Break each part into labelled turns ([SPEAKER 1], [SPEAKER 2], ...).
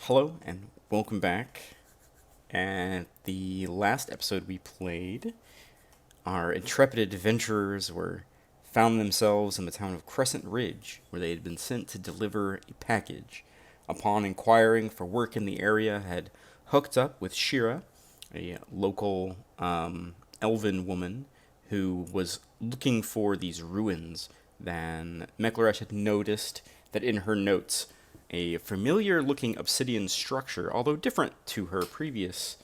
[SPEAKER 1] Hello and welcome back. At the last episode we played, our intrepid adventurers were found themselves in the town of Crescent Ridge, where they had been sent to deliver a package. Upon inquiring for work in the area, had hooked up with Shira, a local elven woman who was looking for these ruins. Then Mekleresh had noticed that in her notes, a familiar looking obsidian structure, although different to her previous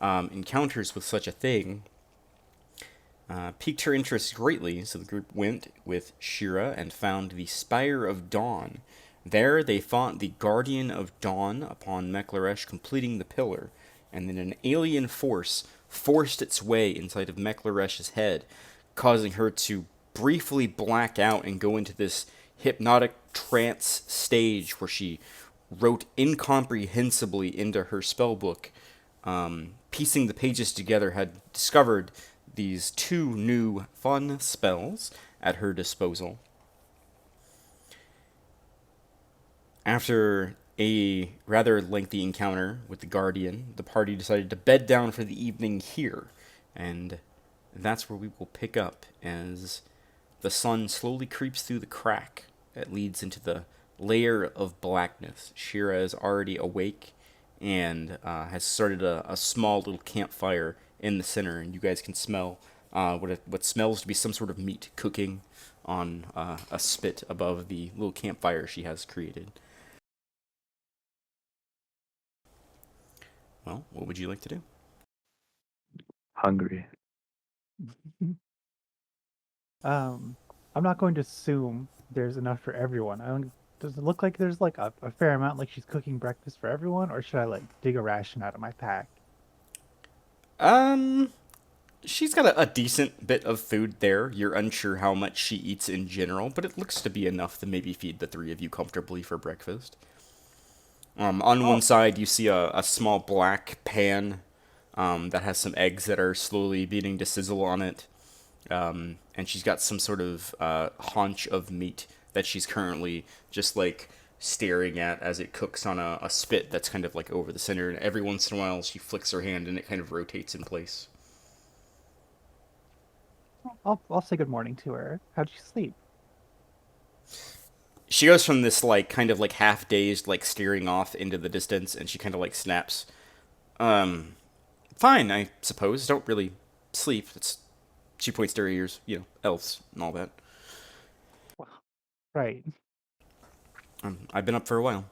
[SPEAKER 1] encounters with such a thing, piqued her interest greatly, so the group went with Shira and found the Spire of Dawn. There they fought the Guardian of Dawn upon Mekleresh completing the pillar, and then an alien force forced its way inside of Mekleresh's head, causing her to briefly black out and go into this hypnotic trance stage where she wrote incomprehensibly into her spellbook. Piecing the pages together, had discovered these two new fun spells at her disposal. After a rather lengthy encounter with the Guardian, the party decided to bed down for the evening here, and that's where we will pick up as the sun slowly creeps through the crack that leads into the layer of blackness. Shira is already awake and has started a small little campfire in the center, and you guys can smell what smells to be some sort of meat cooking on a spit above the little campfire she has created. Well, what would you like to do?
[SPEAKER 2] Hungry.
[SPEAKER 3] Um, I'm not going to assume there's enough for everyone. Does it look like there's like a fair amount, like she's cooking breakfast for everyone, or should I like dig a ration out of my pack?
[SPEAKER 1] Um, she's got a decent bit of food there. You're unsure how much she eats in general, but it looks to be enough to maybe feed the three of you comfortably for breakfast. On one
[SPEAKER 3] Oh,
[SPEAKER 1] side, you see a small black pan that has some eggs that are slowly beginning to sizzle on it. And she's got some sort of haunch of meat that she's currently just like staring at as it cooks on a spit that's kind of like over the center. And every once in a while, she flicks her hand and it kind of rotates in place.
[SPEAKER 3] I'll say good morning to her. How'd she sleep?
[SPEAKER 1] She goes from this like kind of like half dazed, like staring off into the distance, and she kind of like snaps. Um, Fine, I suppose. Don't really sleep. It's She points to her ears, elves and all that.
[SPEAKER 3] Well, right.
[SPEAKER 1] I've been up for a while.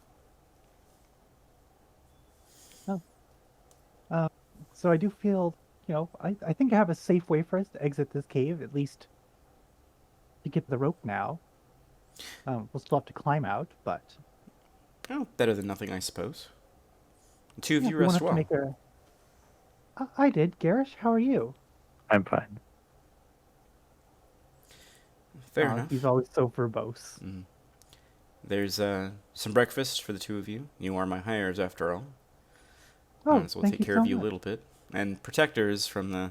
[SPEAKER 3] Oh, uh, so I do feel, I think I have a safe way for us to exit this cave, at least to get the rope now. We'll still have to climb out, but
[SPEAKER 1] Oh, better than nothing, I suppose. The two of
[SPEAKER 3] yeah,
[SPEAKER 1] you
[SPEAKER 3] we won't
[SPEAKER 1] rest
[SPEAKER 3] have to
[SPEAKER 1] well.
[SPEAKER 3] make a. I did, Garish. How are you?
[SPEAKER 2] I'm fine.
[SPEAKER 1] Fair
[SPEAKER 3] He's
[SPEAKER 1] enough.
[SPEAKER 3] always so verbose.
[SPEAKER 1] There's some breakfast for the two of you. You are my hires, after all.
[SPEAKER 3] Oh,
[SPEAKER 1] So we'll
[SPEAKER 3] thank
[SPEAKER 1] take
[SPEAKER 3] you
[SPEAKER 1] care
[SPEAKER 3] so
[SPEAKER 1] of you a
[SPEAKER 3] much.
[SPEAKER 1] little bit. And protectors from the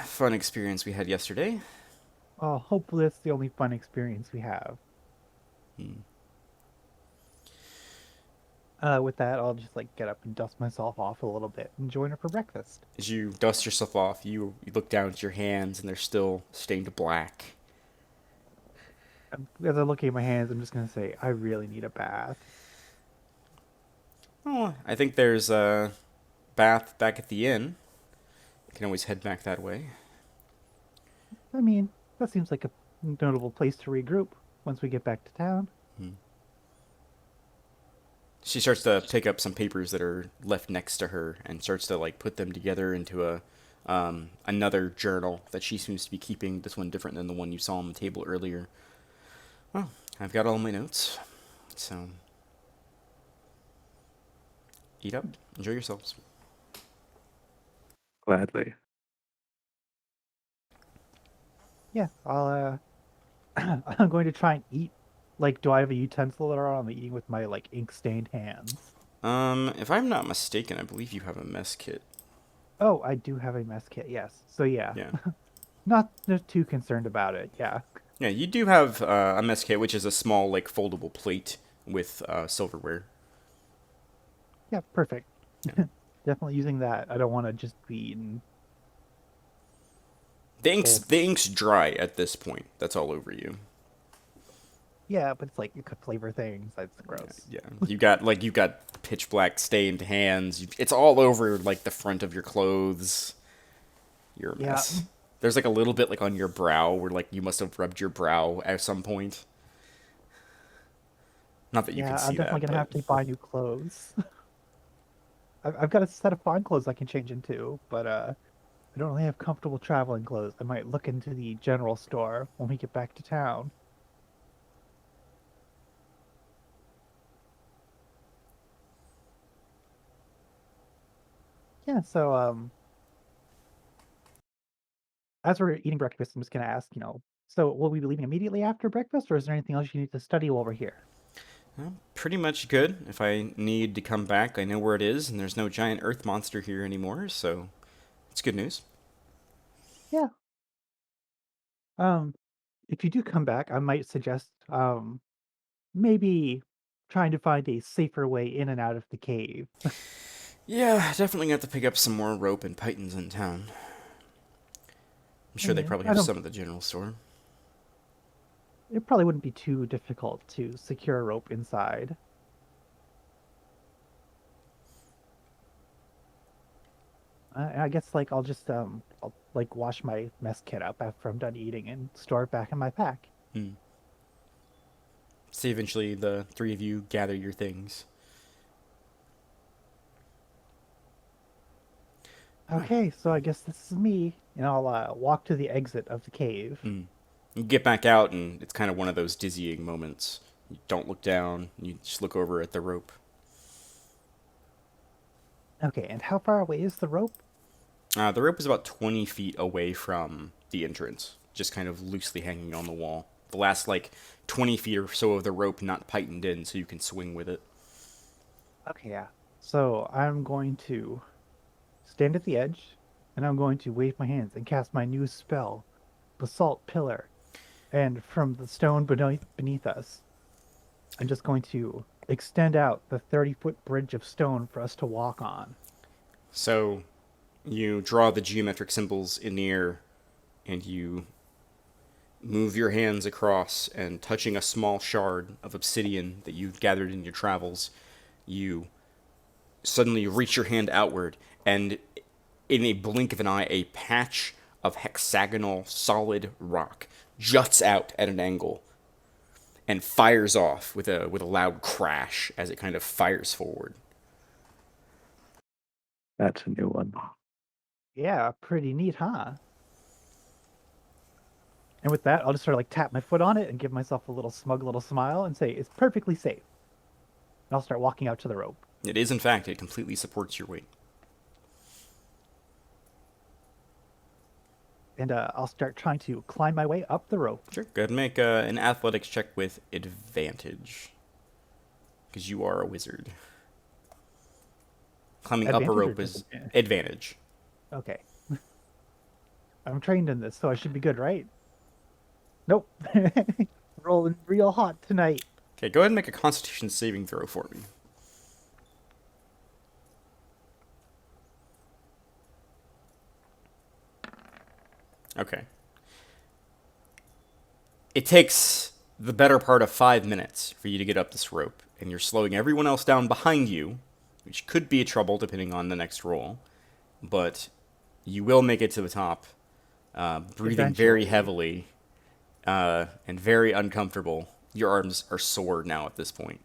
[SPEAKER 1] fun experience we had yesterday.
[SPEAKER 3] Hopefully that's the only fun experience we have.
[SPEAKER 1] Hmm.
[SPEAKER 3] With that, I'll just like get up and dust myself off a little bit and join her for breakfast.
[SPEAKER 1] As you dust yourself off, you look down at your hands and they're still stained black.
[SPEAKER 3] As I'm looking at my hands, I'm just gonna say, I really need a bath.
[SPEAKER 1] Oh, I think there's a bath back at the inn. You can always head back that way.
[SPEAKER 3] I mean, that seems like a notable place to regroup once we get back to town.
[SPEAKER 1] Hmm. She starts to pick up some papers that are left next to her and starts to like put them together into a another journal that she seems to be keeping. This one different than the one you saw on the table earlier. Well, I've got all my notes, so eat up, enjoy yourselves.
[SPEAKER 2] Gladly.
[SPEAKER 3] Yeah, I'm going to try and eat. Like, do I have a utensil or I'm eating with my like ink-stained hands?
[SPEAKER 1] If I'm not mistaken, I believe you have a mess kit.
[SPEAKER 3] Oh, I do have a mess kit, yes. So yeah,
[SPEAKER 1] Yeah.
[SPEAKER 3] not too concerned about it. Yeah.
[SPEAKER 1] Yeah, you do have a mess kit, which is a small, like, foldable plate with silverware.
[SPEAKER 3] Yeah, perfect.
[SPEAKER 1] Yeah.
[SPEAKER 3] Definitely using that. I don't want to just be in old.
[SPEAKER 1] The ink's dry at this point. That's all over you.
[SPEAKER 3] Yeah, but it's like you could flavor things. That's
[SPEAKER 1] Yeah,
[SPEAKER 3] gross.
[SPEAKER 1] yeah. You got pitch black stained hands. It's all over like the front of your clothes. You're a
[SPEAKER 3] Yeah,
[SPEAKER 1] mess. There's like a little bit like on your brow where like you must have rubbed your brow at some point. Not that you can
[SPEAKER 3] yeah. I'm
[SPEAKER 1] see
[SPEAKER 3] definitely
[SPEAKER 1] that,
[SPEAKER 3] gonna
[SPEAKER 1] but
[SPEAKER 3] have to buy new clothes. I've got a set of fine clothes I can change into, but I don't really have comfortable traveling clothes. I might look into the general store when we get back to town. Yeah, so as we're eating breakfast, I'm just gonna ask, so will we be leaving immediately after breakfast, or is there anything else you need to study while we're here?
[SPEAKER 1] well, pretty much good. If I need to come back, I know where it is, and there's no giant earth monster here anymore, so it's good news.
[SPEAKER 3] Yeah. Um, if you do come back, I might suggest maybe trying to find a safer way in and out of the cave.
[SPEAKER 1] Yeah, definitely got to pick up some more rope and pythons in town. I'm
[SPEAKER 3] I
[SPEAKER 1] sure they
[SPEAKER 3] mean,
[SPEAKER 1] probably
[SPEAKER 3] I
[SPEAKER 1] have
[SPEAKER 3] don't.
[SPEAKER 1] some at the general store.
[SPEAKER 3] It probably wouldn't be too difficult to secure a rope inside. I guess like I'll like wash my mess kit up after I'm done eating and store it back in my pack.
[SPEAKER 1] Hmm. See, eventually the three of you gather your things.
[SPEAKER 3] Okay, so I guess this is me, and I'll walk to the exit of the cave.
[SPEAKER 1] Hmm. You get back out, and it's kind of one of those dizzying moments. You don't look down, you just look over at the rope.
[SPEAKER 3] Okay, and how far away is the rope?
[SPEAKER 1] The rope is about 20 feet away from the entrance, just kind of loosely hanging on the wall. The last, like, 20 feet or so of the rope not pythoned in so you can swing with it.
[SPEAKER 3] Okay, yeah. So I'm going to stand at the edge, and I'm going to wave my hands and cast my new spell, Basalt Pillar. And from the stone beneath us, I'm just going to extend out the 30-foot bridge of stone for us to walk on.
[SPEAKER 1] So you draw the geometric symbols in the air, and you move your hands across, and touching a small shard of obsidian that you've gathered in your travels, you suddenly reach your hand outward, and in a blink of an eye, a patch of hexagonal solid rock juts out at an angle and fires off with a loud crash as it kind of fires forward.
[SPEAKER 2] That's a new one.
[SPEAKER 3] Yeah, pretty neat, huh? And with that, I'll just sort of like tap my foot on it and give myself a little smug little smile and say, it's perfectly safe. And I'll start walking out to the rope.
[SPEAKER 1] It is, in fact, it completely supports your weight.
[SPEAKER 3] And I'll start trying to climb my way up the rope.
[SPEAKER 1] Sure. Go ahead and make an athletics check with advantage, because you are a wizard. Climbing up a
[SPEAKER 3] Advantage or
[SPEAKER 1] rope is
[SPEAKER 3] disadvantage?
[SPEAKER 1] advantage.
[SPEAKER 3] Okay. I'm trained in this, so I should be good, right? Nope. Rolling real hot tonight.
[SPEAKER 1] Okay, go ahead and make a Constitution saving throw for me. Okay. It takes the better part of 5 minutes for you to get up this rope, and you're slowing everyone else down behind you, which could be a trouble depending on the next roll. But you will make it to the top, breathing very
[SPEAKER 3] Eventually.
[SPEAKER 1] heavily and very uncomfortable. Your arms are sore now at this point.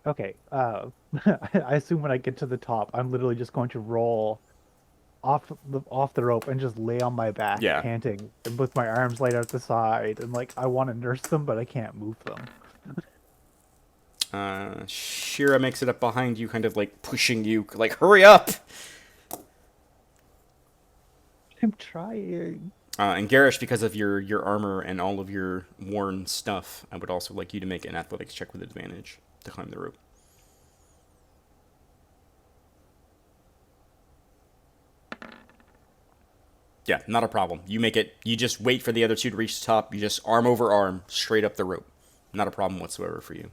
[SPEAKER 3] Okay. I assume when I get to the top, I'm literally just going to roll off the rope and just lay on my back,
[SPEAKER 1] Yeah.
[SPEAKER 3] panting, and with my arms laid out the side, and like I want to nurse them, but I can't move them.
[SPEAKER 1] Shira makes it up behind you, kind of like pushing you, like, hurry up!
[SPEAKER 3] I'm trying.
[SPEAKER 1] And Garish, because of your armor and all of your worn stuff, I would also like you to make an athletics check with advantage to climb the rope. Yeah, not a problem. You make it. You just wait for the other two to reach the top. You just arm over arm, straight up the rope. Not a problem whatsoever for you.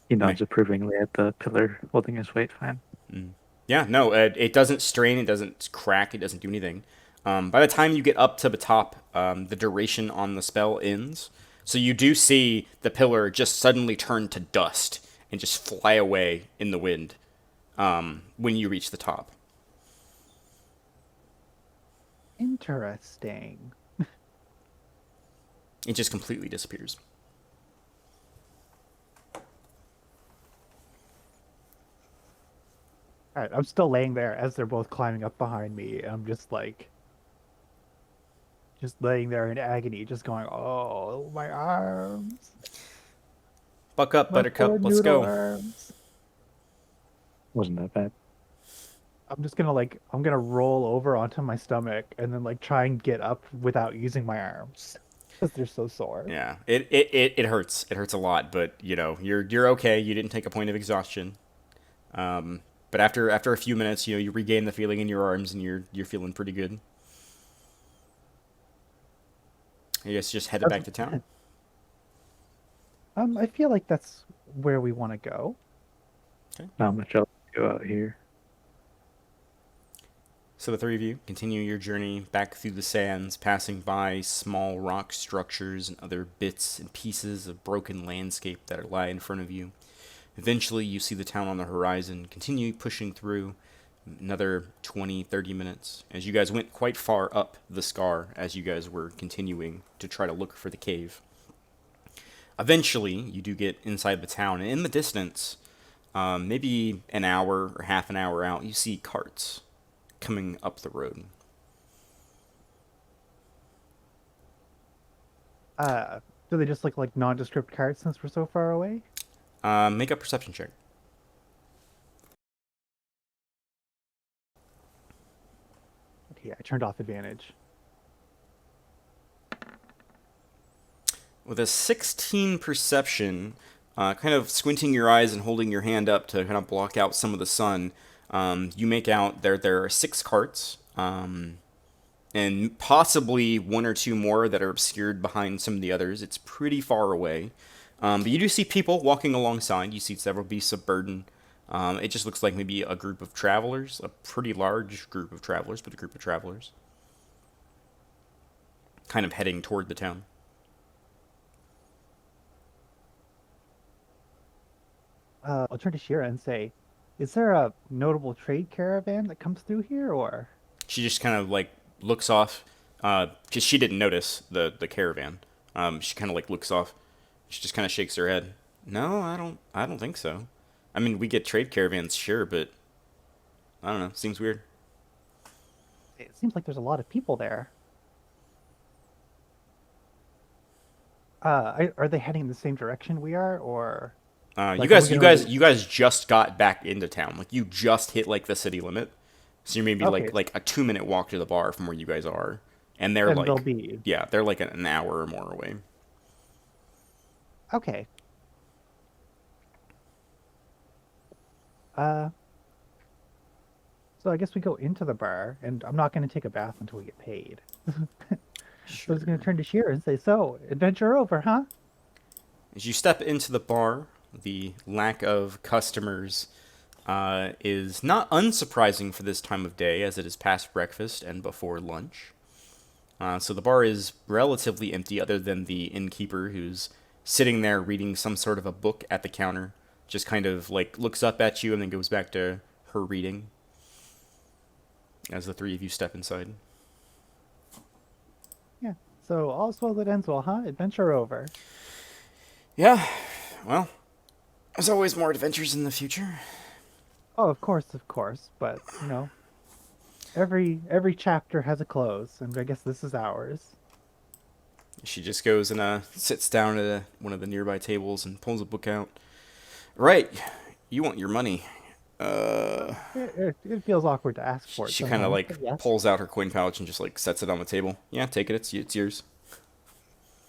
[SPEAKER 2] He
[SPEAKER 1] Meh.
[SPEAKER 2] nods approvingly at the pillar, holding his weight fine.
[SPEAKER 1] Mm. Yeah, no, it doesn't strain, it doesn't crack, it doesn't do anything. By the time you get up to the top, the duration on the spell ends. So you do see the pillar just suddenly turn to dust and just fly away in the wind when you reach the top.
[SPEAKER 3] Interesting.
[SPEAKER 1] It just completely disappears.
[SPEAKER 3] All right, I'm still laying there as they're both climbing up behind me. I'm just like, just laying there in agony, just going, "Oh, my arms,
[SPEAKER 1] Buck up,
[SPEAKER 3] my poor
[SPEAKER 1] Buttercup, let's
[SPEAKER 3] noodle
[SPEAKER 1] go.
[SPEAKER 3] arms."
[SPEAKER 2] Wasn't that bad.
[SPEAKER 3] I'm just gonna like, I'm gonna roll over onto my stomach and then like try and get up without using my arms because they're so sore.
[SPEAKER 1] Yeah, it hurts. It hurts a lot, but you know you're okay. You didn't take a point of exhaustion. Um, but after a few minutes, you know you regain the feeling in your arms and you're feeling pretty good. I guess just headed back to town.
[SPEAKER 3] I feel like that's where we want to go.
[SPEAKER 1] Okay.
[SPEAKER 2] Not much else to go out here.
[SPEAKER 1] So the three of you continue your journey back through the sands, passing by small rock structures and other bits and pieces of broken landscape that lie in front of you. Eventually, you see the town on the horizon. Continue pushing through another 20, 30 minutes as you guys went quite far up the scar as you guys were continuing to try to look for the cave. Eventually, you do get inside the town, and in the distance, maybe an hour or half an hour out, you see carts coming up the road.
[SPEAKER 3] Uh, do they just look like nondescript cards since we're so far away?
[SPEAKER 1] Make a perception check.
[SPEAKER 3] Okay, I turned off advantage.
[SPEAKER 1] With a 16 perception, kind of squinting your eyes and holding your hand up to kind of block out some of the sun, you make out there are six carts, and possibly one or two more that are obscured behind some of the others. It's pretty far away. But you do see people walking alongside. You see several beasts of burden. It just looks like maybe a group of travelers, a pretty large group of travelers, but a group of travelers kind of heading toward the town.
[SPEAKER 3] I'll turn to Shira and say, "Is there a notable trade caravan that comes through here, or?"
[SPEAKER 1] She just kind of like looks off because she didn't notice the caravan. She kind of like looks off. She just kind of shakes her head. No, I don't think so. I mean, we get trade caravans, sure, but I don't know. Seems weird.
[SPEAKER 3] It seems like there's a lot of people there. Are they heading in the same direction we are, or
[SPEAKER 1] You
[SPEAKER 3] like, are we
[SPEAKER 1] guys,
[SPEAKER 3] gonna wait?
[SPEAKER 1] you guys just got back into town. Like you just hit like the city limit, so you're maybe
[SPEAKER 3] Okay,
[SPEAKER 1] like a 2 minute walk to the bar from where you guys are, and they're
[SPEAKER 3] and they'll
[SPEAKER 1] like,
[SPEAKER 3] be
[SPEAKER 1] yeah, they're like an hour or more away.
[SPEAKER 3] okay. Uh, so I guess we go into the bar, and I'm not gonna take a bath until we get paid. So I was gonna
[SPEAKER 1] Sure.
[SPEAKER 3] turn to Shira and say, "So, adventure over, huh?"
[SPEAKER 1] As you step into the bar, the lack of customers is not unsurprising for this time of day, as it is past breakfast and before lunch. So the bar is relatively empty, other than the innkeeper who's sitting there reading some sort of a book at the counter. Just kind of like looks up at you and then goes back to her reading as the three of you step inside.
[SPEAKER 3] Yeah. So all's well that ends well, huh? Adventure over.
[SPEAKER 1] Yeah, well, there's always more adventures in the future.
[SPEAKER 3] Oh, of course. But every chapter has a close, and I guess this is ours.
[SPEAKER 1] She just goes and sits down at one of the nearby tables and pulls a book out. Right, you want your money. Uh,
[SPEAKER 3] It feels awkward to ask for it
[SPEAKER 1] she kind of
[SPEAKER 3] sometimes,
[SPEAKER 1] like
[SPEAKER 3] but yes.
[SPEAKER 1] pulls out her coin pouch and just like sets it on the table. Yeah, take it. It's yours.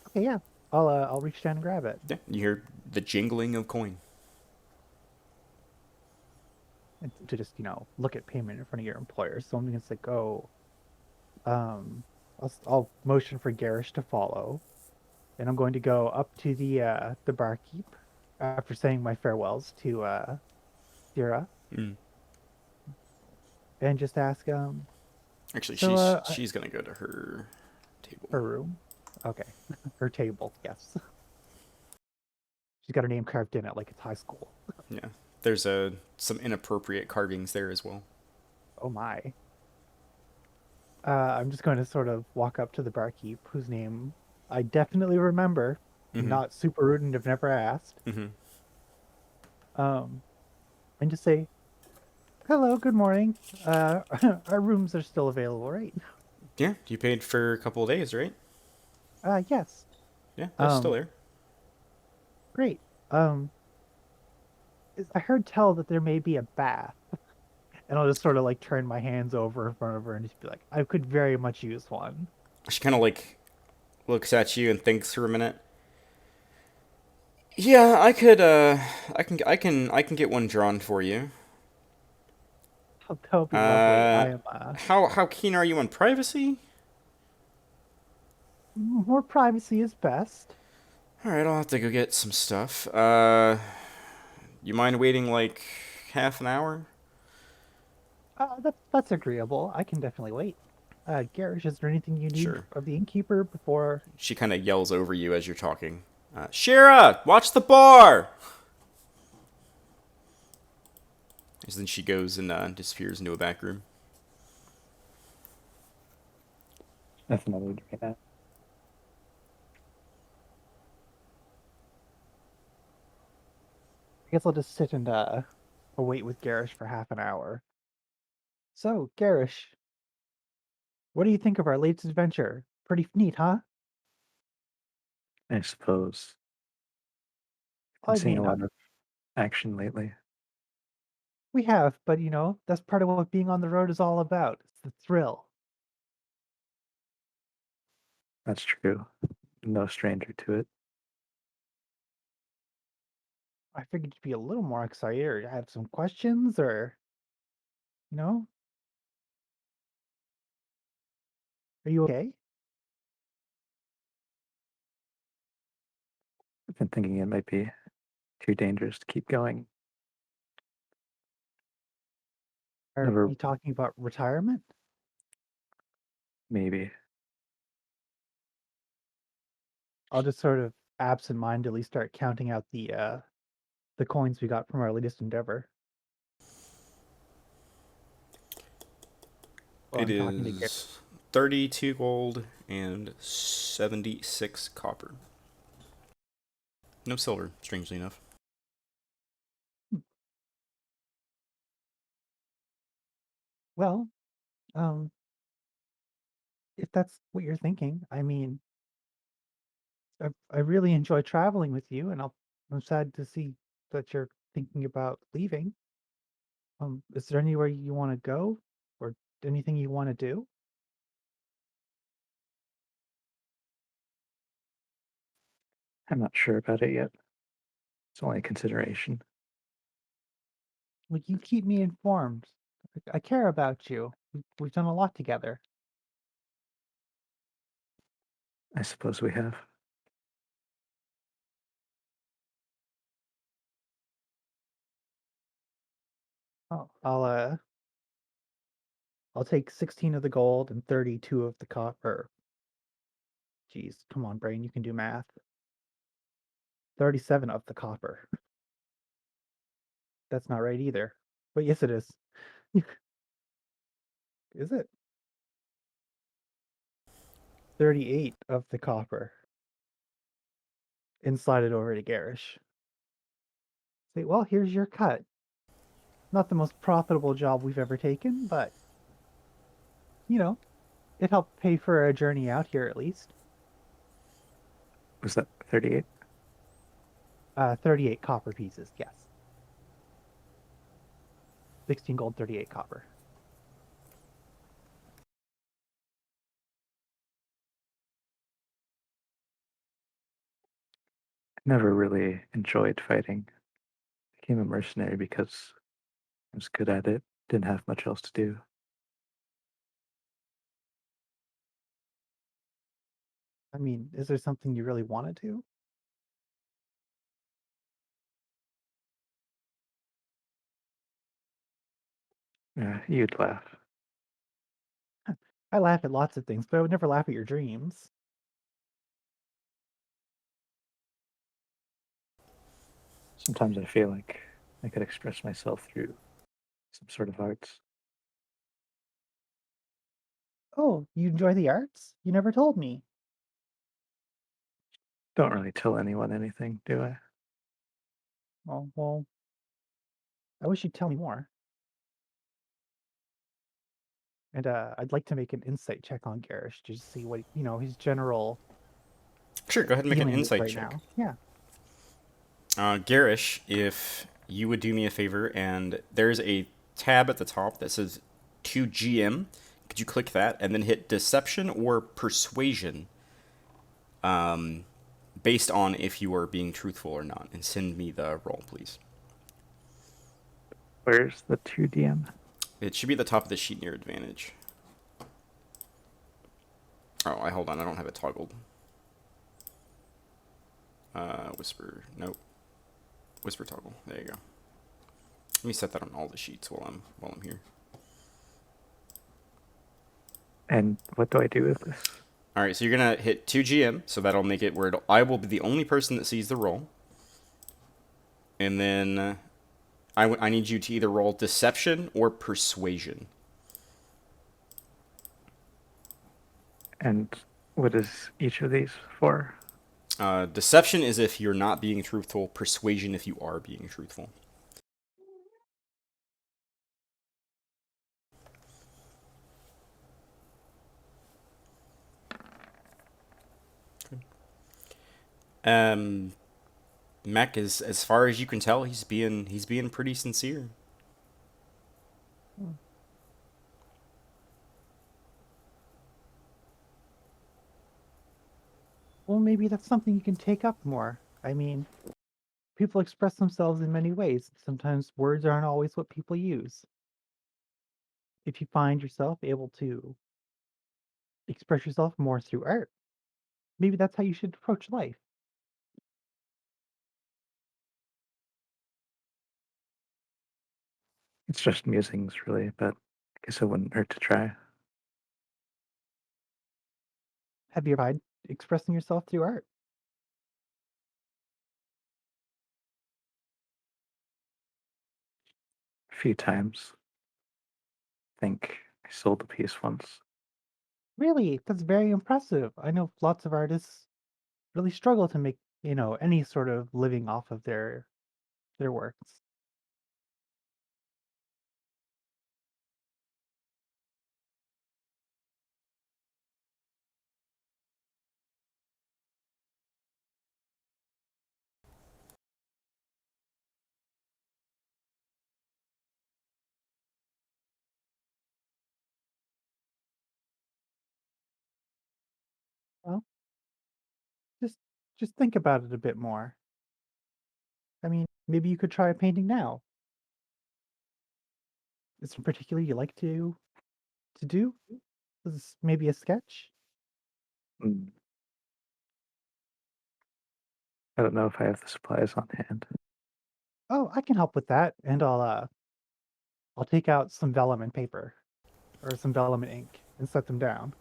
[SPEAKER 3] Okay, yeah. I'll reach down and grab it.
[SPEAKER 1] Yeah, you hear the jingling of coin.
[SPEAKER 3] And to just, look at payment in front of your employer. So I'm gonna say, go. I'll motion for Garish to follow, and I'm going to go up to the barkeep after saying my farewells to Sierra,
[SPEAKER 1] Mm.
[SPEAKER 3] and just ask
[SPEAKER 1] Actually,
[SPEAKER 3] so
[SPEAKER 1] she's gonna go to her table.
[SPEAKER 3] her room. Okay. Her table, yes. She's got her name carved in it like it's high school.
[SPEAKER 1] Yeah, there's some inappropriate carvings there as well.
[SPEAKER 3] Oh my. I'm just going to sort of walk up to the barkeep, whose name I definitely remember.
[SPEAKER 1] Mm-hmm.
[SPEAKER 3] Not super rude and have never asked.
[SPEAKER 1] Mm-hmm.
[SPEAKER 3] Um, and just say, "Hello, good morning. Our rooms are still available, right?"
[SPEAKER 1] Yeah, you paid for a couple of days, right?
[SPEAKER 3] Yes.
[SPEAKER 1] Yeah, they're still
[SPEAKER 3] Um,
[SPEAKER 1] there.
[SPEAKER 3] Great. Um, I heard tell that there may be a bath, and I'll just sort of like turn my hands over in front of her and just be like, "I could very much use one."
[SPEAKER 1] She kind of like looks at you and thinks for a minute. Yeah, I could. I can get one drawn for you.
[SPEAKER 3] That'll be lovely.
[SPEAKER 1] Uh,
[SPEAKER 3] I am
[SPEAKER 1] how keen are you on privacy?
[SPEAKER 3] more privacy is best.
[SPEAKER 1] All right, I'll have to go get some stuff. You mind waiting like half an hour?
[SPEAKER 3] That's agreeable. I can definitely wait. Garish, is there anything you need
[SPEAKER 1] Sure.
[SPEAKER 3] of the innkeeper before?
[SPEAKER 1] She kind of yells over you as you're talking. Shira, watch the bar! And then she goes and disappears into a back room.
[SPEAKER 2] Nothing I would right now.
[SPEAKER 3] I guess I'll just sit and wait with Garish for half an hour. So, Garish, what do you think of our latest adventure? Pretty neat, huh?
[SPEAKER 2] I suppose. Been
[SPEAKER 3] I
[SPEAKER 2] seeing a
[SPEAKER 3] mean,
[SPEAKER 2] lot of action lately.
[SPEAKER 3] we have, but that's part of what being on the road is all about. It's the thrill.
[SPEAKER 2] That's true. No stranger to it.
[SPEAKER 3] I figured you'd be a little more excited or have some questions or, you know, are you okay?
[SPEAKER 2] I've been thinking it might be too dangerous to keep going.
[SPEAKER 3] Are
[SPEAKER 2] Never,
[SPEAKER 3] you talking about retirement?
[SPEAKER 2] maybe.
[SPEAKER 3] I'll just sort of absent-mindedly start counting out the coins we got from our latest endeavor. Well,
[SPEAKER 1] It
[SPEAKER 3] I'm talking to Gary.
[SPEAKER 1] is 32 gold and 76 copper. No silver, strangely enough.
[SPEAKER 3] Well, um, if that's what you're thinking, I mean, I really enjoy traveling with you, and I'm sad to see that you're thinking about leaving. Is there anywhere you want to go, or anything you want to do?
[SPEAKER 2] I'm not sure about it yet. It's only a consideration.
[SPEAKER 3] Like, you keep me informed. I care about you. We've done a lot together.
[SPEAKER 2] I suppose we have.
[SPEAKER 3] Oh, I'll take 16 of the gold and 32 of the copper. Jeez, come on, brain, you can do math. 37 of the copper. That's not right either. But yes, it is. Is it? 38 of the copper. And slide it over to Garish. Say, well, here's your cut. Not the most profitable job we've ever taken, but, you know, it helped pay for our journey out here at least.
[SPEAKER 2] Was that 38?
[SPEAKER 3] 38 copper pieces, yes. 16 gold, 38 copper.
[SPEAKER 2] I never really enjoyed fighting. Became a mercenary because I was good at it. Didn't have much else to do.
[SPEAKER 3] I mean, is there something you really want to do?
[SPEAKER 2] Yeah, you'd laugh.
[SPEAKER 3] I laugh at lots of things, but I would never laugh at your dreams.
[SPEAKER 2] Sometimes I feel like I could express myself through some sort of arts.
[SPEAKER 3] Oh, you enjoy the arts? You never told me.
[SPEAKER 2] Don't really tell anyone anything, do I?
[SPEAKER 3] Oh, well, I wish you'd tell me more. And I'd like to make an insight check on Garish to see what, his general
[SPEAKER 1] Sure, go ahead and make an
[SPEAKER 3] feeling is
[SPEAKER 1] insight
[SPEAKER 3] right
[SPEAKER 1] check.
[SPEAKER 3] now. Yeah.
[SPEAKER 1] Garish, if you would do me a favor, and there's a tab at the top that says to GM. Could you click that and then hit Deception or Persuasion, based on if you are being truthful or not, and send me the roll, please.
[SPEAKER 2] Where's the 2DM?
[SPEAKER 1] It should be at the top of the sheet near advantage. Oh, hold on, I don't have it toggled. Whisper, nope. Whisper toggle. There you go. Let me set that on all the sheets while I'm here.
[SPEAKER 2] And what do I do with this?
[SPEAKER 1] All right, so you're gonna hit 2GM, so that'll make it where I will be the only person that sees the roll. And then I need you to either roll Deception or Persuasion.
[SPEAKER 2] And what is each of these for?
[SPEAKER 1] Deception is if you're not being truthful. Persuasion if you are being truthful. Um, Mac is, as far as you can tell, he's being pretty sincere.
[SPEAKER 3] Hmm. Well, maybe that's something you can take up more. I mean, people express themselves in many ways. Sometimes words aren't always what people use. If you find yourself able to express yourself more through art, maybe that's how you should approach life.
[SPEAKER 2] It's just musings, really, but I guess it wouldn't hurt to try.
[SPEAKER 3] Have you tried expressing yourself through art?
[SPEAKER 2] A few times. I think I sold a piece once.
[SPEAKER 3] Really, that's very impressive. I know lots of artists really struggle to make, any sort of living off of their works. Well, just just think about it a bit more. I mean, maybe you could try painting now. Is there particularly you like to do? Is this maybe a sketch?
[SPEAKER 2] Mm, I don't know if I have the supplies on hand.
[SPEAKER 3] Oh, I can help with that, and I'll take out some vellum and paper or some vellum and ink and set them down.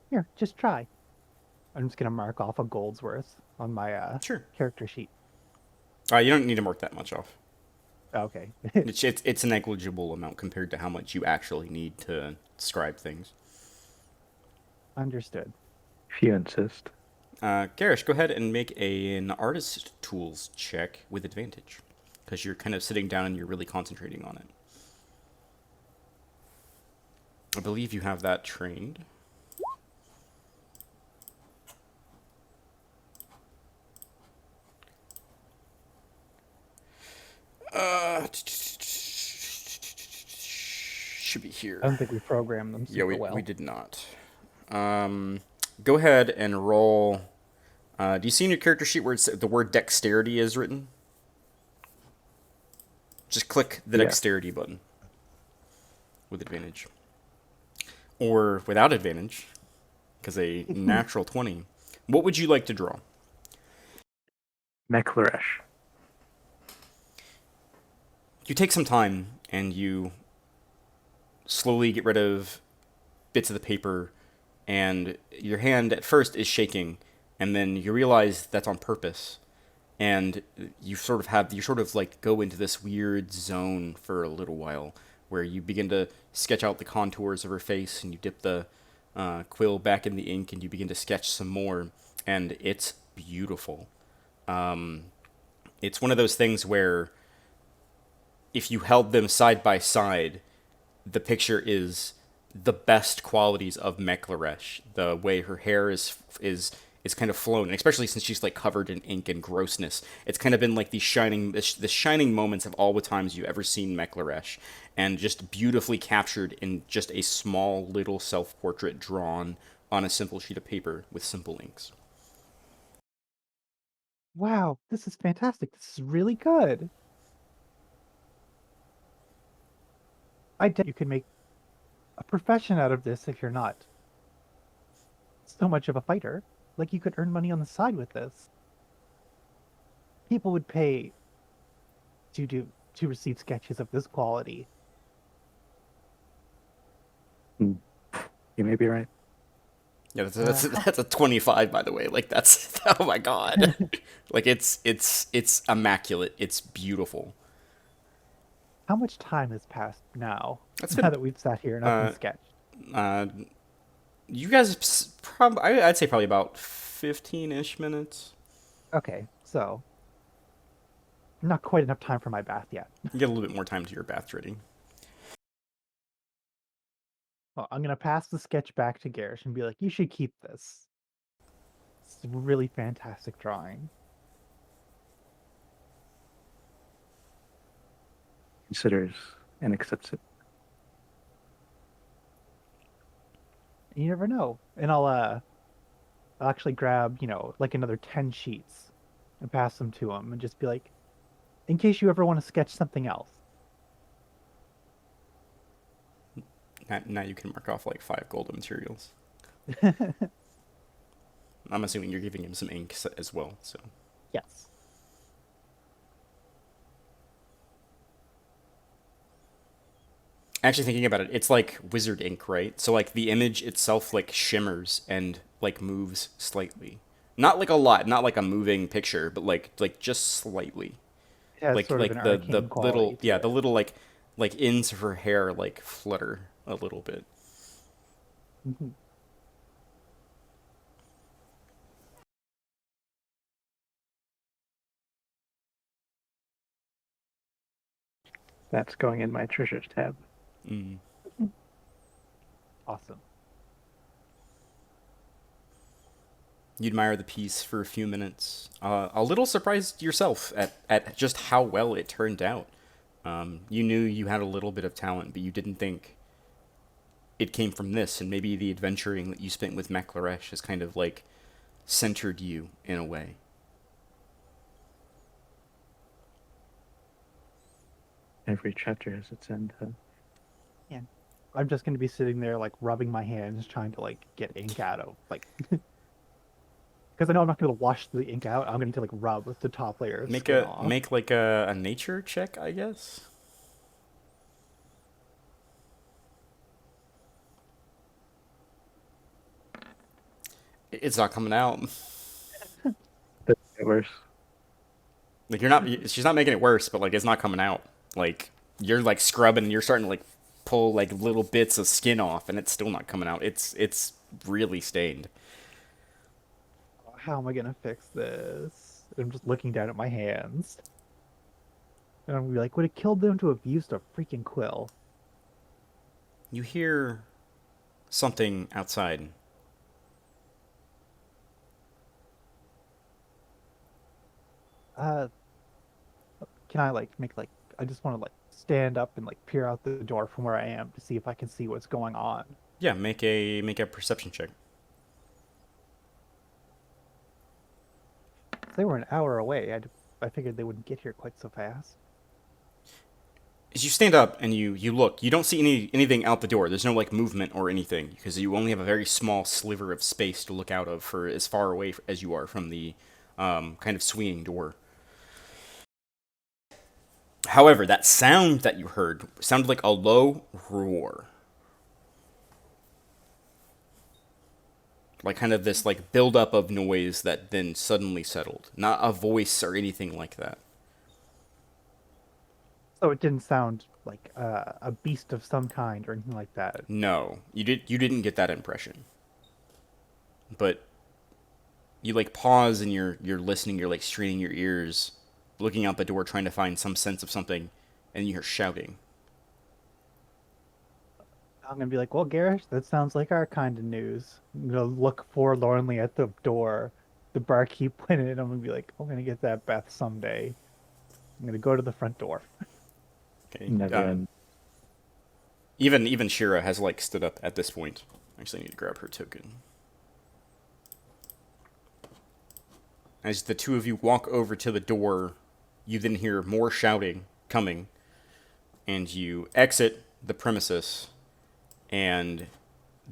[SPEAKER 3] Here, just try. I'm just gonna mark off a gold's worth on my
[SPEAKER 1] Sure.
[SPEAKER 3] character sheet.
[SPEAKER 1] You don't need to mark that much off.
[SPEAKER 3] Okay.
[SPEAKER 1] It's a negligible amount compared to how much you actually need to describe things.
[SPEAKER 3] Understood.
[SPEAKER 2] If you insist.
[SPEAKER 1] Garish, go ahead and make an artist tools check with advantage, because you're kind of sitting down and you're really concentrating on it. I believe you have that trained. Should be
[SPEAKER 3] I don't
[SPEAKER 1] here.
[SPEAKER 3] think we programmed them
[SPEAKER 1] Yeah,
[SPEAKER 3] super
[SPEAKER 1] we
[SPEAKER 3] well.
[SPEAKER 1] did not. Go ahead and roll. Do you see in your character sheet where the word dexterity is written? Just click the
[SPEAKER 2] Yeah.
[SPEAKER 1] dexterity button with advantage. Or without advantage, because a natural 20. What would you like to draw?
[SPEAKER 2] Mechlaresh.
[SPEAKER 1] You take some time and you slowly get rid of bits of the paper, and your hand at first is shaking, and then you realize that's on purpose. And you sort of like go into this weird zone for a little while where you begin to sketch out the contours of her face, and you dip the quill back in the ink and you begin to sketch some more, and it's beautiful. It's one of those things where if you held them side by side, the picture is the best qualities of Mekleresh. The way her hair is kind of flown, and especially since she's like covered in ink and grossness, it's kind of been like the shining moments of all the times you've ever seen Mekleresh, and just beautifully captured in just a small little self portrait drawn on a simple sheet of paper with simple inks.
[SPEAKER 3] Wow, this is fantastic. This is really good. I doubt you can make a profession out of this if you're not so much of a fighter. Like you could earn money on the side with this. People would pay to receive sketches of this quality.
[SPEAKER 2] Hmm. You may be right.
[SPEAKER 1] Yeah,
[SPEAKER 3] How,
[SPEAKER 1] that's a 25, by the way. Like that's oh my god. Like it's immaculate. It's beautiful.
[SPEAKER 3] how much time has passed now?
[SPEAKER 1] That's
[SPEAKER 3] Now
[SPEAKER 1] been
[SPEAKER 3] that we've sat here and I've been
[SPEAKER 1] uh
[SPEAKER 3] sketched.
[SPEAKER 1] uh you guys I'd say probably about 15-ish minutes.
[SPEAKER 3] Okay, so not quite enough time for my bath yet.
[SPEAKER 1] You get a little bit more time to your bath ready.
[SPEAKER 3] Well, I'm gonna pass the sketch back to Garish and be like, "You should keep this. It's a really fantastic drawing."
[SPEAKER 2] Considers and accepts it.
[SPEAKER 3] You never know. And I'll actually grab, like another 10 sheets and pass them to him and just be like, in case you ever want to sketch something else.
[SPEAKER 1] Now you can mark off like 5 golden materials. I'm assuming you're giving him some ink as well. So
[SPEAKER 3] Yes.
[SPEAKER 1] actually thinking about it, it's like wizard ink, right? So like the image itself like shimmers and like moves slightly. Not like a lot, not like a moving picture, but like just slightly.
[SPEAKER 3] It has sort of an
[SPEAKER 1] The
[SPEAKER 3] arcane
[SPEAKER 1] little
[SPEAKER 3] quality to
[SPEAKER 1] yeah, the
[SPEAKER 3] it.
[SPEAKER 1] little like ends of her hair like flutter a little bit.
[SPEAKER 3] Mhm.
[SPEAKER 2] That's going in my treasures tab.
[SPEAKER 1] Mm.
[SPEAKER 3] Awesome.
[SPEAKER 1] You admire the piece for a few minutes, a little surprised yourself at just how well it turned out. You knew you had a little bit of talent, but you didn't think it came from this, and maybe the adventuring that you spent with Mekleresh has kind of like centered you in a way.
[SPEAKER 2] Every chapter has its end.
[SPEAKER 3] Yeah. I'm just going to be sitting there, like, rubbing my hands, trying to, like, get ink out of, like, because I know I'm not going to wash the ink out. I'm going to, like, rub with the top layer of skin off.
[SPEAKER 1] Make like a nature check, I guess. It's not coming out.
[SPEAKER 2] Doesn't get worse.
[SPEAKER 1] Like you're not. She's not making it worse, but like it's not coming out. Like you're like scrubbing, and you're starting to like pull like little bits of skin off, and it's still not coming out. It's really stained.
[SPEAKER 3] How am I going to fix this? I'm just looking down at my hands. And I'm gonna be like, would it kill them to have used a freaking quill?
[SPEAKER 1] You hear something outside.
[SPEAKER 3] Uh, can I like make like I just want to like stand up and like peer out the door from where I am to see if I can see what's going on.
[SPEAKER 1] Yeah, make a perception check.
[SPEAKER 3] If they were an hour away. I figured they wouldn't get here quite so fast.
[SPEAKER 1] As you stand up and you look, you don't see anything out the door. There's no like movement or anything because you only have a very small sliver of space to look out of for as far away as you are from the kind of swinging door. However, that sound that you heard sounded like a low roar. Like kind of this like buildup of noise that then suddenly settled. Not a voice or anything like that.
[SPEAKER 3] So it didn't sound like a beast of some kind or anything like that.
[SPEAKER 1] No, you didn't get that impression. But you like pause and you're listening, you're like straining your ears, looking out the door trying to find some sense of something, and you hear shouting.
[SPEAKER 3] I'm gonna be like, well, Garish, that sounds like our kind of news. I'm gonna look forlornly at the door. The barkeep went in. I'm gonna be like, I'm gonna get that Beth someday. I'm gonna go to the front door.
[SPEAKER 1] Okay.
[SPEAKER 2] Never end.
[SPEAKER 1] Even Shira has like stood up at this point. Actually, I need to grab her token. As the two of you walk over to the door, you then hear more shouting coming, and you exit the premises, and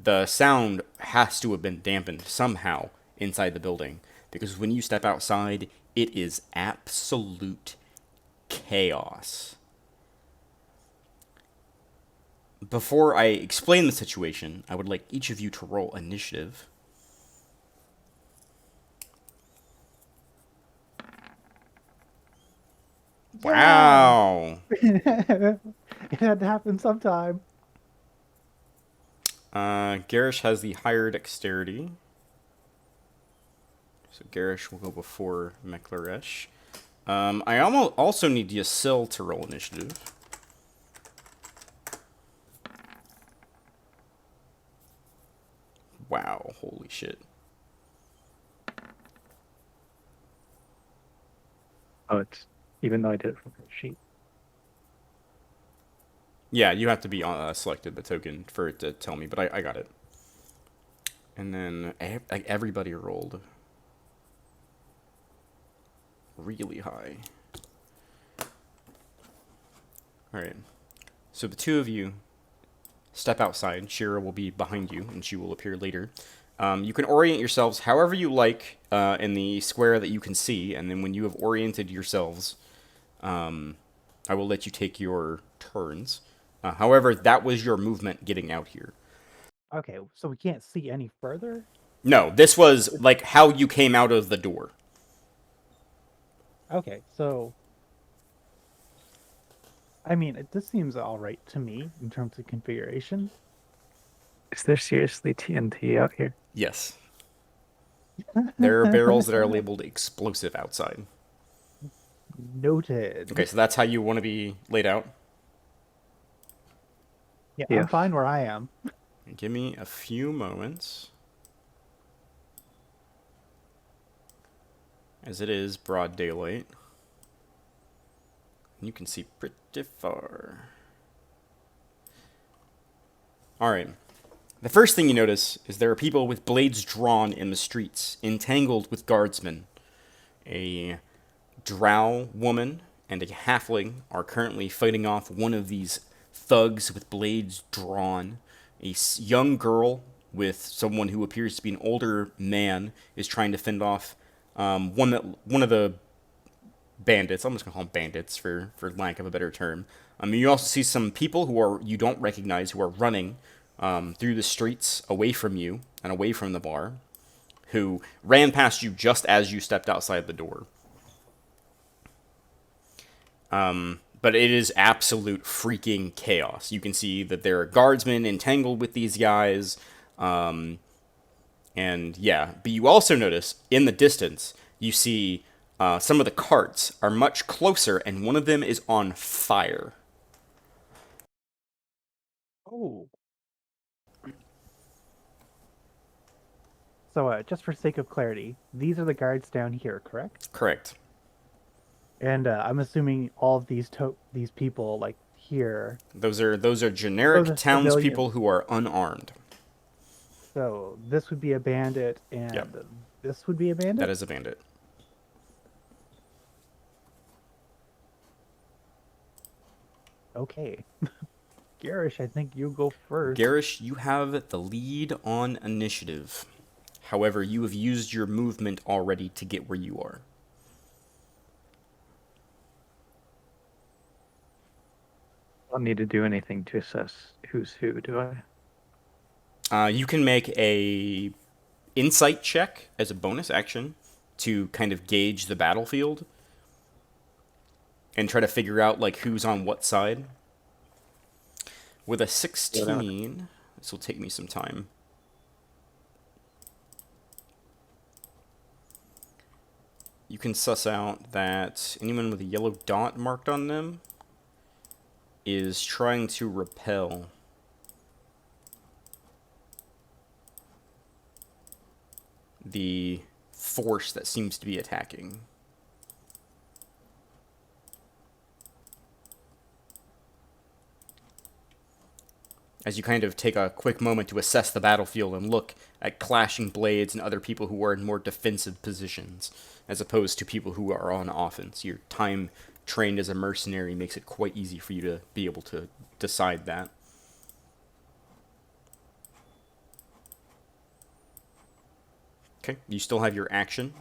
[SPEAKER 1] the sound has to have been dampened somehow inside the building, because when you step outside, it is absolute chaos. Before I explain the situation, I would like each of you to roll initiative.
[SPEAKER 3] Yeah,
[SPEAKER 1] Wow.
[SPEAKER 3] it had to happen sometime.
[SPEAKER 1] Garish has the higher dexterity. So Garish will go before Meclaresh. I almost also need Yasil to roll initiative. Wow, holy shit.
[SPEAKER 2] Oh, it's even though I did it from her sheet.
[SPEAKER 1] Yeah, you have to be selected the token for it to tell me, but I got it. And then like everybody rolled really high. Alright. So the two of you step outside. Shira will be behind you, and she will appear later. You can orient yourselves however you like in the square that you can see, and then when you have oriented yourselves, I will let you take your turns. However, that was your movement getting out here.
[SPEAKER 3] Okay, so we can't see any further?
[SPEAKER 1] No, this was like how you came out of the door.
[SPEAKER 3] Okay, so I mean, this seems all right to me in terms of configuration.
[SPEAKER 2] Is there seriously TNT out here?
[SPEAKER 1] Yes. There are barrels that are labeled explosive outside.
[SPEAKER 3] Noted.
[SPEAKER 1] Okay, so that's how you want to be laid out.
[SPEAKER 3] Yeah, I'm
[SPEAKER 2] Yes.
[SPEAKER 3] fine where I am.
[SPEAKER 1] Give me a few moments. As it is broad daylight. You can see pretty far. Alright. The first thing you notice is there are people with blades drawn in the streets, entangled with guardsmen. A drow woman and a halfling are currently fighting off one of these thugs with blades drawn. A young girl with someone who appears to be an older man is trying to fend off one of the bandits. I'm just gonna call them bandits for lack of a better term. You also see some people who are you don't recognize who are running through the streets away from you and away from the bar, who ran past you just as you stepped outside the door. But it is absolute freaking chaos. You can see that there are guardsmen entangled with these guys. And yeah, but you also notice in the distance, you see some of the carts are much closer, and one of them is on fire.
[SPEAKER 3] Oh. So, just for sake of clarity, these are the guards down here, correct?
[SPEAKER 1] Correct.
[SPEAKER 3] And I'm assuming all of these people like here,
[SPEAKER 1] Those are
[SPEAKER 3] those
[SPEAKER 1] generic
[SPEAKER 3] are
[SPEAKER 1] townspeople
[SPEAKER 3] civilians.
[SPEAKER 1] who are unarmed.
[SPEAKER 3] So this would be a bandit,
[SPEAKER 1] Yep,
[SPEAKER 3] and this would be a
[SPEAKER 1] that
[SPEAKER 3] bandit.
[SPEAKER 1] is a bandit.
[SPEAKER 3] Okay, Garish, I think you go first.
[SPEAKER 1] Garish, you have the lead on initiative. However, you have used your movement already to get where you are.
[SPEAKER 2] don't need to do anything to assess who's who, do I?
[SPEAKER 1] You can make a insight check as a bonus action to kind of gauge the battlefield and try to figure out like who's on what side. With a
[SPEAKER 2] Whatever.
[SPEAKER 1] 16, this will take me some time. You can suss out that anyone with a yellow dot marked on them is trying to repel the force that seems to be attacking. As you kind of take a quick moment to assess the battlefield and look at clashing blades and other people who are in more defensive positions, as opposed to people who are on offense. Your time trained as a mercenary makes it quite easy for you to be able to decide that. Okay, you still have your action.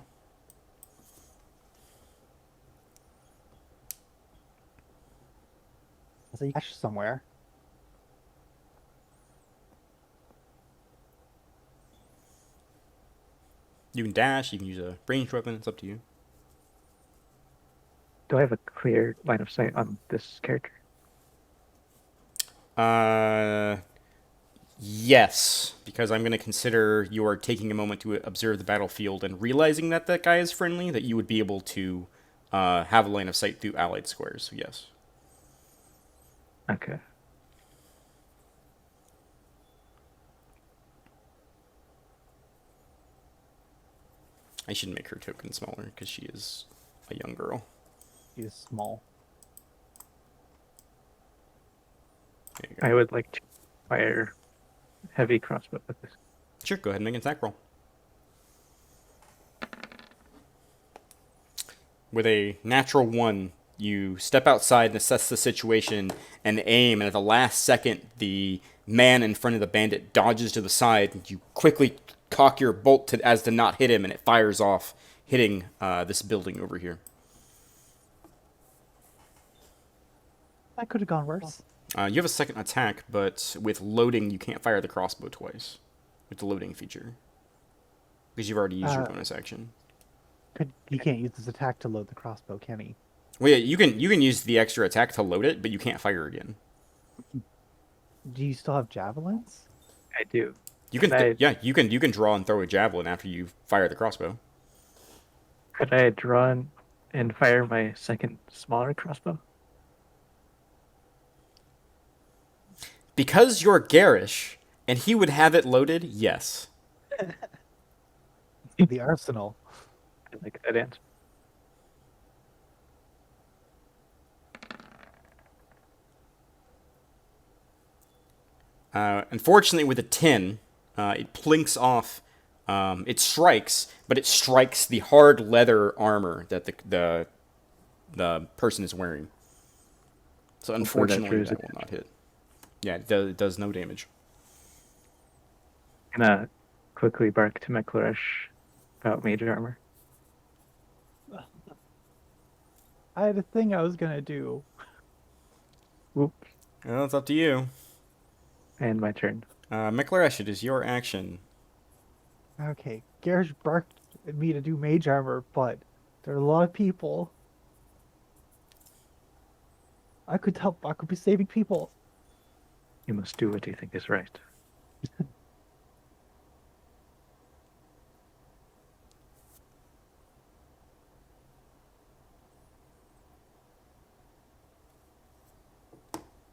[SPEAKER 3] So you cash somewhere.
[SPEAKER 1] You can dash, you can use a ranged weapon, it's up to you.
[SPEAKER 2] Do I have a clear line of sight on this character?
[SPEAKER 1] Yes, because I'm going to consider you are taking a moment to observe the battlefield and realizing that that guy is friendly, that you would be able to have a line of sight through allied squares. So yes.
[SPEAKER 2] Okay.
[SPEAKER 1] I should make her token smaller because she is a young girl.
[SPEAKER 3] He is small.
[SPEAKER 1] There you go.
[SPEAKER 2] I would like to fire heavy crossbow with this.
[SPEAKER 1] Sure, go ahead and make an attack roll. With a natural 1, you step outside and assess the situation and aim, and at the last second, the man in front of the bandit dodges to the side, and you quickly cock your bolt as to not hit him, and it fires off, hitting this building over here.
[SPEAKER 3] That could have gone worse.
[SPEAKER 1] You have a second attack, but with loading, you can't fire the crossbow twice with the loading feature because you've already used your bonus action.
[SPEAKER 3] He can't use his attack to load the crossbow, can he?
[SPEAKER 1] Well, yeah, you can use the extra attack to load it, but you can't fire again.
[SPEAKER 3] Do you still have javelins?
[SPEAKER 2] I do.
[SPEAKER 1] You can,
[SPEAKER 2] I-
[SPEAKER 1] yeah, you can draw and throw a javelin after you fire the crossbow.
[SPEAKER 2] Could I draw and fire my second smaller crossbow?
[SPEAKER 1] Because you're garish and he would have it loaded, yes.
[SPEAKER 3] The arsenal.
[SPEAKER 2] I like that answer.
[SPEAKER 1] Unfortunately, with a 10, it plinks off. It strikes, but it strikes the hard leather armor that the person is wearing. So unfortunately, that will not hit. Yeah, it does no damage.
[SPEAKER 2] I'm gonna quickly bark to McClurish about mage armor.
[SPEAKER 3] I had a thing I was gonna do.
[SPEAKER 2] Whoop.
[SPEAKER 1] Well, it's up to you.
[SPEAKER 2] And my turn.
[SPEAKER 1] McClaresh, it is your action.
[SPEAKER 3] Okay, Garish barked at me to do mage armor, but there are a lot of people. I could help. I could be saving people.
[SPEAKER 2] You must do what you think is right.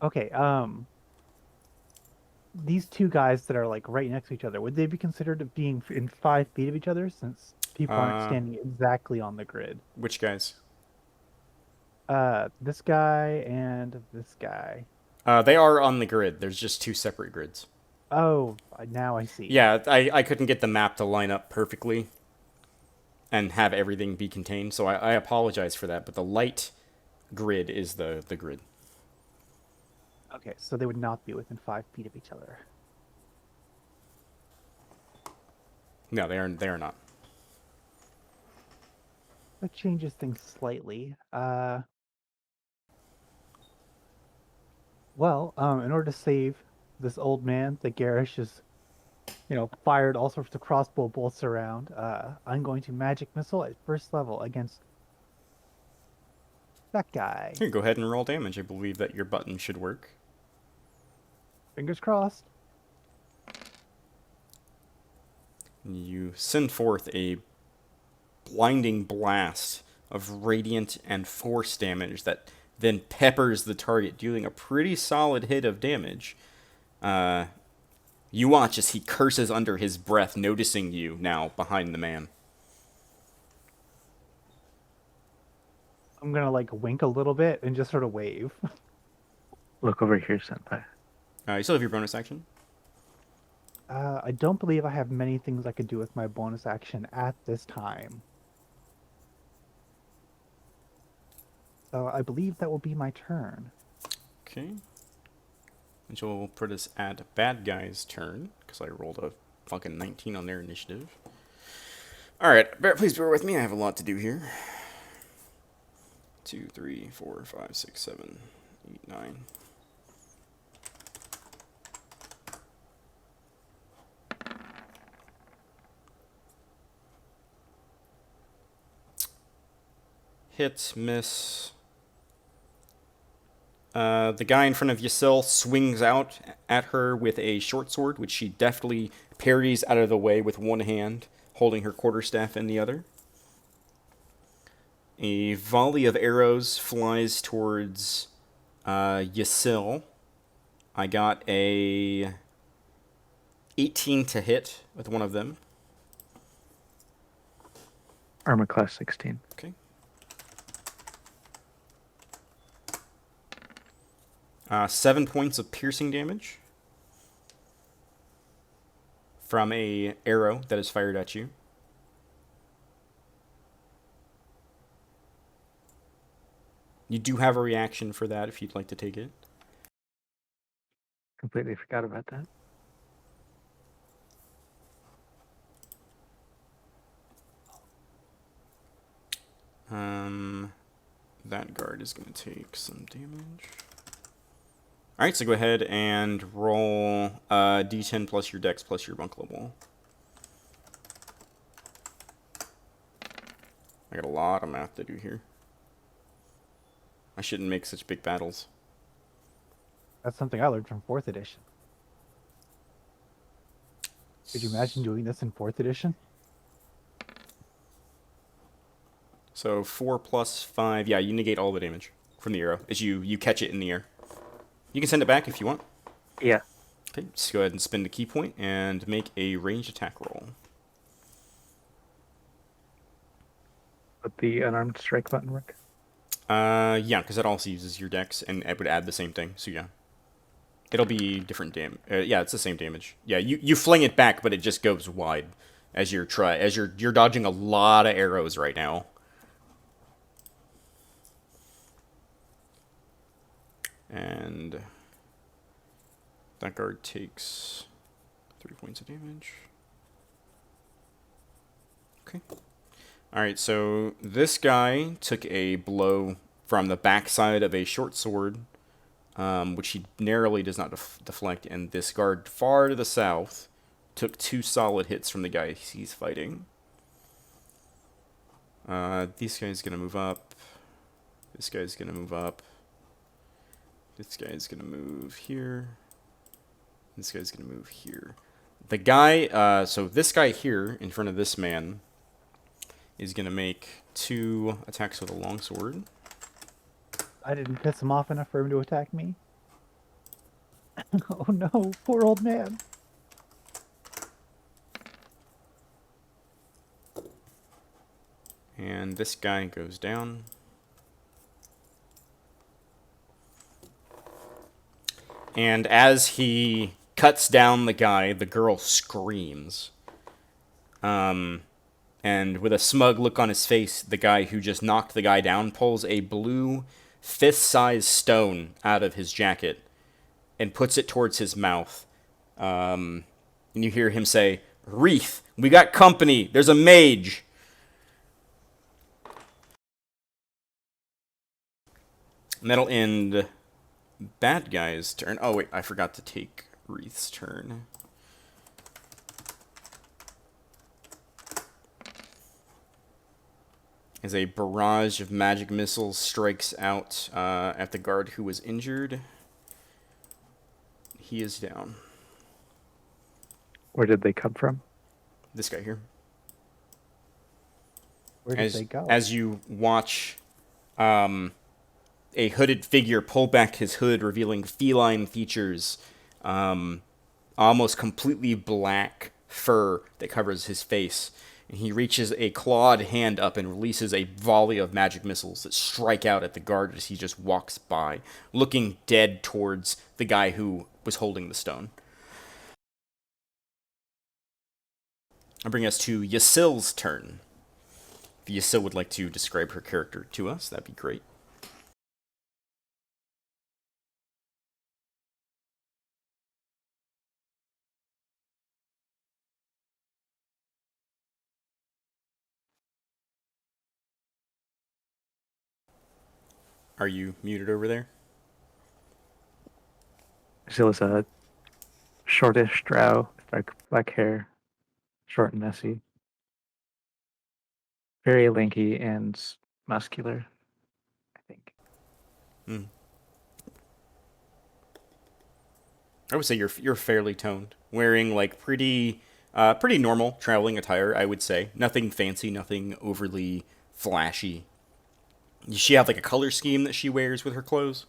[SPEAKER 3] Okay, these two guys that are like right next to each other, would they be considered being in 5 feet of each other since people aren't standing exactly on the grid?
[SPEAKER 1] Which guys?
[SPEAKER 3] This guy and this guy.
[SPEAKER 1] They are on the grid. There's just 2 separate grids.
[SPEAKER 3] Oh, now I see.
[SPEAKER 1] Yeah, I couldn't get the map to line up perfectly and have everything be contained, so I apologize for that, but the light grid is the grid.
[SPEAKER 3] Okay, so they would not be within 5 feet of each other.
[SPEAKER 1] No, they are not.
[SPEAKER 3] That changes things slightly. Well, in order to save this old man that Garish has, fired all sorts of crossbow bolts around, I'm going to magic missile at first level against that guy.
[SPEAKER 1] Here, go ahead and roll damage. I believe that your button should work.
[SPEAKER 3] Fingers crossed.
[SPEAKER 1] You send forth a blinding blast of radiant and force damage that then peppers the target, dealing a pretty solid hit of damage. You watch as he curses under his breath, noticing you now behind the man.
[SPEAKER 3] I'm gonna like wink a little bit and just sort of wave.
[SPEAKER 2] Look over here, Senpai.
[SPEAKER 1] You still have your bonus action.
[SPEAKER 3] I don't believe I have many things I could do with my bonus action at this time. So I believe that will be my turn.
[SPEAKER 1] Okay. Which will put us at bad guy's turn, because I rolled a fucking 19 on their initiative. Alright, please bear with me, I have a lot to do here. 2, 3, 4, 5, 6, 7, 8, 9. Hit, miss. The guy in front of Yasil swings out at her with a short sword, which she deftly parries out of the way with one hand, holding her quarterstaff in the other. A volley of arrows flies towards Yasil. I got a 18 to hit with one of them.
[SPEAKER 2] Armor class 16.
[SPEAKER 1] Okay. 7 points of piercing damage from a arrow that is fired at you. You do have a reaction for that if you'd like to take it.
[SPEAKER 2] Completely forgot about that.
[SPEAKER 1] That guard is going to take some damage. Alright, so go ahead and roll d10 plus your dex plus your bunk level. I got a lot of math to do here. I shouldn't make such big battles.
[SPEAKER 3] That's something I learned from 4th edition. Could you imagine doing this in 4th edition?
[SPEAKER 1] So 4 plus 5, yeah, you negate all the damage from the arrow as you catch it in the air. You can send it back if you want.
[SPEAKER 2] Yeah.
[SPEAKER 1] Okay, just go ahead and spend a key point and make a ranged attack roll.
[SPEAKER 2] Would the unarmed strike button work?
[SPEAKER 1] Yeah, because that also uses your dex, and it would add the same thing, so yeah. It'll be different damage. Yeah, it's the same damage. Yeah, you fling it back, but it just goes wide as you're dodging a lot of arrows right now. And that guard takes 3 points of damage. Okay. Alright, so this guy took a blow from the backside of a short sword, which he narrowly does not deflect, and this guard far to the south took 2 solid hits from the guy he's fighting. This guy's gonna move up. This guy's gonna move up. This guy's gonna move here. This guy's gonna move here. The guy, so this guy here in front of this man is gonna make 2 attacks with a longsword.
[SPEAKER 3] I didn't piss him off enough for him to attack me. Oh no, poor old man.
[SPEAKER 1] And this guy goes down. And as he cuts down the guy, the girl screams. And with a smug look on his face, the guy who just knocked the guy down pulls a blue fist-sized stone out of his jacket and puts it towards his mouth. And you hear him say, "Wreath, we got company. There's a mage." And that'll end bad guy's turn. Oh, wait, I forgot to take Wreath's turn. As a barrage of magic missiles strikes out at the guard who was injured, he is down.
[SPEAKER 2] Where did they come from?
[SPEAKER 1] This guy here.
[SPEAKER 3] Where did they go?
[SPEAKER 1] As you watch a hooded figure pull back his hood, revealing feline features, almost completely black fur that covers his face. And he reaches a clawed hand up and releases a volley of magic missiles that strike out at the guard as he just walks by, looking dead towards the guy who was holding the stone. I'll bring us to Yasil's turn. If Yasil would like to describe her character to us, that'd be great. Are you muted over there?
[SPEAKER 2] Zilla's a shortish drow with black hair, short and messy. Very lanky and muscular, I think.
[SPEAKER 1] I would say you're fairly toned, wearing like pretty normal traveling attire. I would say nothing fancy, nothing overly flashy. Does she have like a color scheme that she wears with her clothes?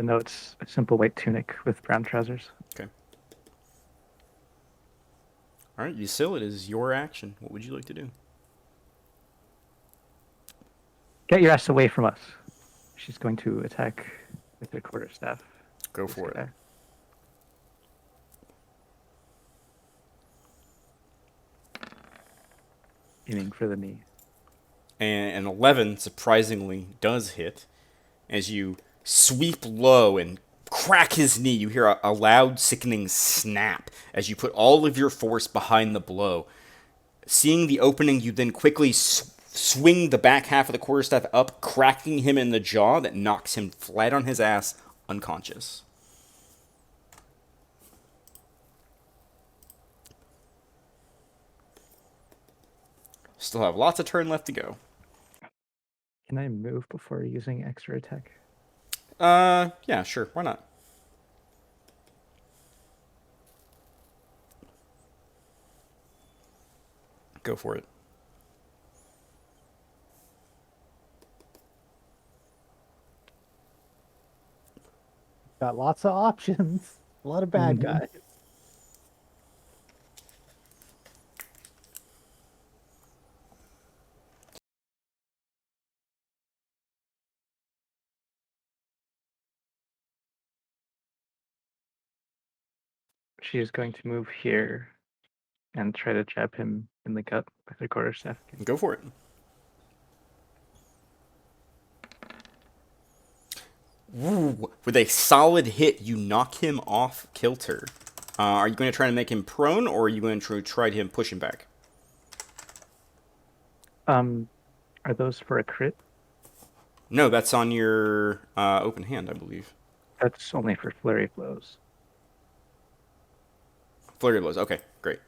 [SPEAKER 2] No, it's a simple white tunic with brown trousers.
[SPEAKER 1] Okay. All right, Yasil, it is your action. What would you like to do?
[SPEAKER 2] Get your ass away from us. She's going to attack with her quarterstaff.
[SPEAKER 1] Go for it.
[SPEAKER 2] Aiming for the knee.
[SPEAKER 1] And an 11 surprisingly does hit. As you sweep low and crack his knee, you hear a loud, sickening snap as you put all of your force behind the blow. Seeing the opening, you then quickly swing the back half of the quarterstaff up, cracking him in the jaw that knocks him flat on his ass, unconscious. Still have lots of turn left to go.
[SPEAKER 2] Can I move before using extra attack?
[SPEAKER 1] Yeah, sure. Why not? Go for it.
[SPEAKER 3] Got lots of options. A lot of bad guys.
[SPEAKER 2] She is going to move here and try to jab him in the gut with her quarterstaff.
[SPEAKER 1] Go for it. Ooh, with a solid hit, you knock him off kilter. Are you going to try to make him prone, or are you going to try to push him back?
[SPEAKER 2] Are those for a crit?
[SPEAKER 1] No, that's on your open hand, I believe.
[SPEAKER 2] That's only for flurry blows.
[SPEAKER 1] Flurry of blows. Okay, great.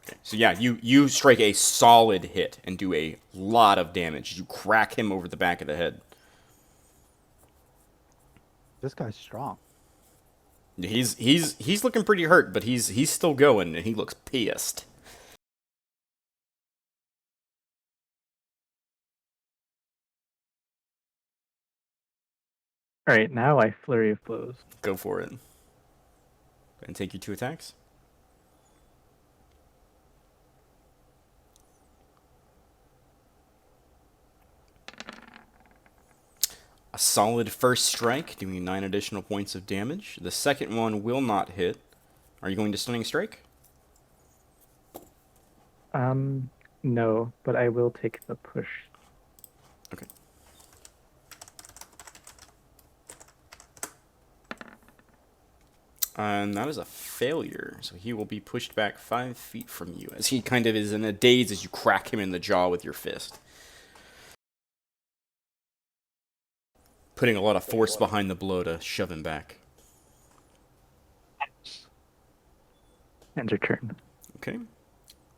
[SPEAKER 1] Okay, so yeah, you strike a solid hit and do a lot of damage. You crack him over the back of the head.
[SPEAKER 3] This guy's strong.
[SPEAKER 1] He's looking pretty hurt, but he's still going, and he looks pissed.
[SPEAKER 2] All right, now I flurry of blows.
[SPEAKER 1] Go for it. And take your 2 attacks. A solid first strike, doing 9 additional points of damage. The second one will not hit. Are you going to stunning strike?
[SPEAKER 2] No, but I will take the push.
[SPEAKER 1] Okay. And that is a failure, so he will be pushed back 5 feet from you, as he kind of is in a daze as you crack him in the jaw with your fist. putting a lot of force behind the blow to shove him back.
[SPEAKER 2] End your turn.
[SPEAKER 1] Okay.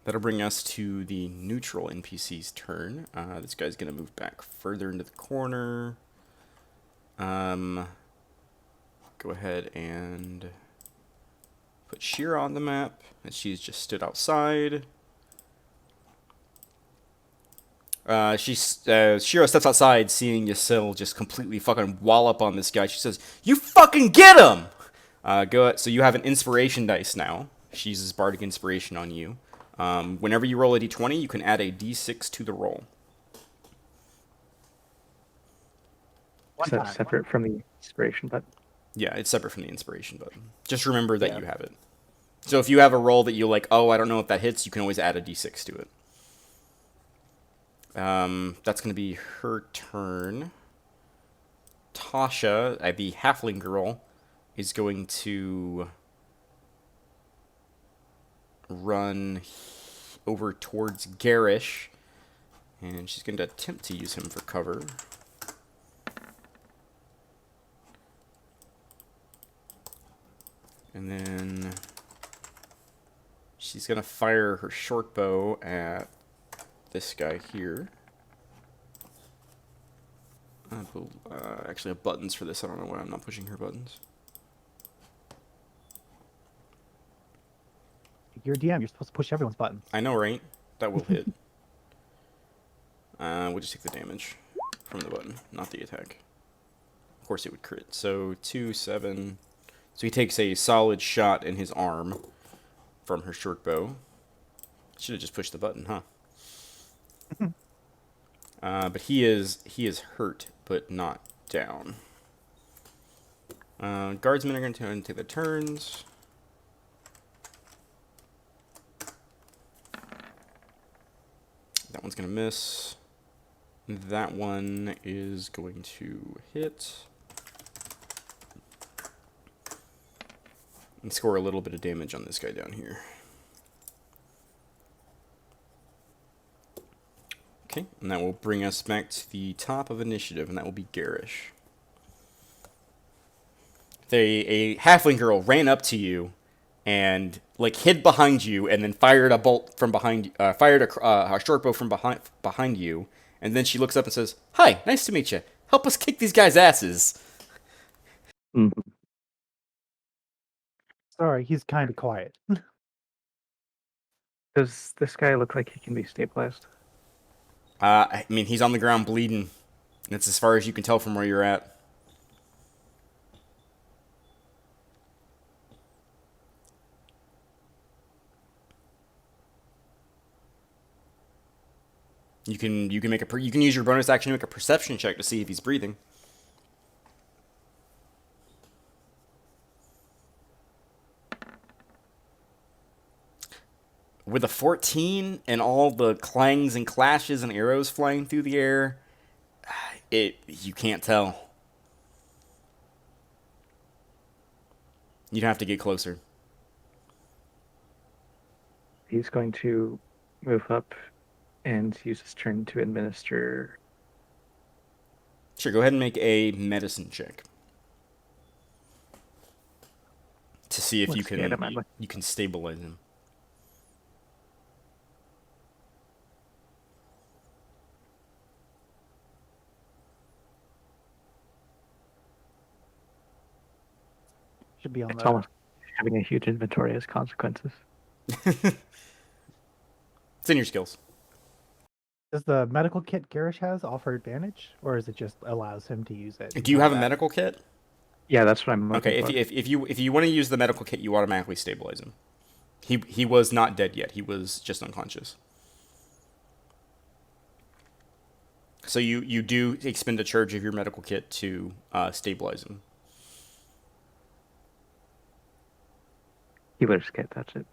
[SPEAKER 1] That'll bring us to the neutral NPC's turn. This guy's going to move back further into the corner. Go ahead and put Shira on the map, and she's just stood outside. Shira steps outside, seeing Yasil just completely fucking wallop on this guy. She says, "You fucking get him!" So you have an inspiration dice now. She uses Bardic Inspiration on you. Whenever you roll a d20, you can add a d6 to the roll.
[SPEAKER 2] Is that separate from the inspiration button?
[SPEAKER 1] Yeah, it's separate from the inspiration button. Just remember that
[SPEAKER 3] Yeah.
[SPEAKER 1] you have it. So if you have a roll that you're like, oh, I don't know if that hits, you can always add a d6 to it. That's going to be her turn. Tasha, the halfling girl, is going to run over towards Garish, and she's going to attempt to use him for cover. And then she's going to fire her short bow at this guy here. Actually, I have buttons for this. I don't know why I'm not pushing her buttons.
[SPEAKER 3] You're a DM. You're supposed to push everyone's buttons.
[SPEAKER 1] I know, right? That will hit. We'll just take the damage from the button, not the attack. Of course it would crit. So 2, 7. So he takes a solid shot in his arm from her short bow. Should have just pushed the button, huh? But he is hurt, but not down. Guardsmen are going to take their turns. That one's going to miss. That one is going to hit. And score a little bit of damage on this guy down here. Okay, and that will bring us back to the top of initiative, and that will be Garish. A halfling girl ran up to you and like hid behind you, and then fired a bolt from behind. Fired a short bow from behind you, and then she looks up and says, "Hi, nice to meet you. Help us kick these guys' asses."
[SPEAKER 2] Mm-hmm.
[SPEAKER 3] Sorry, he's kind of quiet.
[SPEAKER 2] Does this guy look like he can be stabilized?
[SPEAKER 1] I mean, he's on the ground bleeding. That's as far as you can tell from where you're at. You can you can use your bonus action to make a perception check to see if he's breathing. With a 14 and all the clangs and clashes and arrows flying through the air, you can't tell. You'd have to get closer.
[SPEAKER 2] He's going to move up and use his turn to administer.
[SPEAKER 1] Sure, go ahead and make a medicine check to see if
[SPEAKER 2] Let's
[SPEAKER 1] you
[SPEAKER 2] get him.
[SPEAKER 1] you can stabilize him.
[SPEAKER 3] Should be on
[SPEAKER 2] It's
[SPEAKER 3] the.
[SPEAKER 2] almost having a huge inventory has consequences.
[SPEAKER 1] It's in your skills.
[SPEAKER 3] Does the medical kit Garish has offer advantage, or is it just allows him to use it?
[SPEAKER 1] Do you have a medical kit?
[SPEAKER 2] Yeah, that's what I'm looking
[SPEAKER 1] Okay,
[SPEAKER 2] for.
[SPEAKER 1] if you want to use the medical kit, you automatically stabilize him. He was not dead yet. He was just unconscious. So you do expend a charge of your medical kit to stabilize him.
[SPEAKER 2] Healer's kit, that's it.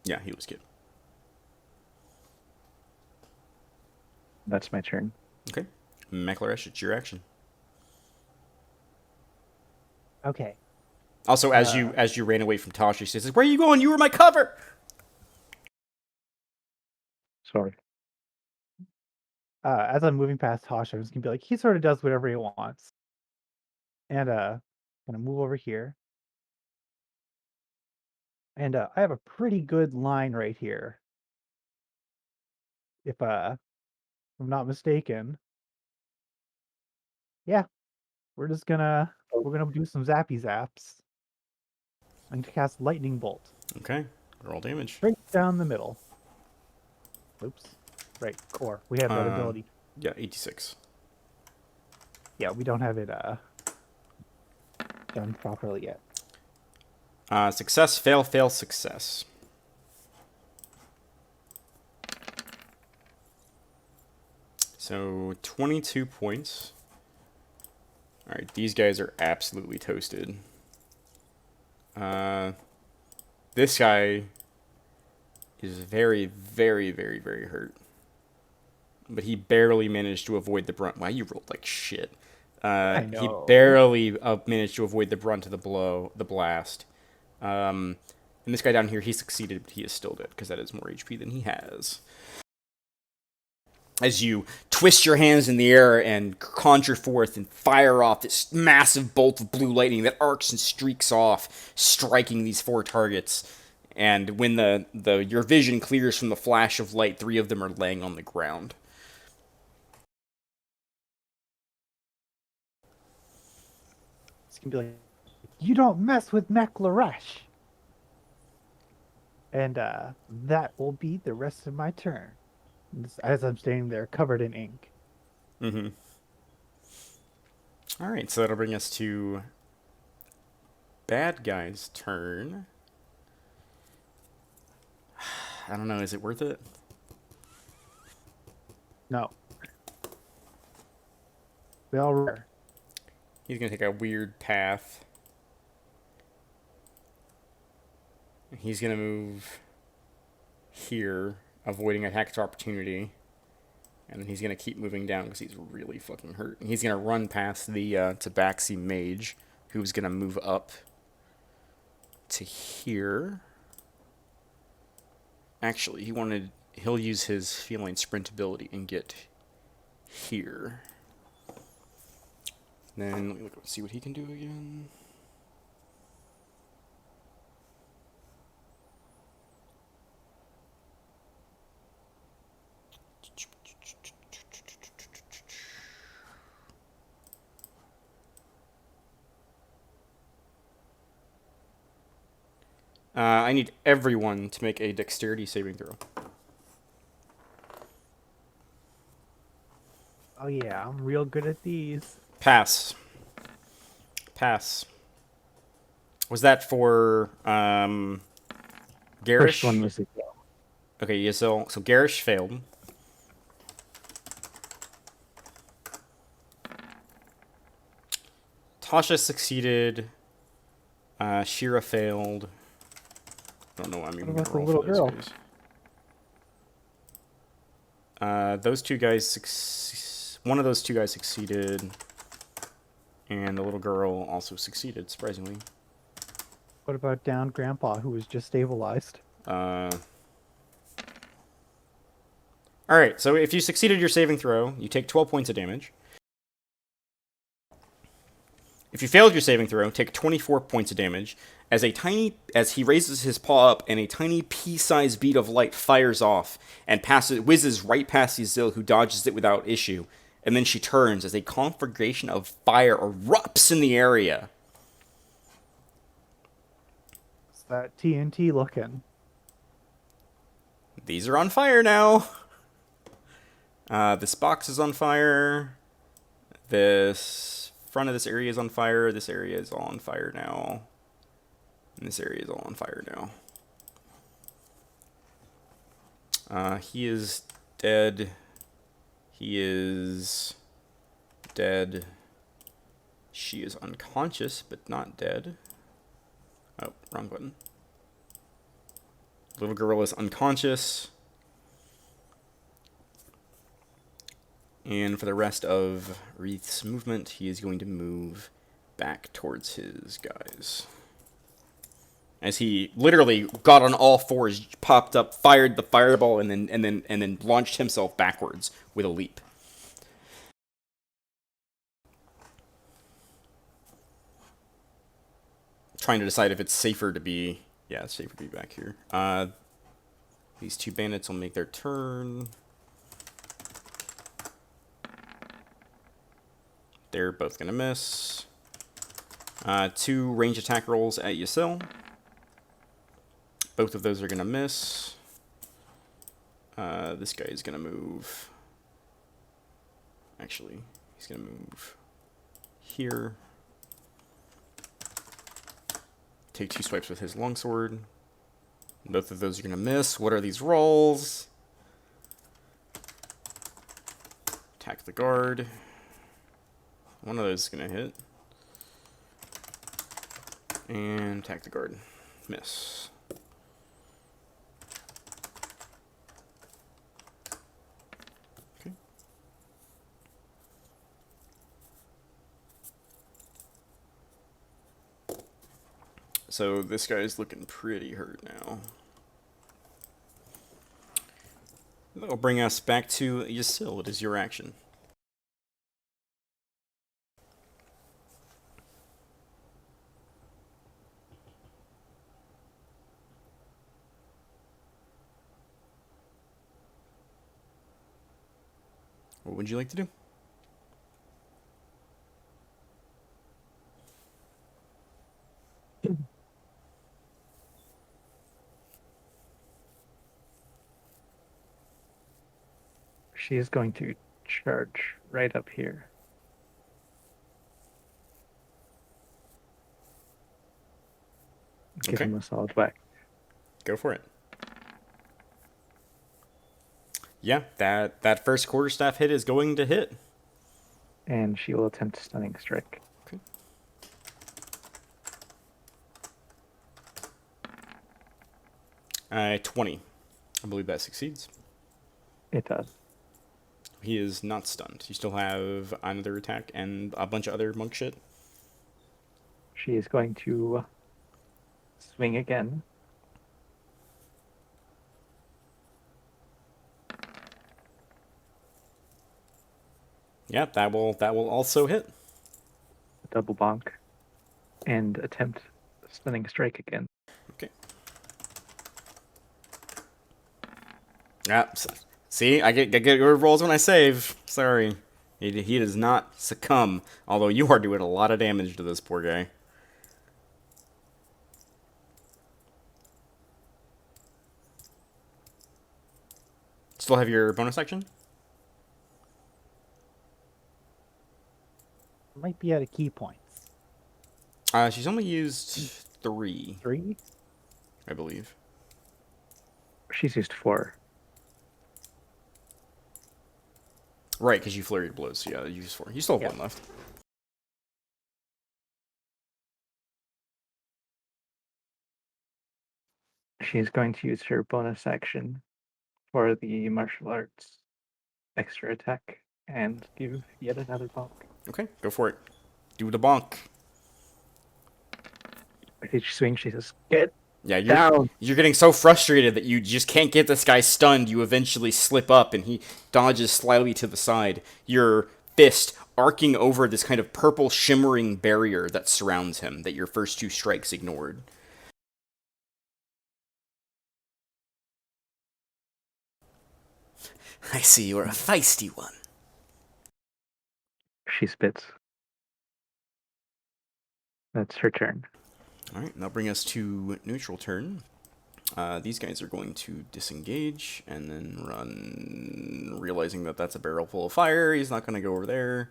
[SPEAKER 1] Yeah, he was good.
[SPEAKER 2] That's my turn.
[SPEAKER 1] Okay. Mechlaresh, it's your action.
[SPEAKER 3] Okay.
[SPEAKER 1] Also, as you ran away from Tasha, she says, "Where are you going? You were my cover!"
[SPEAKER 2] Sorry.
[SPEAKER 3] As I'm moving past Tasha, I'm just gonna be like, he sort of does whatever he wants. And gonna move over here. And I have a pretty good line right here. If I'm not mistaken. Yeah, we're just gonna
[SPEAKER 2] Oh,
[SPEAKER 3] we're gonna do some zappy zaps. I'm gonna cast lightning bolt
[SPEAKER 1] Okay. Roll damage.
[SPEAKER 3] straight down the middle. Oops. Right, core. We have that
[SPEAKER 1] Uh,
[SPEAKER 3] ability.
[SPEAKER 1] yeah, 86.
[SPEAKER 3] Yeah, we don't have it done properly yet.
[SPEAKER 1] Success, fail, fail, success. So 22 points. All right, these guys are absolutely toasted. This guy is very, very, very, very hurt. But he barely managed to avoid the brunt. Wow, you rolled like shit.
[SPEAKER 3] I
[SPEAKER 1] He
[SPEAKER 3] know.
[SPEAKER 1] barely managed to avoid the brunt of the blast. And this guy down here, he succeeded, but he is still dead because that is more HP than he has. As you twist your hands in the air and conjure forth and fire off this massive bolt of blue lightning that arcs and streaks off, striking these 4 targets. And when your vision clears from the flash of light, 3 of them are laying on the ground.
[SPEAKER 3] It's gonna be like, you don't mess with McLaresh. And that will be the rest of my turn. As I'm standing there covered in ink.
[SPEAKER 1] Mm-hmm. All right, so that'll bring us to bad guy's turn. I don't know, is it worth it?
[SPEAKER 3] No. They all rare.
[SPEAKER 1] He's gonna take a weird path. He's gonna move here, avoiding attack of opportunity. And then he's going to keep moving down because he's really fucking hurt. And he's going to run past the Tabaxi mage, who's going to move up to here. Actually, he'll use his feline sprint ability and get here. Then, let me see what he can do again. I need everyone to make a dexterity saving throw.
[SPEAKER 3] Oh yeah, I'm real good at these.
[SPEAKER 1] Pass. Pass. Was that for
[SPEAKER 2] first one
[SPEAKER 1] Garish?
[SPEAKER 2] was a go.
[SPEAKER 1] Okay, yeah, so Garish failed. Tasha succeeded. Shira failed. I don't know why I'm even
[SPEAKER 3] What
[SPEAKER 1] going
[SPEAKER 3] about
[SPEAKER 1] to
[SPEAKER 3] the
[SPEAKER 1] roll
[SPEAKER 3] little
[SPEAKER 1] for those
[SPEAKER 3] girl?
[SPEAKER 1] guys. Those 2 guys, one of those 2 guys succeeded, and the little girl also succeeded, surprisingly.
[SPEAKER 3] What about down Grandpa, who was just stabilized?
[SPEAKER 1] All right, so if you succeeded your saving throw, you take 12 points of damage. If you failed your saving throw, take 24 points of damage. As he raises his paw up, and a tiny pea-sized bead of light fires off and whizzes right past Yzil, who dodges it without issue. And then she turns as a conflagration of fire erupts in the area.
[SPEAKER 3] It's that TNT looking.
[SPEAKER 1] These are on fire now. This box is on fire. This front of this area is on fire. This area is all on fire now. And this area is all on fire now. He is dead. He is dead. She is unconscious, but not dead. Oh, wrong button. Little girl is unconscious. And for the rest of Wreath's movement, he is going to move back towards his guys. As he literally got on all fours, popped up, fired the fireball, and then launched himself backwards with a leap. trying to decide if it's safer to be... Yeah, it's safer to be back here. These two bandits will make their turn. They're both going to miss. 2 range attack rolls at Yasil. Both of those are going to miss. This guy is going to move. Actually, he's going to move here. Take 2 swipes with his longsword. Both of those are going to miss. What are these rolls? Attack the guard. One of those is going to hit. And attack the guard. Miss. Okay. So this guy's looking pretty hurt now. That'll bring us back to Yasil. It is your action. What would you like to do?
[SPEAKER 2] She is going to charge right up here. Give
[SPEAKER 1] Okay.
[SPEAKER 2] him a solid whack.
[SPEAKER 1] Go for it. Yeah, that first quarterstaff hit is going to hit.
[SPEAKER 2] And she will attempt stunning strike.
[SPEAKER 1] Okay. Uh, 20. I believe that succeeds.
[SPEAKER 2] It does.
[SPEAKER 1] He is not stunned. You still have another attack and a bunch of other monk shit.
[SPEAKER 2] She is going to swing again.
[SPEAKER 1] Yeah, that will also hit.
[SPEAKER 2] Double bonk. And attempt stunning strike again.
[SPEAKER 1] Okay. Yeah. See, I get good rolls when I save. Sorry. He does not succumb, although you are doing a lot of damage to this poor guy. Still have your bonus action?
[SPEAKER 3] Might be out of key points.
[SPEAKER 1] She's only used 3,
[SPEAKER 3] 3?
[SPEAKER 1] I believe.
[SPEAKER 2] She's used 4.
[SPEAKER 1] Right, because you flurried blows. So yeah, you used 4. You still have
[SPEAKER 3] Yeah.
[SPEAKER 1] 1 left.
[SPEAKER 2] She's going to use her bonus action for the martial arts extra attack and give yet another bonk.
[SPEAKER 1] Okay, go for it. Do the bonk.
[SPEAKER 2] With each swing, she says, "Get
[SPEAKER 1] Yeah,
[SPEAKER 2] down!"
[SPEAKER 1] you're getting so frustrated that you just can't get this guy stunned. You eventually slip up, and he dodges slightly to the side. Your fist arcing over this kind of purple shimmering barrier that surrounds him that your first 2 strikes ignored. I see you're a feisty one.
[SPEAKER 2] She spits. That's her turn.
[SPEAKER 1] Alright, that'll bring us to neutral turn. These guys are going to disengage and then run, realizing that that's a barrel full of fire. He's not going to go over there.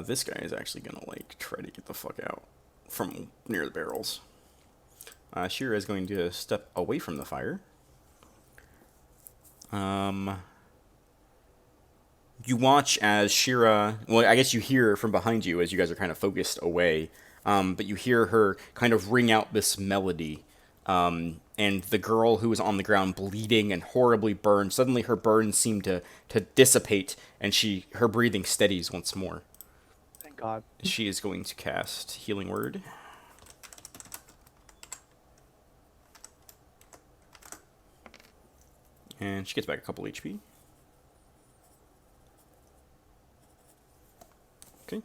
[SPEAKER 1] This guy is actually going to, like, try to get the fuck out from near the barrels. Shira is going to step away from the fire. You watch as Shira, well, I guess you hear from behind you as you guys are kind of focused away, but you hear her kind of ring out this melody, and the girl who is on the ground bleeding and horribly burned, suddenly her burns seem to dissipate, and her breathing steadies once more.
[SPEAKER 3] Thank God.
[SPEAKER 1] She is going to cast Healing Word. And she gets back a couple HP. Okay.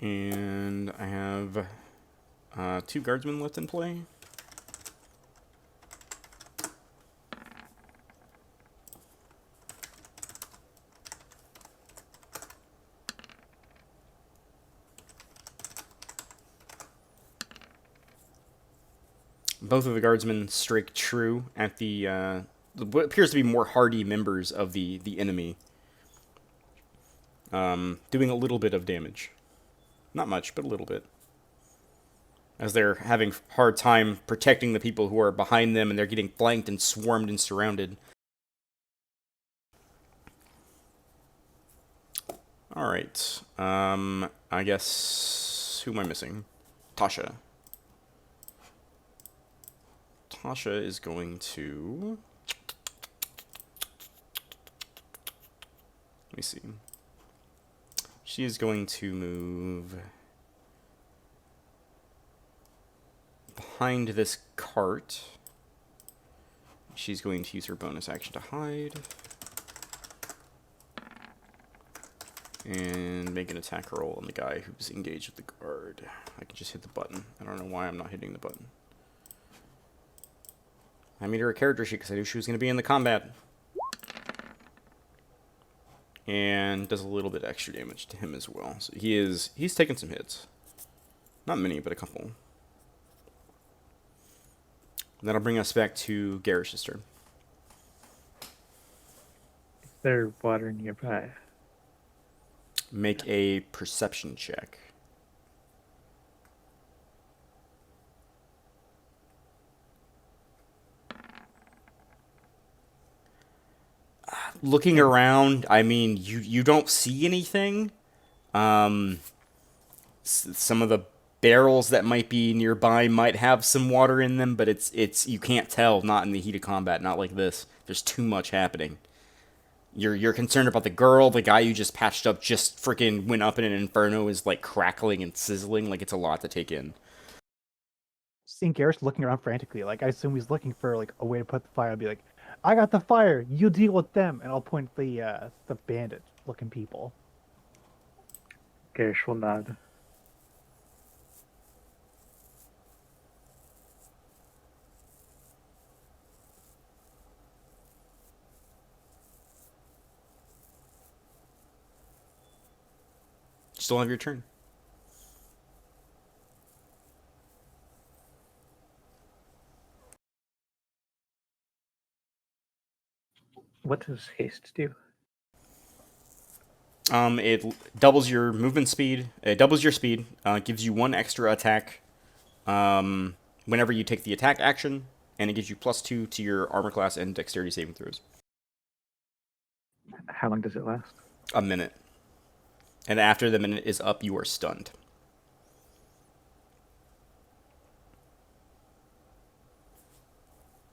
[SPEAKER 1] And I have 2 guardsmen left in play. Both of the guardsmen strike true at what appears to be more hardy members of the enemy, doing a little bit of damage. Not much, but a little bit. As they're having hard time protecting the people who are behind them, and they're getting flanked and swarmed and surrounded. Alright. I guess... Who am I missing? Tasha. Tasha is going to... Let me see. She is going to move behind this cart. She's going to use her bonus action to hide. And make an attack roll on the guy who's engaged with the guard. I can just hit the button. I don't know why I'm not hitting the button. I made her a character sheet because I knew she was going to be in the combat. And does a little bit extra damage to him as well. So he's taken some hits. Not many, but a couple. That'll bring us back to Garish's turn.
[SPEAKER 2] Is there water nearby?
[SPEAKER 1] Make a perception check. Looking around, I mean, you don't see anything. Some of the barrels that might be nearby might have some water in them, but it's you can't tell. Not in the heat of combat, not like this. There's too much happening. You're concerned about the girl. The guy you just patched up just freaking went up in an inferno, is like crackling and sizzling. Like, it's a lot to take in.
[SPEAKER 3] Seeing Garrus looking around frantically, like I assume he's looking for like a way to put the fire. I'll be like, I got the fire. You deal with them, and I'll point the bandit-looking people.
[SPEAKER 2] Garish will nod.
[SPEAKER 1] Still have your turn.
[SPEAKER 2] What does haste do?
[SPEAKER 1] It doubles your movement speed. It doubles your speed. Gives you 1 extra attack. Whenever you take the attack action, and it gives you +2 to your armor class and dexterity saving throws.
[SPEAKER 2] How long does it last?
[SPEAKER 1] A minute. And after the minute is up, you are stunned.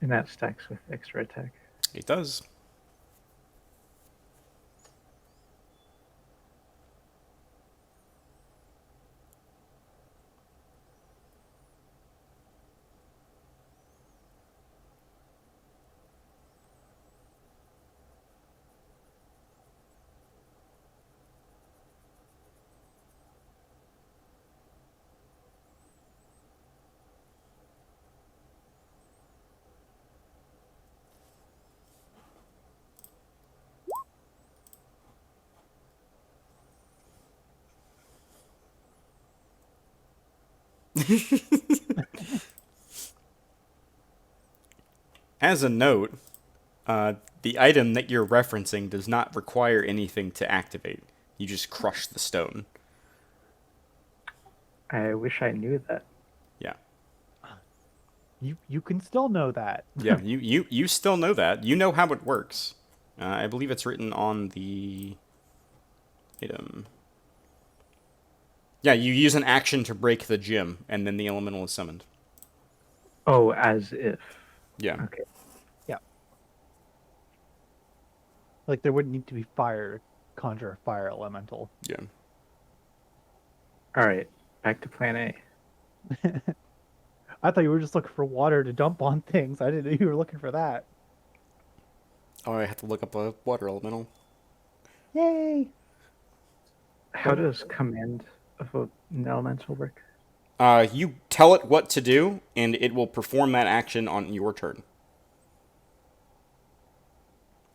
[SPEAKER 2] And that stacks with extra attack.
[SPEAKER 1] It does. As a note, the item that you're referencing does not require anything to activate. You just crush the stone.
[SPEAKER 2] I wish I knew that.
[SPEAKER 1] Yeah.
[SPEAKER 3] You can still know that.
[SPEAKER 1] Yeah, you still know that. You know how it works. I believe it's written on the item. Yeah, you use an action to break the gem, and then the elemental is summoned.
[SPEAKER 2] Oh, as if.
[SPEAKER 1] Yeah.
[SPEAKER 2] Okay.
[SPEAKER 3] Yeah. Like there wouldn't need to be fire to conjure a fire elemental.
[SPEAKER 1] Yeah.
[SPEAKER 2] All right. Back to plan A.
[SPEAKER 3] I thought you were just looking for water to dump on things. I didn't know you were looking for that.
[SPEAKER 1] Oh, I have to look up a water elemental.
[SPEAKER 3] Yay!
[SPEAKER 2] How does command of a in elemental work?
[SPEAKER 1] You tell it what to do, and it will perform that action on your turn.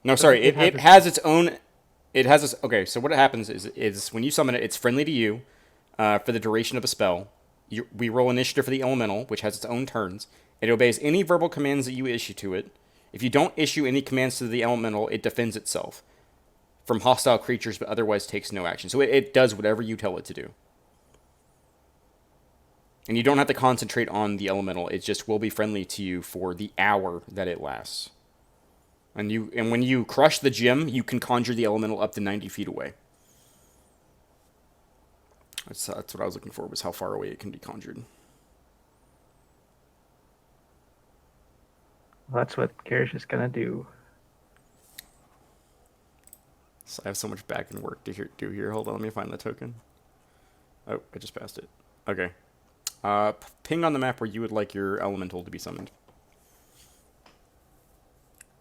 [SPEAKER 1] No,
[SPEAKER 3] Does
[SPEAKER 1] sorry.
[SPEAKER 3] it has
[SPEAKER 1] It
[SPEAKER 3] its
[SPEAKER 1] has its own. It has its. Okay, so what happens is when you summon it, it's friendly to you for the duration of a spell. We roll initiative for the elemental, which has its own turns. It obeys any verbal commands that you issue to it. If you don't issue any commands to the elemental, it defends itself from hostile creatures, but otherwise takes no action. So it does whatever you tell it to do. And you don't have to concentrate on the elemental. It just will be friendly to you for the hour that it lasts. And when you crush the gem, you can conjure the elemental up to 90 feet away. That's what I was looking for, was how far away it can be conjured.
[SPEAKER 2] Well, that's what Garish is gonna do.
[SPEAKER 1] So I have so much back and work to do here. Hold on, let me find the token. Oh, I just passed it. Okay. Ping on the map where you would like your elemental to be summoned.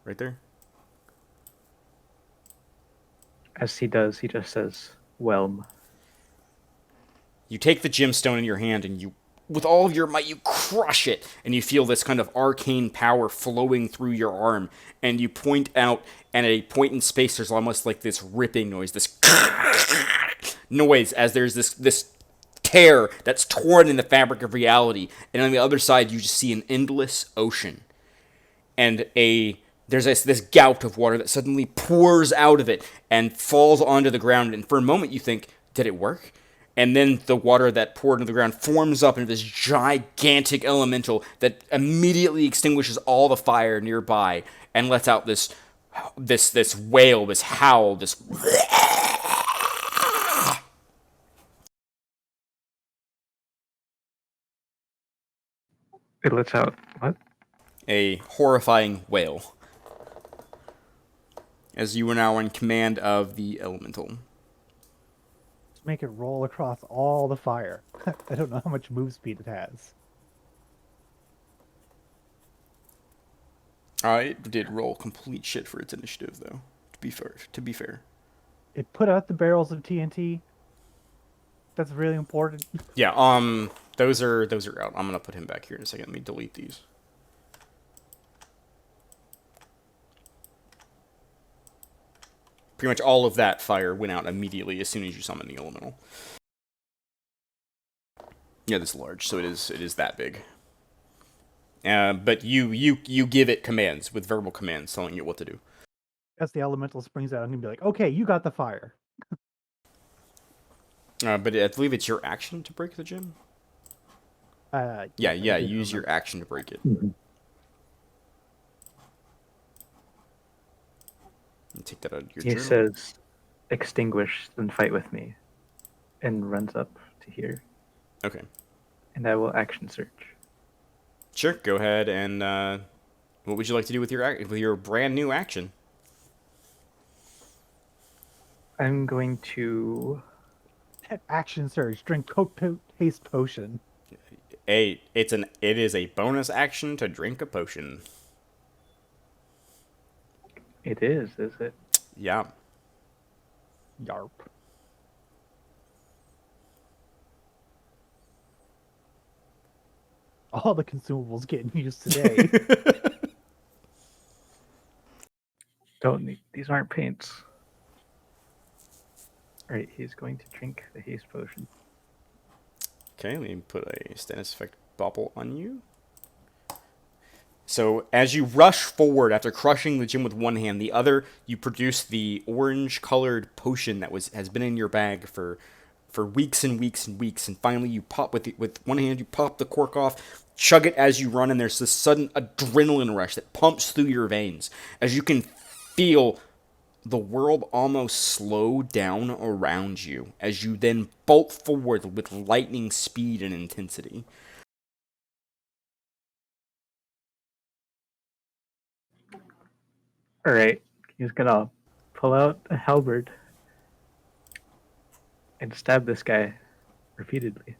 [SPEAKER 1] Right there.
[SPEAKER 2] As he does, he just says, "Whelm."
[SPEAKER 1] You take the gemstone in your hand and you, with all of your might, you crush it, and you feel this kind of arcane power flowing through your arm. And you point out, and at a point in space, there's almost like this ripping noise, this noise, as there's this tear that's torn in the fabric of reality. And on the other side, you just see an endless ocean, and there's this gout of water that suddenly pours out of it and falls onto the ground. And for a moment, you think, did it work? And then the water that poured into the ground forms up into this gigantic elemental that immediately extinguishes all the fire nearby and lets out this wail, this howl, this.
[SPEAKER 2] It lets out what?
[SPEAKER 1] A horrifying wail. As you are now in command of the elemental.
[SPEAKER 3] make it roll across all the fire. I don't know how much move speed it has.
[SPEAKER 1] It did roll complete shit for its initiative, though. To be fair.
[SPEAKER 3] It put out the barrels of TNT. That's really important.
[SPEAKER 1] Yeah. Those are out. I'm gonna put him back here in a second. Let me delete these. Pretty much all of that fire went out immediately as soon as you summon the elemental. Yeah, this is large, so it is that big. But you give it commands with verbal commands telling it what to do.
[SPEAKER 3] As the elemental springs out, I'm gonna be like, "Okay, you got the fire."
[SPEAKER 1] But I believe it's your action to break the gem. Yeah. Use your action to break it.
[SPEAKER 2] Mhm.
[SPEAKER 1] And take that out of your
[SPEAKER 2] He
[SPEAKER 1] journal.
[SPEAKER 2] says, "Extinguish, then fight with me," and runs up to here.
[SPEAKER 1] Okay.
[SPEAKER 2] And I will action search.
[SPEAKER 1] Sure. Go ahead and what would you like to do with your brand new action?
[SPEAKER 2] I'm going to.
[SPEAKER 3] Action surge. Drink haste potion.
[SPEAKER 1] It is a bonus action to drink a potion.
[SPEAKER 2] It is it?
[SPEAKER 1] Yeah.
[SPEAKER 3] Yarp. All the consumables getting used today.
[SPEAKER 2] Don't need. These aren't paints. Alright, he's going to drink the haste potion.
[SPEAKER 1] Okay, let me put a status effect bubble on you. So as you rush forward after crushing the gem with one hand, the other you produce the orange-colored potion that has been in your bag for weeks and weeks and weeks, and finally you pop with one hand, you pop the cork off, chug it as you run, and there's this sudden adrenaline rush that pumps through your veins as you can feel the world almost slow down around you as you then bolt forward with lightning speed and intensity.
[SPEAKER 2] Alright, he's gonna pull out a halberd and stab this guy repeatedly.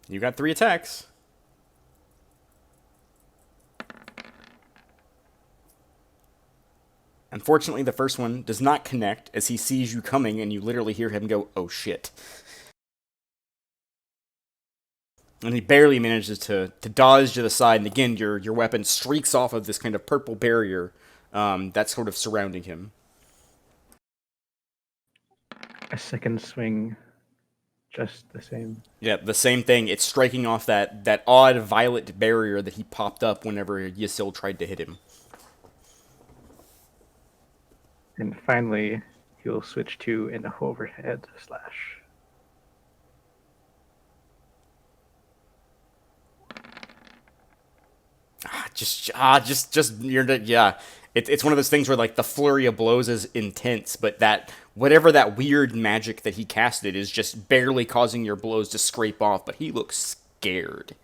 [SPEAKER 1] You got 3 attacks. Unfortunately, the first one does not connect as he sees you coming and you literally hear him go, "Oh shit." And he barely manages to dodge to the side, and again, your weapon streaks off of this kind of purple barrier that's sort of surrounding him.
[SPEAKER 2] A second swing, just the same.
[SPEAKER 1] Yeah, the same thing. It's striking off that odd violet barrier that he popped up whenever Yasil tried to hit him.
[SPEAKER 2] And finally, he will switch to an overhead slash.
[SPEAKER 1] Just yeah. It's one of those things where like the flurry of blows is intense, but that whatever that weird magic that he casted is just barely causing your blows to scrape off. But he looks scared.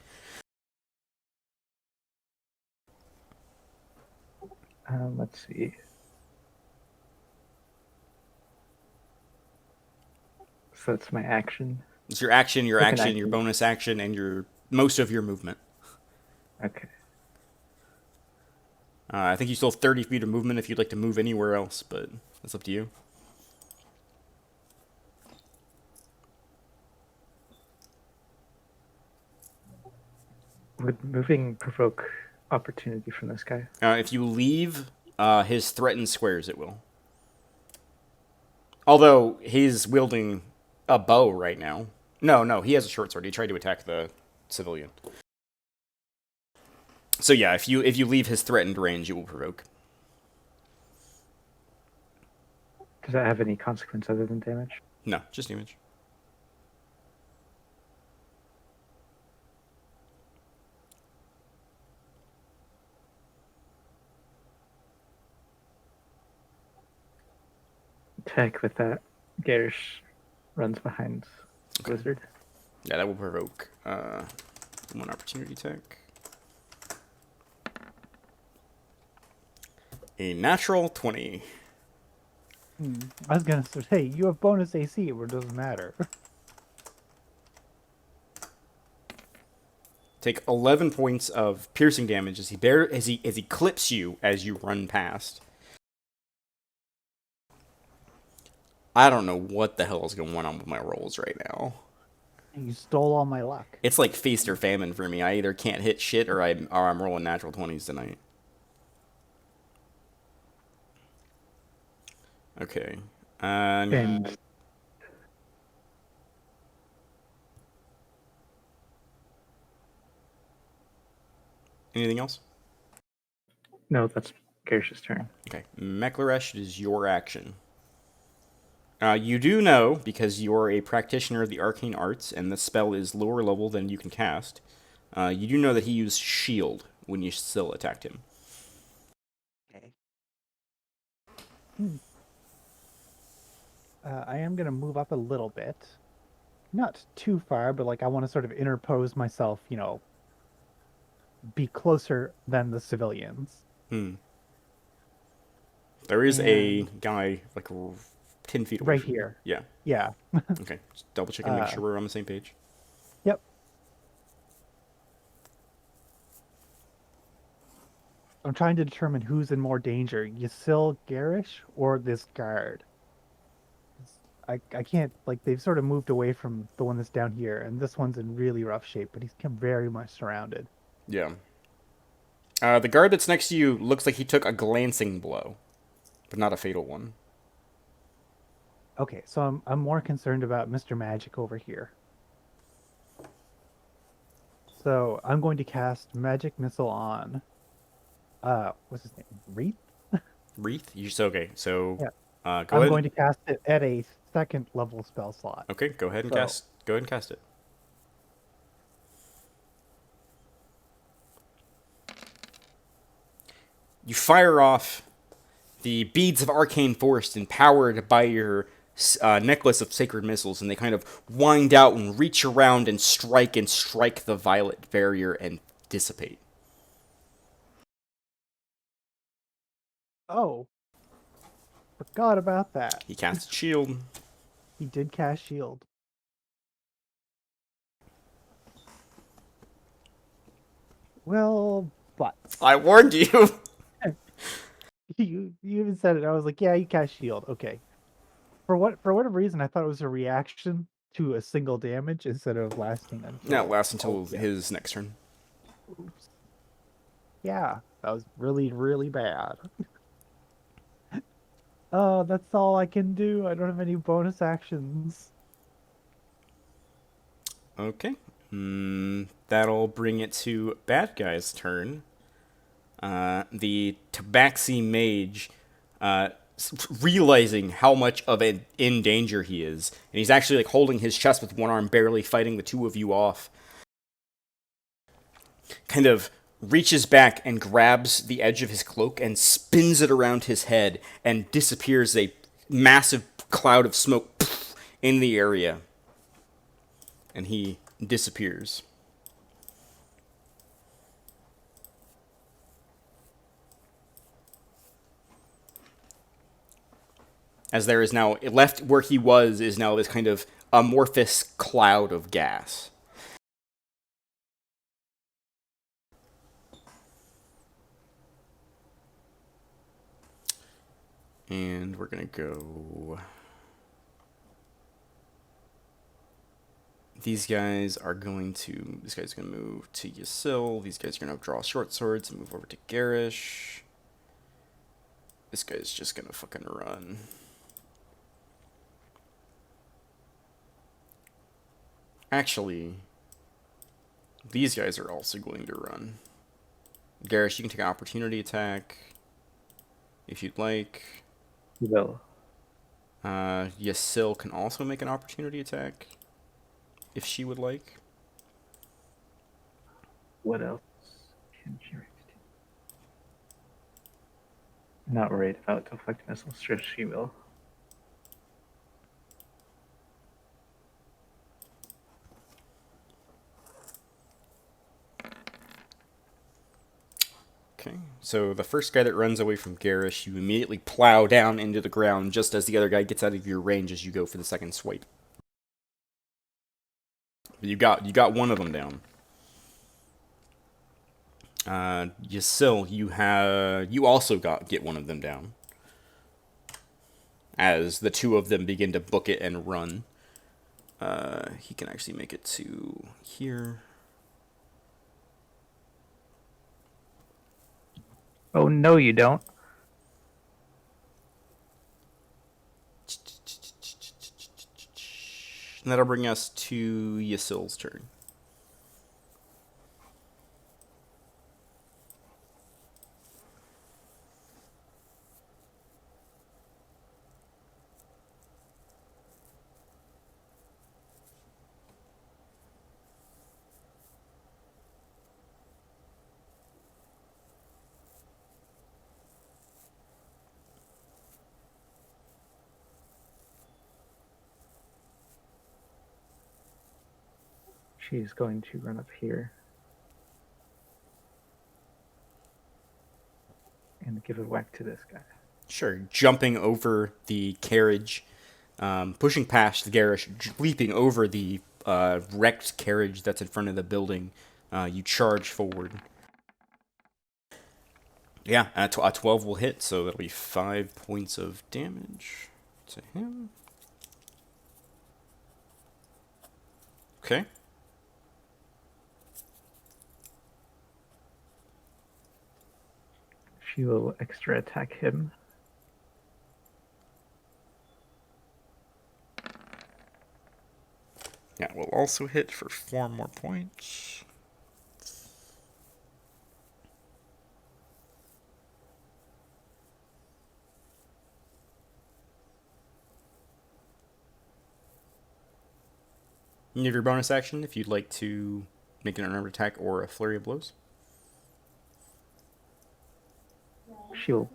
[SPEAKER 2] Let's see. So that's my action.
[SPEAKER 1] It's your action, your
[SPEAKER 2] Second
[SPEAKER 1] action, your bonus action, and your most of your movement.
[SPEAKER 2] Okay.
[SPEAKER 1] I think you still have 30 feet of movement if you'd like to move anywhere else, but that's up to you.
[SPEAKER 2] Would moving provoke opportunity from this guy?
[SPEAKER 1] If you leave his threatened squares, it will. Although he's wielding a bow right now. No, he has a short sword. He tried to attack the civilian. So yeah, if you leave his threatened range, it will provoke.
[SPEAKER 2] Does that have any consequence other than damage?
[SPEAKER 1] No, just damage.
[SPEAKER 2] Attack with that. Garish runs behind Wizard.
[SPEAKER 1] Yeah, that will provoke one opportunity attack. A natural 20.
[SPEAKER 3] I was gonna say, hey, you have bonus AC, where it doesn't matter.
[SPEAKER 1] Take 11 points of piercing damage as he clips you as you run past. I don't know what the hell is going on with my rolls right now.
[SPEAKER 3] You stole all my luck.
[SPEAKER 1] It's like feast or famine for me. I either can't hit shit or I'm rolling natural 20s tonight. Okay.
[SPEAKER 2] And
[SPEAKER 1] anything else?
[SPEAKER 2] no, that's Garish's turn.
[SPEAKER 1] Okay. Mekleresh, it is your action. You do know, because you're a practitioner of the arcane arts, and the spell is lower level than you can cast, you do know that he used shield when you still attacked him.
[SPEAKER 3] Okay. I am gonna move up a little bit. Not too far, but like I want to sort of interpose myself, be closer than the civilians.
[SPEAKER 1] There is a guy, like, 10 feet away
[SPEAKER 3] Right
[SPEAKER 1] from you.
[SPEAKER 3] here.
[SPEAKER 1] Yeah.
[SPEAKER 3] Yeah.
[SPEAKER 1] Okay. Just double check and make sure we're on the same page.
[SPEAKER 3] Yep. I'm trying to determine who's in more danger, Yasil Garish or this guard. I can't, like, they've sort of moved away from the one that's down here, and this one's in really rough shape, but he's very much surrounded.
[SPEAKER 1] Yeah. The guard that's next to you looks like he took a glancing blow, but not a fatal one.
[SPEAKER 3] Okay, so I'm more concerned about Mr. Magic over here. So I'm going to cast Magic Missile on what's his name? Wreath?
[SPEAKER 1] Wreath? Okay. So
[SPEAKER 3] Yeah.
[SPEAKER 1] go
[SPEAKER 3] I'm
[SPEAKER 1] ahead.
[SPEAKER 3] going to cast it at a second level spell slot.
[SPEAKER 1] Okay, go ahead and
[SPEAKER 3] So-
[SPEAKER 1] cast. Go ahead and cast it. You fire off the beads of arcane force empowered by your necklace of sacred missiles, and they kind of wind out and reach around and strike the violet barrier and dissipate.
[SPEAKER 3] Oh. Forgot about that.
[SPEAKER 1] He casts shield.
[SPEAKER 3] He did cast shield. Well, but
[SPEAKER 1] I warned you.
[SPEAKER 3] you even said it. I was like, yeah, you cast shield. Okay. For whatever reason, I thought it was a reaction to a single damage instead of lasting until.
[SPEAKER 1] That lasts until
[SPEAKER 3] Oh, yeah.
[SPEAKER 1] his next turn.
[SPEAKER 3] Oops. Yeah, that was really, really bad. Oh, that's all I can do. I don't have any bonus actions.
[SPEAKER 1] Okay. That'll bring it to bad guy's turn. The Tabaxi mage, realizing how much of an in danger he is, and he's actually like holding his chest with one arm, barely fighting the two of you off. Kind of reaches back and grabs the edge of his cloak and spins it around his head and disappears a massive cloud of smoke in the area. And he disappears. As there is now, left where he was is now this kind of amorphous cloud of gas. And we're gonna go. These guys are going to. This guy's gonna move to Yasil. These guys are gonna draw short swords and move over to Garish. This guy's just gonna fucking run. Actually, these guys are also going to run. Garish, you can take an opportunity attack if you'd like.
[SPEAKER 2] You will.
[SPEAKER 1] Yasil can also make an opportunity attack if she would like.
[SPEAKER 2] What else can she reach? Not worried about deflect missiles. Sure, she will.
[SPEAKER 1] Okay, so the first guy that runs away from Garish, you immediately plow down into the ground just as the other guy gets out of your range as you go for the second swipe. But you got one of them down. Yasil, you also get one of them down. As the two of them begin to book it and run. He can actually make it to here.
[SPEAKER 2] Oh, no, you don't.
[SPEAKER 1] And that'll bring us to Yasil's turn.
[SPEAKER 2] She's going to run up here and give a whack to this guy.
[SPEAKER 1] Sure, jumping over the carriage, pushing past the Garish, leaping over the wrecked carriage that's in front of the building. You charge forward. Yeah, a 12 will hit, so that'll be 5 points of damage to him. Okay.
[SPEAKER 2] She will extra attack him.
[SPEAKER 1] Yeah, we'll also hit for 4 more points. You have your bonus action if you'd like to make an unarmed attack or a flurry of blows.
[SPEAKER 2] She'll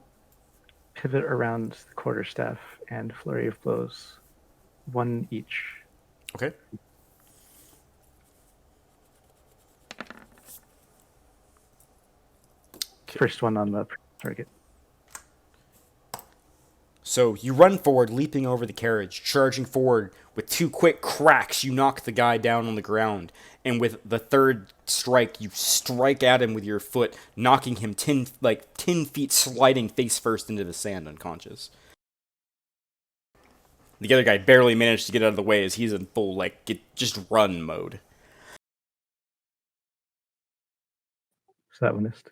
[SPEAKER 2] pivot around the quarterstaff and flurry of blows. One each.
[SPEAKER 1] Okay.
[SPEAKER 2] First one on the target.
[SPEAKER 1] So you run forward, leaping over the carriage, charging forward. With 2 quick cracks, you knock the guy down on the ground. And with the third strike, you strike at him with your foot, knocking him 10 feet, sliding face first into the sand, unconscious. The other guy barely managed to get out of the way as he's in full, like, just run mode.
[SPEAKER 2] So that one missed.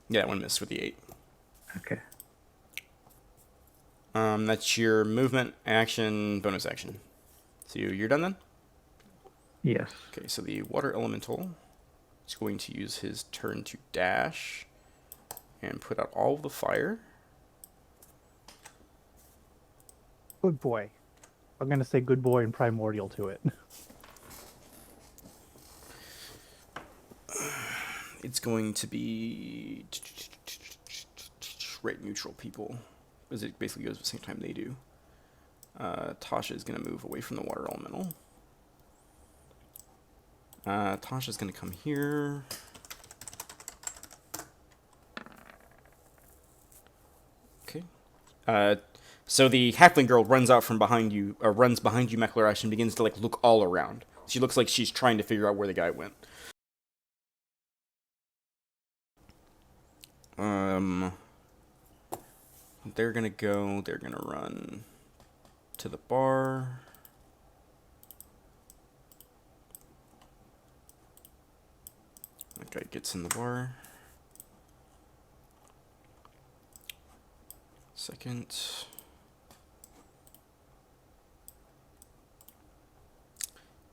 [SPEAKER 1] Yeah, that one missed with the 8.
[SPEAKER 2] Okay.
[SPEAKER 1] That's your movement, action, bonus action. So you're done then?
[SPEAKER 2] Yes.
[SPEAKER 1] Okay, so the water elemental is going to use his turn to dash and put out all of the fire.
[SPEAKER 3] Good boy. I'm gonna say good boy and primordial to it.
[SPEAKER 1] It's going to be right neutral people, because it basically goes at the same time they do. Tasha is going to move away from the water elemental. Tasha's going to come here. Okay. So the halfling girl runs out from behind you, or runs behind you, Mechlarash, and begins to like look all around. She looks like she's trying to figure out where the guy went. They're gonna run to the bar. That guy gets in the bar. Second.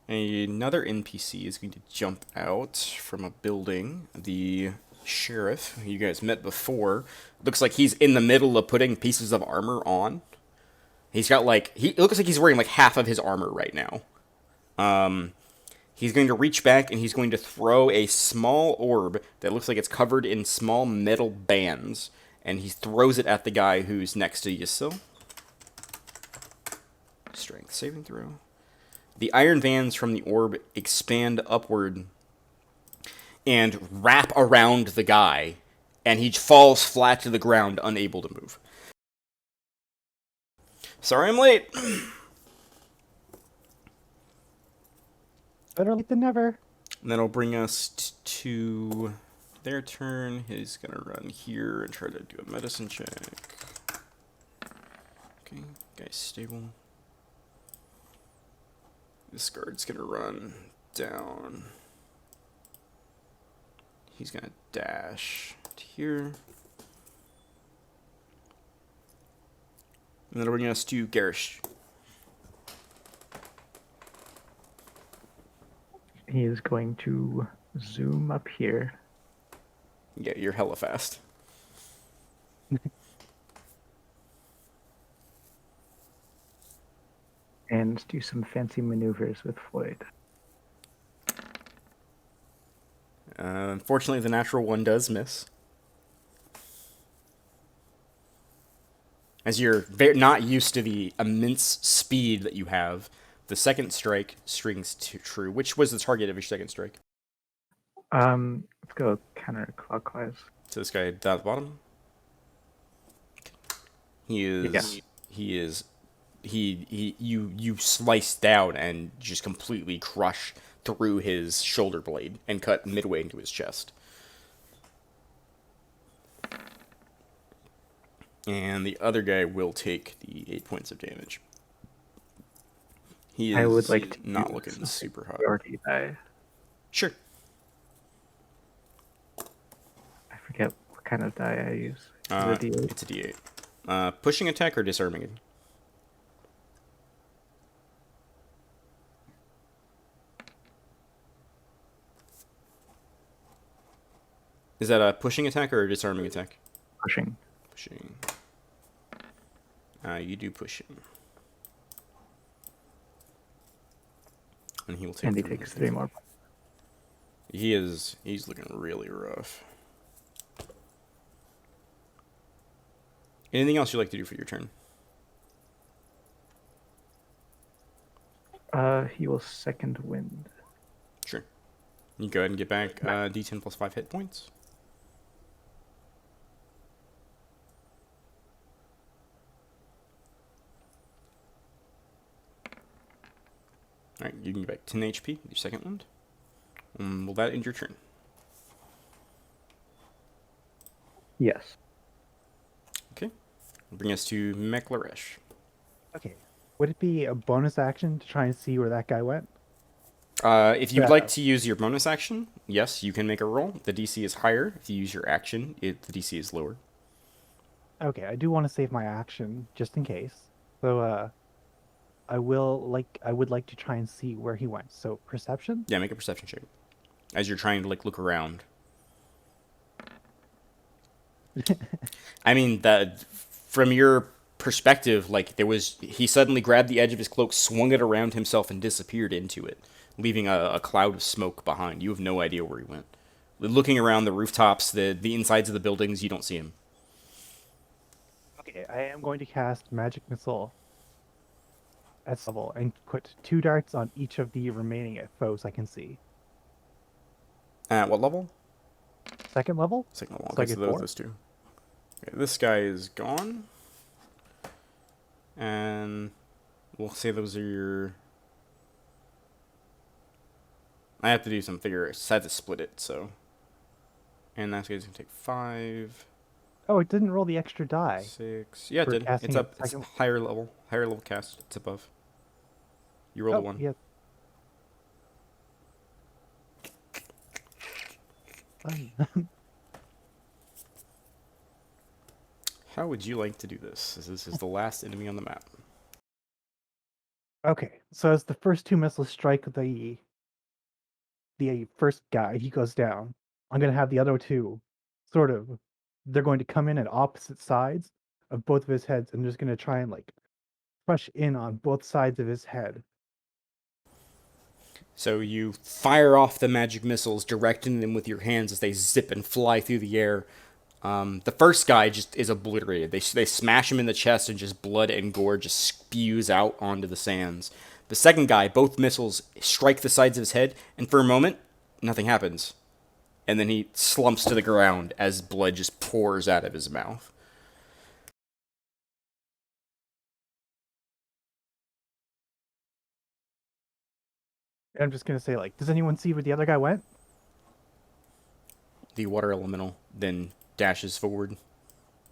[SPEAKER 1] Another NPC is going to jump out from a building. The sheriff, who you guys met before, looks like he's in the middle of putting pieces of armor on. He's got like, it looks like he's wearing like half of his armor right now. He's going to reach back and he's going to throw a small orb that looks like it's covered in small metal bands. And he throws it at the guy who's next to Yasil. Strength saving throw. The iron bands from the orb expand upward and wrap around the guy, and he falls flat to the ground, unable to move. Sorry I'm late.
[SPEAKER 3] Better late than never.
[SPEAKER 1] And that'll bring us to their turn. He's going to run here and try to do a medicine check. Okay, guy's stable. This guard's going to run down. He's going to dash to here. And that'll bring us to Garish.
[SPEAKER 2] He is going to zoom up here.
[SPEAKER 1] Yeah, you're hella fast.
[SPEAKER 2] And do some fancy maneuvers with Floyd.
[SPEAKER 1] Unfortunately, the natural one does miss. As you're not used to the immense speed that you have, the second strike strings to true. Which was the target of your second strike?
[SPEAKER 2] Let's go counterclockwise.
[SPEAKER 1] So this guy down at the bottom. You slice down and just completely crush through his shoulder blade and cut midway into his chest. And the other guy will take the 8 points of damage. He is
[SPEAKER 2] I would like to
[SPEAKER 1] not
[SPEAKER 2] use
[SPEAKER 1] looking super hot.
[SPEAKER 2] priority die.
[SPEAKER 1] Sure.
[SPEAKER 2] I forget what kind of die I use. Is it a D8?
[SPEAKER 1] It's a D8. Pushing attack or disarming? Is that a pushing attack or a disarming attack?
[SPEAKER 2] Pushing.
[SPEAKER 1] Pushing. You do push him. And he will take.
[SPEAKER 2] And he takes 3 more.
[SPEAKER 1] He's looking really rough. Anything else you'd like to do for your turn?
[SPEAKER 2] He will second wind.
[SPEAKER 1] Sure. You go ahead and get back D10 plus 5 hit points. Alright, you can get back 10 HP with your second wind. Will that end your turn?
[SPEAKER 2] Yes.
[SPEAKER 1] Okay. Bring us to Mechlarash.
[SPEAKER 3] Okay. Would it be a bonus action to try and see where that guy went?
[SPEAKER 1] If you'd like to use your bonus action, yes, you can make a roll. The DC is higher. If you use your action, the DC is lower.
[SPEAKER 3] Okay, I do want to save my action just in case. So I would like to try and see where he went. So perception?
[SPEAKER 1] Yeah, make a perception check as you're trying to look around. I mean, that from your perspective, he suddenly grabbed the edge of his cloak, swung it around himself, and disappeared into it, leaving a cloud of smoke behind. You have no idea where he went. Looking around the rooftops, the insides of the buildings, you don't see him.
[SPEAKER 3] Okay, I am going to cast Magic Missile at this level and put 2 darts on each of the remaining foes I can see.
[SPEAKER 1] At what level?
[SPEAKER 3] Second level?
[SPEAKER 1] Second level.
[SPEAKER 3] So I
[SPEAKER 1] Okay,
[SPEAKER 3] get
[SPEAKER 1] so
[SPEAKER 3] 4?
[SPEAKER 1] those two. Okay, this guy is gone. And we'll say those are your... I have to do some figure. I had to split it, so... And that guy's going to take 5,
[SPEAKER 3] Oh, it didn't roll the extra die
[SPEAKER 1] 6... Yeah, it
[SPEAKER 3] for
[SPEAKER 1] did.
[SPEAKER 3] casting
[SPEAKER 1] It's
[SPEAKER 3] it
[SPEAKER 1] up. It's
[SPEAKER 3] second.
[SPEAKER 1] higher level. Higher level cast. It's above. You rolled a
[SPEAKER 3] Oh,
[SPEAKER 1] 1.
[SPEAKER 3] yeah. Um,
[SPEAKER 1] How would you like to do this? This is the last enemy on the map.
[SPEAKER 3] Okay, so as the first 2 missiles strike the first guy, he goes down. I'm gonna have the other 2 sort of they're going to come in at opposite sides of both of his heads and just gonna try and like crush in on both sides of his head.
[SPEAKER 1] So you fire off the magic missiles, directing them with your hands as they zip and fly through the air. The first guy just is obliterated. They smash him in the chest and just blood and gore just spews out onto the sands. The second guy, both missiles strike the sides of his head, and for a moment, nothing happens. And then he slumps to the ground as blood just pours out of his mouth.
[SPEAKER 3] And I'm just gonna say, like, does anyone see where the other guy went?
[SPEAKER 1] The water elemental then dashes forward,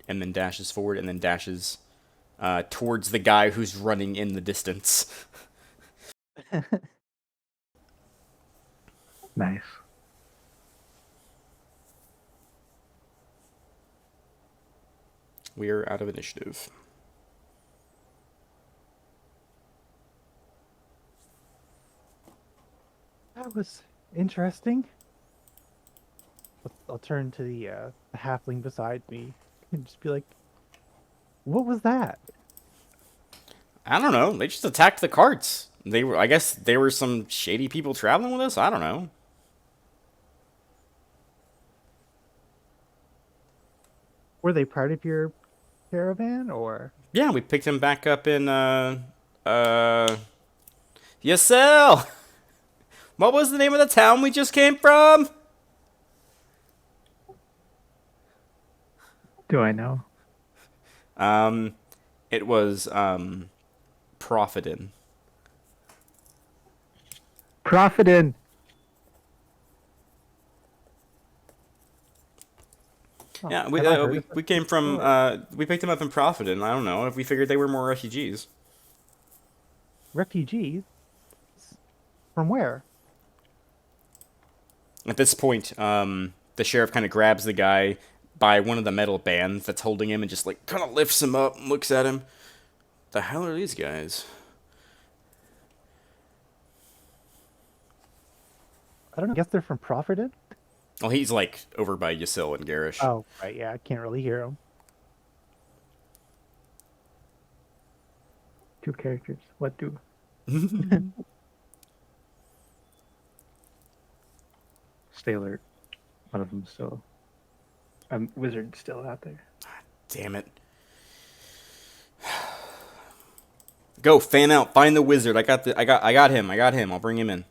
[SPEAKER 1] and then dashes forward, and then dashes towards the guy who's running in the distance.
[SPEAKER 2] Nice.
[SPEAKER 1] We are out of initiative.
[SPEAKER 3] That was interesting. I'll turn to the halfling beside me and just be like, "What was that?"
[SPEAKER 1] I don't know. They just attacked the carts. I guess there were some shady people traveling with us. I don't know.
[SPEAKER 3] Were they part of your caravan or?
[SPEAKER 1] Yeah, we picked him back up in Yasel. What was the name of the town we just came from?
[SPEAKER 2] Do I know?
[SPEAKER 1] It was Profidin.
[SPEAKER 2] Profitin.
[SPEAKER 3] Oh,
[SPEAKER 1] Yeah,
[SPEAKER 3] have I heard of
[SPEAKER 1] we
[SPEAKER 3] it
[SPEAKER 1] came from
[SPEAKER 3] before?
[SPEAKER 1] we picked him up in Profidin. I don't know if we figured they were more refugees.
[SPEAKER 3] Refugees? From where?
[SPEAKER 1] At this point, the sheriff kind of grabs the guy by one of the metal bands that's holding him and just like kind of lifts him up and looks at him. The hell are these guys?
[SPEAKER 3] I don't know. I guess they're from Profferton?
[SPEAKER 1] Well, he's like over by Yasil and Garish.
[SPEAKER 3] Oh, right. Yeah, I can't really hear them.
[SPEAKER 2] 2 characters. What do? Stay alert. One of them still. Wizard still out there.
[SPEAKER 1] Damn it. Go, fan out, find the wizard. I got him. I'll bring him in.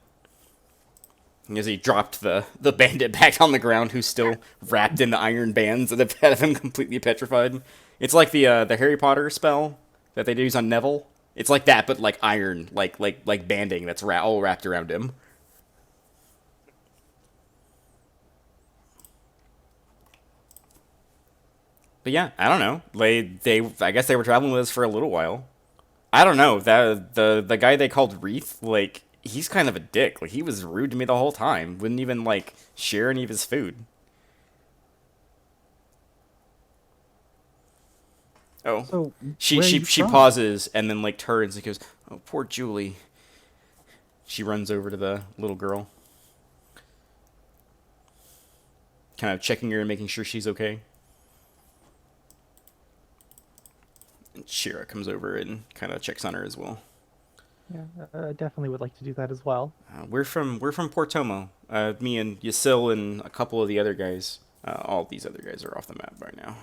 [SPEAKER 1] As he dropped the bandit back on the ground, who's still wrapped in the iron bands that have him completely petrified. It's like the Harry Potter spell that they use on Neville. It's like that, but like iron, like banding that's all wrapped around him. But yeah, I don't know. I guess they were traveling with us for a little while. I don't know. The guy they called Wreath, like he's kind of a dick. Like he was rude to me the whole time. Wouldn't even like share any of his food. Oh.
[SPEAKER 3] So,
[SPEAKER 1] She
[SPEAKER 3] where are
[SPEAKER 1] she
[SPEAKER 3] you
[SPEAKER 1] she
[SPEAKER 3] from?
[SPEAKER 1] pauses and then like turns and goes, "Oh, poor Julie." She runs over to the little girl, kind of checking her and making sure she's okay. And Shira comes over and kind of checks on her as well.
[SPEAKER 3] Yeah, I definitely would like to do that as well.
[SPEAKER 1] We're from Portomo. Me and Yasil and a couple of the other guys. All these other guys are off the map by now.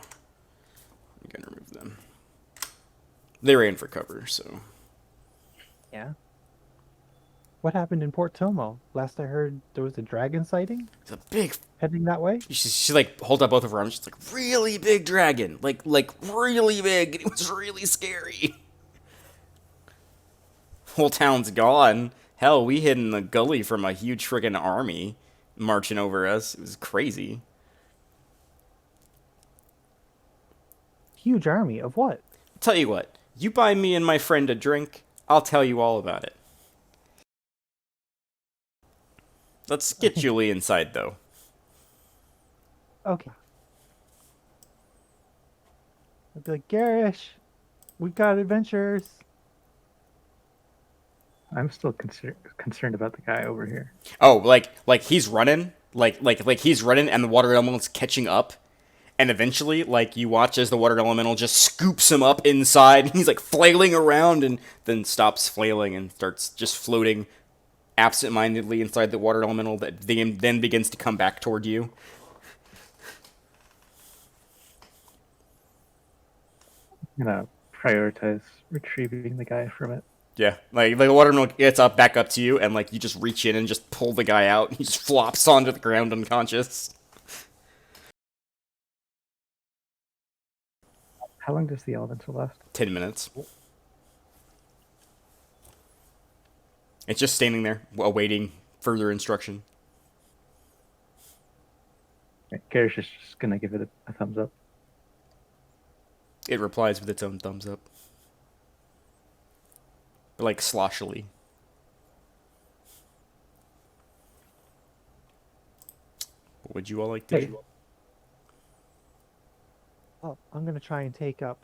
[SPEAKER 1] I'm gonna remove them. They ran for cover, so
[SPEAKER 3] Yeah. What happened in Port Tomo? Last I heard, there was a dragon sighting
[SPEAKER 1] it's a big.
[SPEAKER 3] heading that way.
[SPEAKER 1] She like holds up both of her arms. She's like really big dragon, like really big. It was really scary. Whole town's gone. Hell, we hid in the gully from a huge friggin' army marching over us. It was crazy.
[SPEAKER 3] Huge army of what?
[SPEAKER 1] Tell you what, you buy me and my friend a drink, I'll tell you all about it. Let's get Julie inside, though.
[SPEAKER 3] Okay. I'd be like, Garish, we've got adventures.
[SPEAKER 2] I'm still concerned about the guy over here.
[SPEAKER 1] Oh, like he's running, like he's running, and the water elemental's catching up, and eventually, like you watch as the water elemental just scoops him up inside, and he's like flailing around, and then stops flailing and starts just floating absent-mindedly inside the water elemental. That then begins to come back toward you.
[SPEAKER 2] I'm gonna prioritize retrieving the guy from it.
[SPEAKER 1] Yeah, like the water elemental gets up, back up to you, and like you just reach in and just pull the guy out, and he just flops onto the ground unconscious.
[SPEAKER 2] How long does the elemental last?
[SPEAKER 1] 10 minutes. It's just standing there, awaiting further instruction.
[SPEAKER 2] Garish is just gonna give it a thumbs up.
[SPEAKER 1] It replies with its own thumbs up. Like sloshily. What would you all like to
[SPEAKER 2] Hey,
[SPEAKER 1] do?
[SPEAKER 3] Oh, I'm gonna try and take up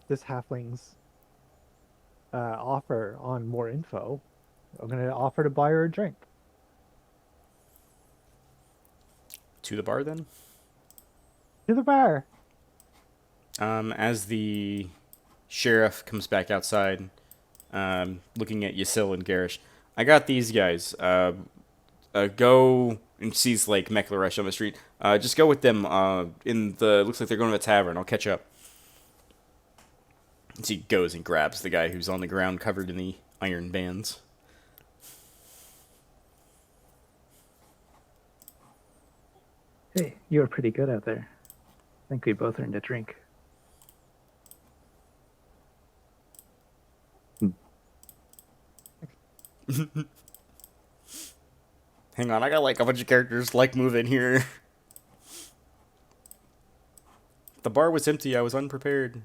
[SPEAKER 3] this halfling's offer on more info. I'm gonna offer to buy her a drink.
[SPEAKER 1] To the bar then?
[SPEAKER 3] To the bar.
[SPEAKER 1] As the sheriff comes back outside, looking at Yasil and Garish, I got these guys. Go and sees like Mekleresh on the street. Just go with them. Looks like they're going to a tavern. I'll catch up. So he goes and grabs the guy who's on the ground covered in the iron bands.
[SPEAKER 2] hey, you were pretty good out there. I think we both earned a drink.
[SPEAKER 1] Hang on, I got like a bunch of characters like move in here. The bar was empty. I was unprepared.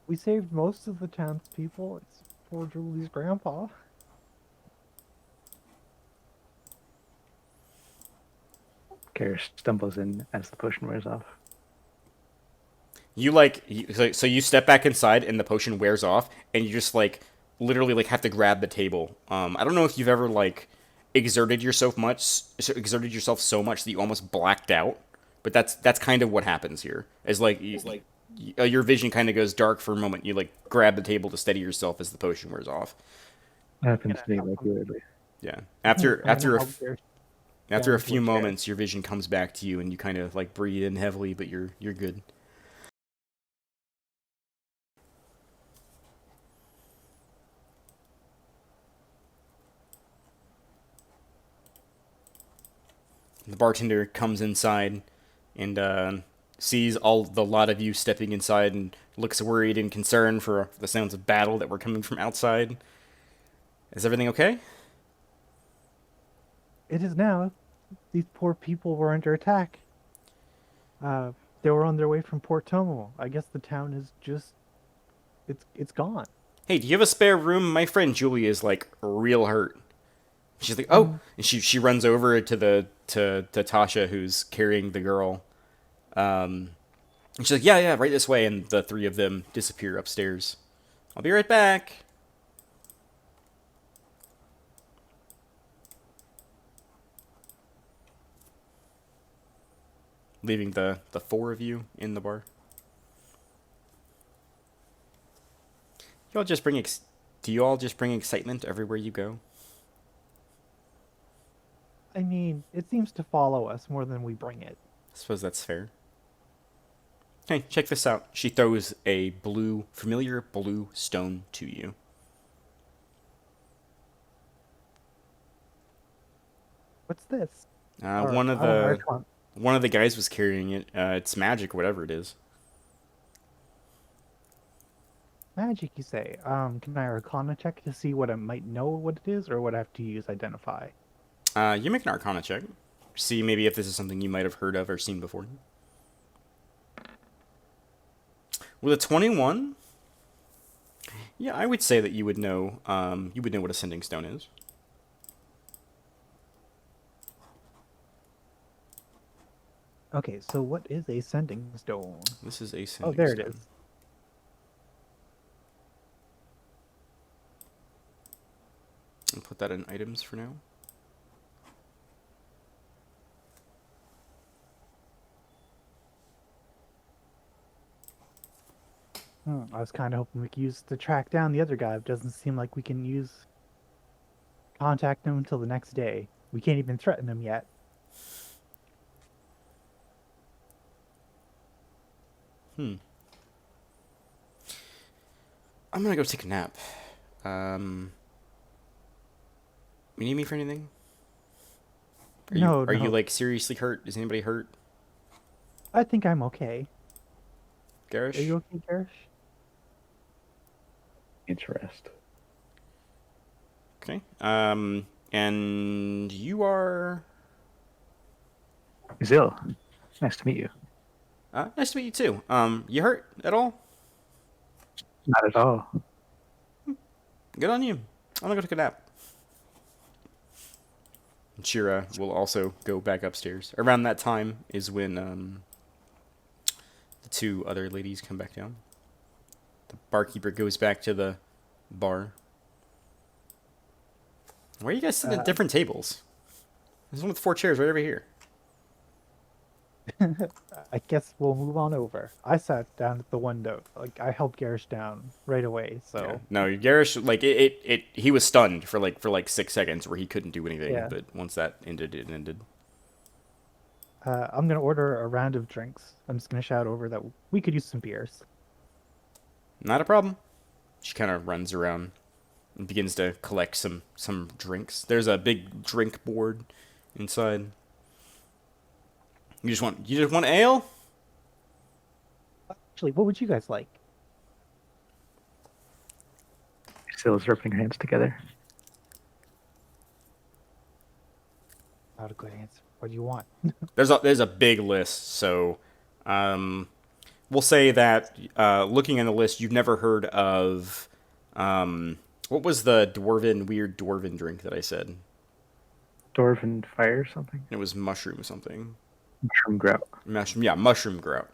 [SPEAKER 3] We saved most of the townspeople. It's poor Julie's grandpa.
[SPEAKER 2] Garish stumbles in as the potion wears off.
[SPEAKER 1] You like so you step back inside and the potion wears off and you just like literally like have to grab the table. I don't know if you've ever like exerted yourself so much that you almost blacked out, but that's kind of what happens here. Is like your vision kind of goes dark for a moment. You like grab the table to steady yourself as the potion wears off.
[SPEAKER 2] It happens to me regularly.
[SPEAKER 1] Yeah.
[SPEAKER 3] I'm gonna help her
[SPEAKER 1] After
[SPEAKER 3] down
[SPEAKER 1] a
[SPEAKER 3] into
[SPEAKER 1] few
[SPEAKER 3] a chair.
[SPEAKER 1] moments, your vision comes back to you and you kind of like breathe in heavily, but you're good. The bartender comes inside and sees all the lot of you stepping inside and looks worried and concerned for the sounds of battle that were coming from outside. Is everything okay?
[SPEAKER 3] It is now. These poor people were under attack. Uh, they were on their way from Port Tomo. I guess the town is just it's gone.
[SPEAKER 1] Hey, do you have a spare room? My friend Julie is like real hurt. She's like, oh,
[SPEAKER 3] Um,
[SPEAKER 1] and she runs over to the to Tasha who's carrying the girl. And she's like, yeah, yeah, right this way, and the three of them disappear upstairs. I'll be right back. Leaving the four of you in the bar. Do you all just bring excitement everywhere you go?
[SPEAKER 3] I mean, it seems to follow us more than we bring it.
[SPEAKER 1] I suppose that's fair. Hey, check this out. She throws a familiar blue stone to you.
[SPEAKER 3] What's this?
[SPEAKER 1] Uh,
[SPEAKER 3] Or
[SPEAKER 1] one of
[SPEAKER 3] I want
[SPEAKER 1] the
[SPEAKER 3] Archon.
[SPEAKER 1] one of the guys was carrying it. It's magic, whatever it is.
[SPEAKER 3] Magic, you say? Can I Arcana check to see what I might know what it is, or what I have to use identify?
[SPEAKER 1] You make an Arcana check. See maybe if this is something you might have heard of or seen before. With a 21, yeah, I would say that you would know. You would know what a sending stone is.
[SPEAKER 3] Okay, so what is a sending stone?
[SPEAKER 1] This is a
[SPEAKER 3] Oh,
[SPEAKER 1] sending
[SPEAKER 3] there
[SPEAKER 1] stone.
[SPEAKER 3] it is.
[SPEAKER 1] I'll put that in items for now.
[SPEAKER 3] I was kind of hoping we could use to track down the other guy. It doesn't seem like we can use contact him until the next day. We can't even threaten him yet.
[SPEAKER 1] I'm gonna go take a nap. Um, you need me for anything?
[SPEAKER 3] No,
[SPEAKER 1] Are you
[SPEAKER 3] no.
[SPEAKER 1] like seriously hurt? Is anybody hurt?
[SPEAKER 3] I think I'm okay. Are
[SPEAKER 1] Garish?
[SPEAKER 3] you okay, Garish?
[SPEAKER 2] Interest.
[SPEAKER 1] Okay. And you are.
[SPEAKER 2] Zil, nice to meet you.
[SPEAKER 1] Nice to meet you too. You hurt at all?
[SPEAKER 2] Not at all.
[SPEAKER 1] Good on you. I'm gonna go take a nap. And Shira will also go back upstairs. Around that time is when the two other ladies come back down. The barkeeper goes back to the bar. Why are you guys sitting at different tables? There's one with 4 chairs right over here.
[SPEAKER 3] I guess we'll move on over. I sat down at the window. Like I helped Garish down right away. So
[SPEAKER 1] Yeah. No, Garish, like he was stunned for like 6 seconds where he couldn't do anything.
[SPEAKER 3] Yeah.
[SPEAKER 1] But once that ended, it ended.
[SPEAKER 3] I'm gonna order a round of drinks. I'm just gonna shout over that we could use some beers.
[SPEAKER 1] Not a problem. She kind of runs around and begins to collect some drinks. There's a big drink board inside. You just want ale?
[SPEAKER 3] Actually, what would you guys like?
[SPEAKER 2] Zil's rubbing her hands together.
[SPEAKER 3] Not a good answer. What do you want?
[SPEAKER 1] There's a big list, so we'll say that looking in the list, you've never heard of what was the weird dwarven drink that I said?
[SPEAKER 2] Dwarven fire or something?
[SPEAKER 1] It was mushroom something.
[SPEAKER 2] Mushroom grout.
[SPEAKER 1] Mushroom grout.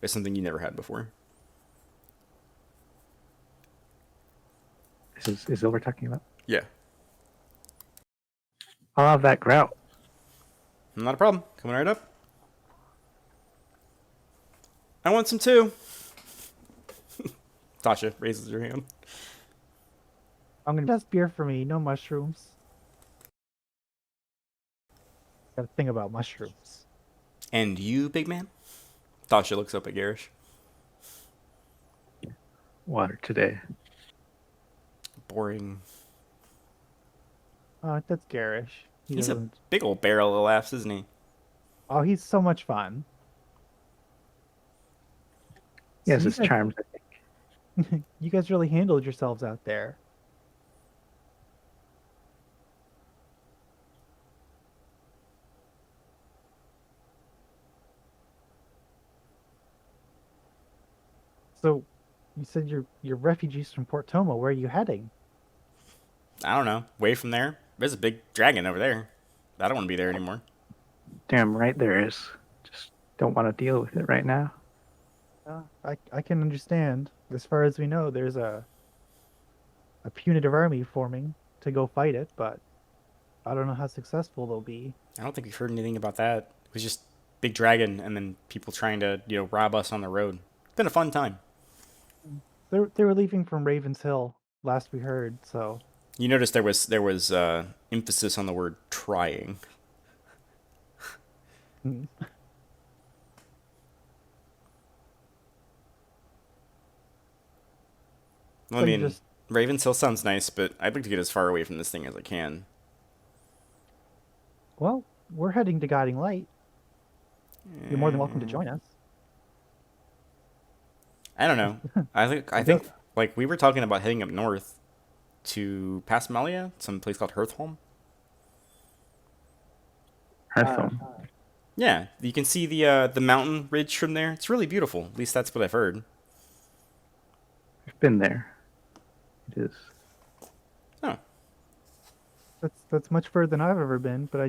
[SPEAKER 1] It's something you never had before.
[SPEAKER 2] Is Zil we're talking about?
[SPEAKER 1] Yeah,
[SPEAKER 2] I'll have that grout.
[SPEAKER 1] not a problem. Coming right up. I want some too. Tasha raises her hand.
[SPEAKER 3] I'm gonna test beer for me. No mushrooms. Got a thing about mushrooms.
[SPEAKER 1] And you, big man? Tasha looks up at Garish.
[SPEAKER 2] Water today.
[SPEAKER 1] Boring.
[SPEAKER 3] That's Garish. He
[SPEAKER 1] He's a
[SPEAKER 3] doesn't.
[SPEAKER 1] big old barrel of laughs, isn't he?
[SPEAKER 3] Oh, he's so much fun.
[SPEAKER 2] Yes,
[SPEAKER 3] So
[SPEAKER 2] it's charms, I think.
[SPEAKER 3] you guys really handled yourselves out there. So, you said you're refugees from Port Tomo. Where are you heading?
[SPEAKER 1] I don't know. Away from there, there's a big dragon over there. I don't want to be there anymore.
[SPEAKER 2] Damn right there is. Just don't want to deal with it right now.
[SPEAKER 3] I can understand. As far as we know, there's a punitive army forming to go fight it, but I don't know how successful they'll be.
[SPEAKER 1] I don't think we've heard anything about that. It was just big dragon and then people trying to rob us on the road. It's been a fun time.
[SPEAKER 3] They were leaving from Ravens Hill last we heard, so
[SPEAKER 1] You notice there was emphasis on the word trying.
[SPEAKER 3] mm,
[SPEAKER 1] Well, I
[SPEAKER 3] so you
[SPEAKER 1] mean,
[SPEAKER 3] just
[SPEAKER 1] Ravens Hill sounds nice, but I'd like to get as far away from this thing as I can.
[SPEAKER 3] well, we're heading to Guiding Light. You're more than welcome to join us.
[SPEAKER 1] I don't know. I think like we were talking about heading up north to past Malia, some place called Hearthholm.
[SPEAKER 2] Hearthstone.
[SPEAKER 1] Yeah, you can see the mountain ridge from there. It's really beautiful. At least that's what I've heard.
[SPEAKER 2] I've been there. It is.
[SPEAKER 1] Oh,
[SPEAKER 3] That's much further than I've ever been, but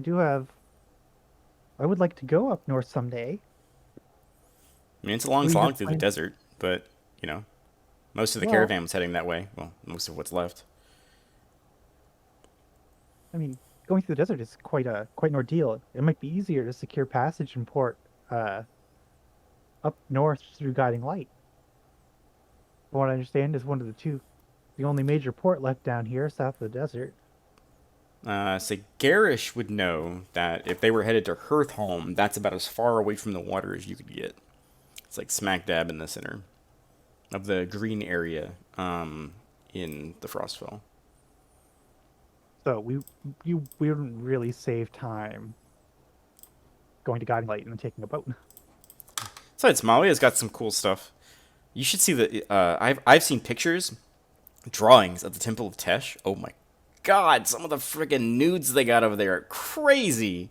[SPEAKER 3] I would like to go up north someday.
[SPEAKER 1] I mean it's a long
[SPEAKER 3] We
[SPEAKER 1] slog
[SPEAKER 3] have
[SPEAKER 1] through the
[SPEAKER 3] planned,
[SPEAKER 1] desert, but most of the
[SPEAKER 3] well,
[SPEAKER 1] caravan was heading that way. Well, most of what's left.
[SPEAKER 3] I mean, going through the desert is quite an ordeal. It might be easier to secure passage and port uh, up north through Guiding Light. From what I understand, is one of the only major port left down here south of the desert.
[SPEAKER 1] So Garish would know that if they were headed to Hearthholm, that's about as far away from the water as you could get. It's like smack dab in the center of the green area in the Frostfell.
[SPEAKER 3] So we wouldn't really save time going to Guiding Light and then taking a boat.
[SPEAKER 1] Besides, Malia's got some cool stuff. You should see the. I've seen pictures, drawings of the Temple of Tesh. Oh my god, some of the friggin' nudes they got over there are crazy.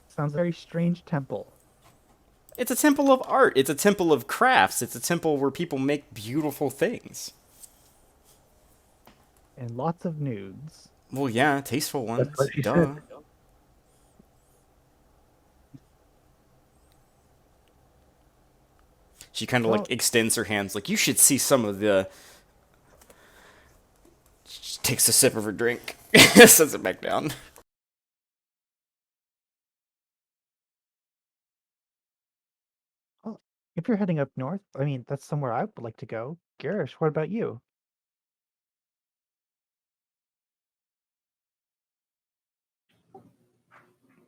[SPEAKER 3] Sounds a very strange temple
[SPEAKER 1] It's a temple of art. It's a temple of crafts. It's a temple where people make beautiful things.
[SPEAKER 3] and lots of nudes.
[SPEAKER 1] Well, yeah, tasteful
[SPEAKER 2] That's
[SPEAKER 1] ones.
[SPEAKER 2] what she
[SPEAKER 1] Duh.
[SPEAKER 2] said.
[SPEAKER 1] She kind of
[SPEAKER 3] Well,
[SPEAKER 1] like extends her hands, like you should see some of the. She takes a sip of her drink, sets it back down.
[SPEAKER 3] well, if you're heading up north, I mean that's somewhere I would like to go. Garish, what about you?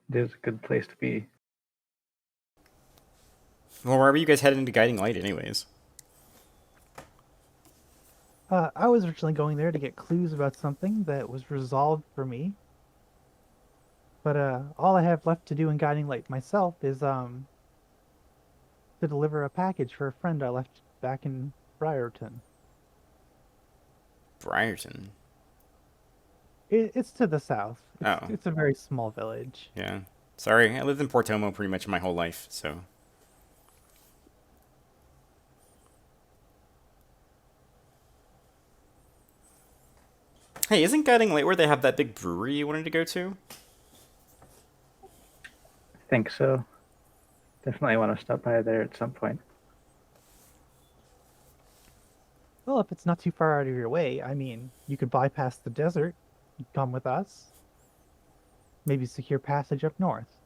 [SPEAKER 2] It is a good place to be.
[SPEAKER 1] Well, where were you guys heading to Guiding Light, anyways?
[SPEAKER 3] I was originally going there to get clues about something that was resolved for me, but all I have left to do in Guiding Light myself is to deliver a package for a friend I left back in Briarton.
[SPEAKER 1] Briarton.
[SPEAKER 3] It's to the south.
[SPEAKER 1] Oh,
[SPEAKER 3] It's a very small village.
[SPEAKER 1] yeah. Sorry, I lived in Portomo pretty much my whole life, so. Hey, isn't Guiding Light where they have that big brewery you wanted to go to?
[SPEAKER 2] I think so. Definitely want to stop by there at some point.
[SPEAKER 3] Well, if it's not too far out of your way, I mean, you could bypass the desert, come with us, maybe secure passage up north.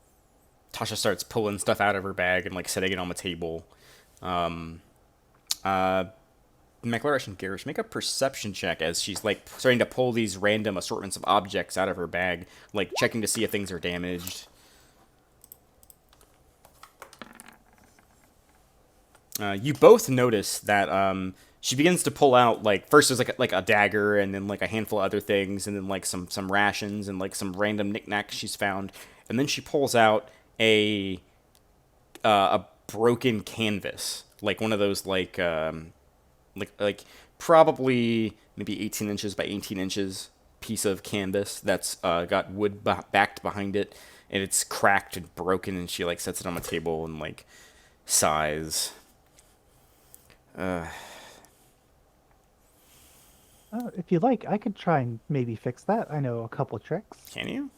[SPEAKER 1] Tasha starts pulling stuff out of her bag and like setting it on the table. Um, uh, McLaren and Garish make a perception check as she's like starting to pull these random assortments of objects out of her bag, like checking to see if things are damaged. You both notice that she begins to pull out like first there's like a dagger and then like a handful of other things and then like some rations and like some random knickknacks she's found and then she pulls out a broken canvas like one of those like probably maybe 18 inches by 18 inches piece of canvas that's got wood backed behind it and it's cracked and broken, and she like sets it on the table and like sighs.
[SPEAKER 3] If you like, I could try and maybe fix that. I know a couple tricks.
[SPEAKER 1] Can you?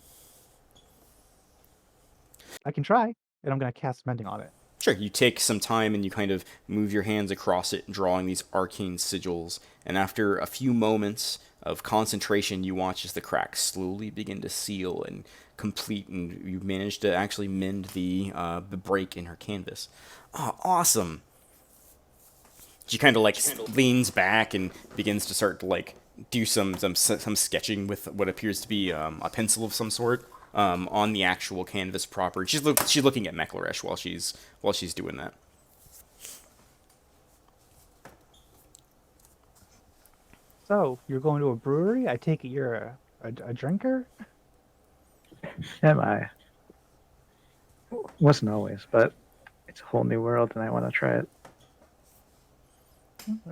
[SPEAKER 3] I can try, and I'm gonna cast mending on it.
[SPEAKER 1] Sure, you take some time and you kind of move your hands across it, drawing these arcane sigils. And after a few moments of concentration, you watch as the cracks slowly begin to seal and complete, and you manage to actually mend the break in her canvas. Oh, awesome! She kind of like leans back and begins to start to like do some sketching with what appears to be a pencil of some sort on the actual canvas proper. She's looking at Mechlaresh while she's doing that.
[SPEAKER 3] So you're going to a brewery? I take it you're a drinker.
[SPEAKER 2] Am I? Wasn't always, but it's a whole new world, and I want to try it.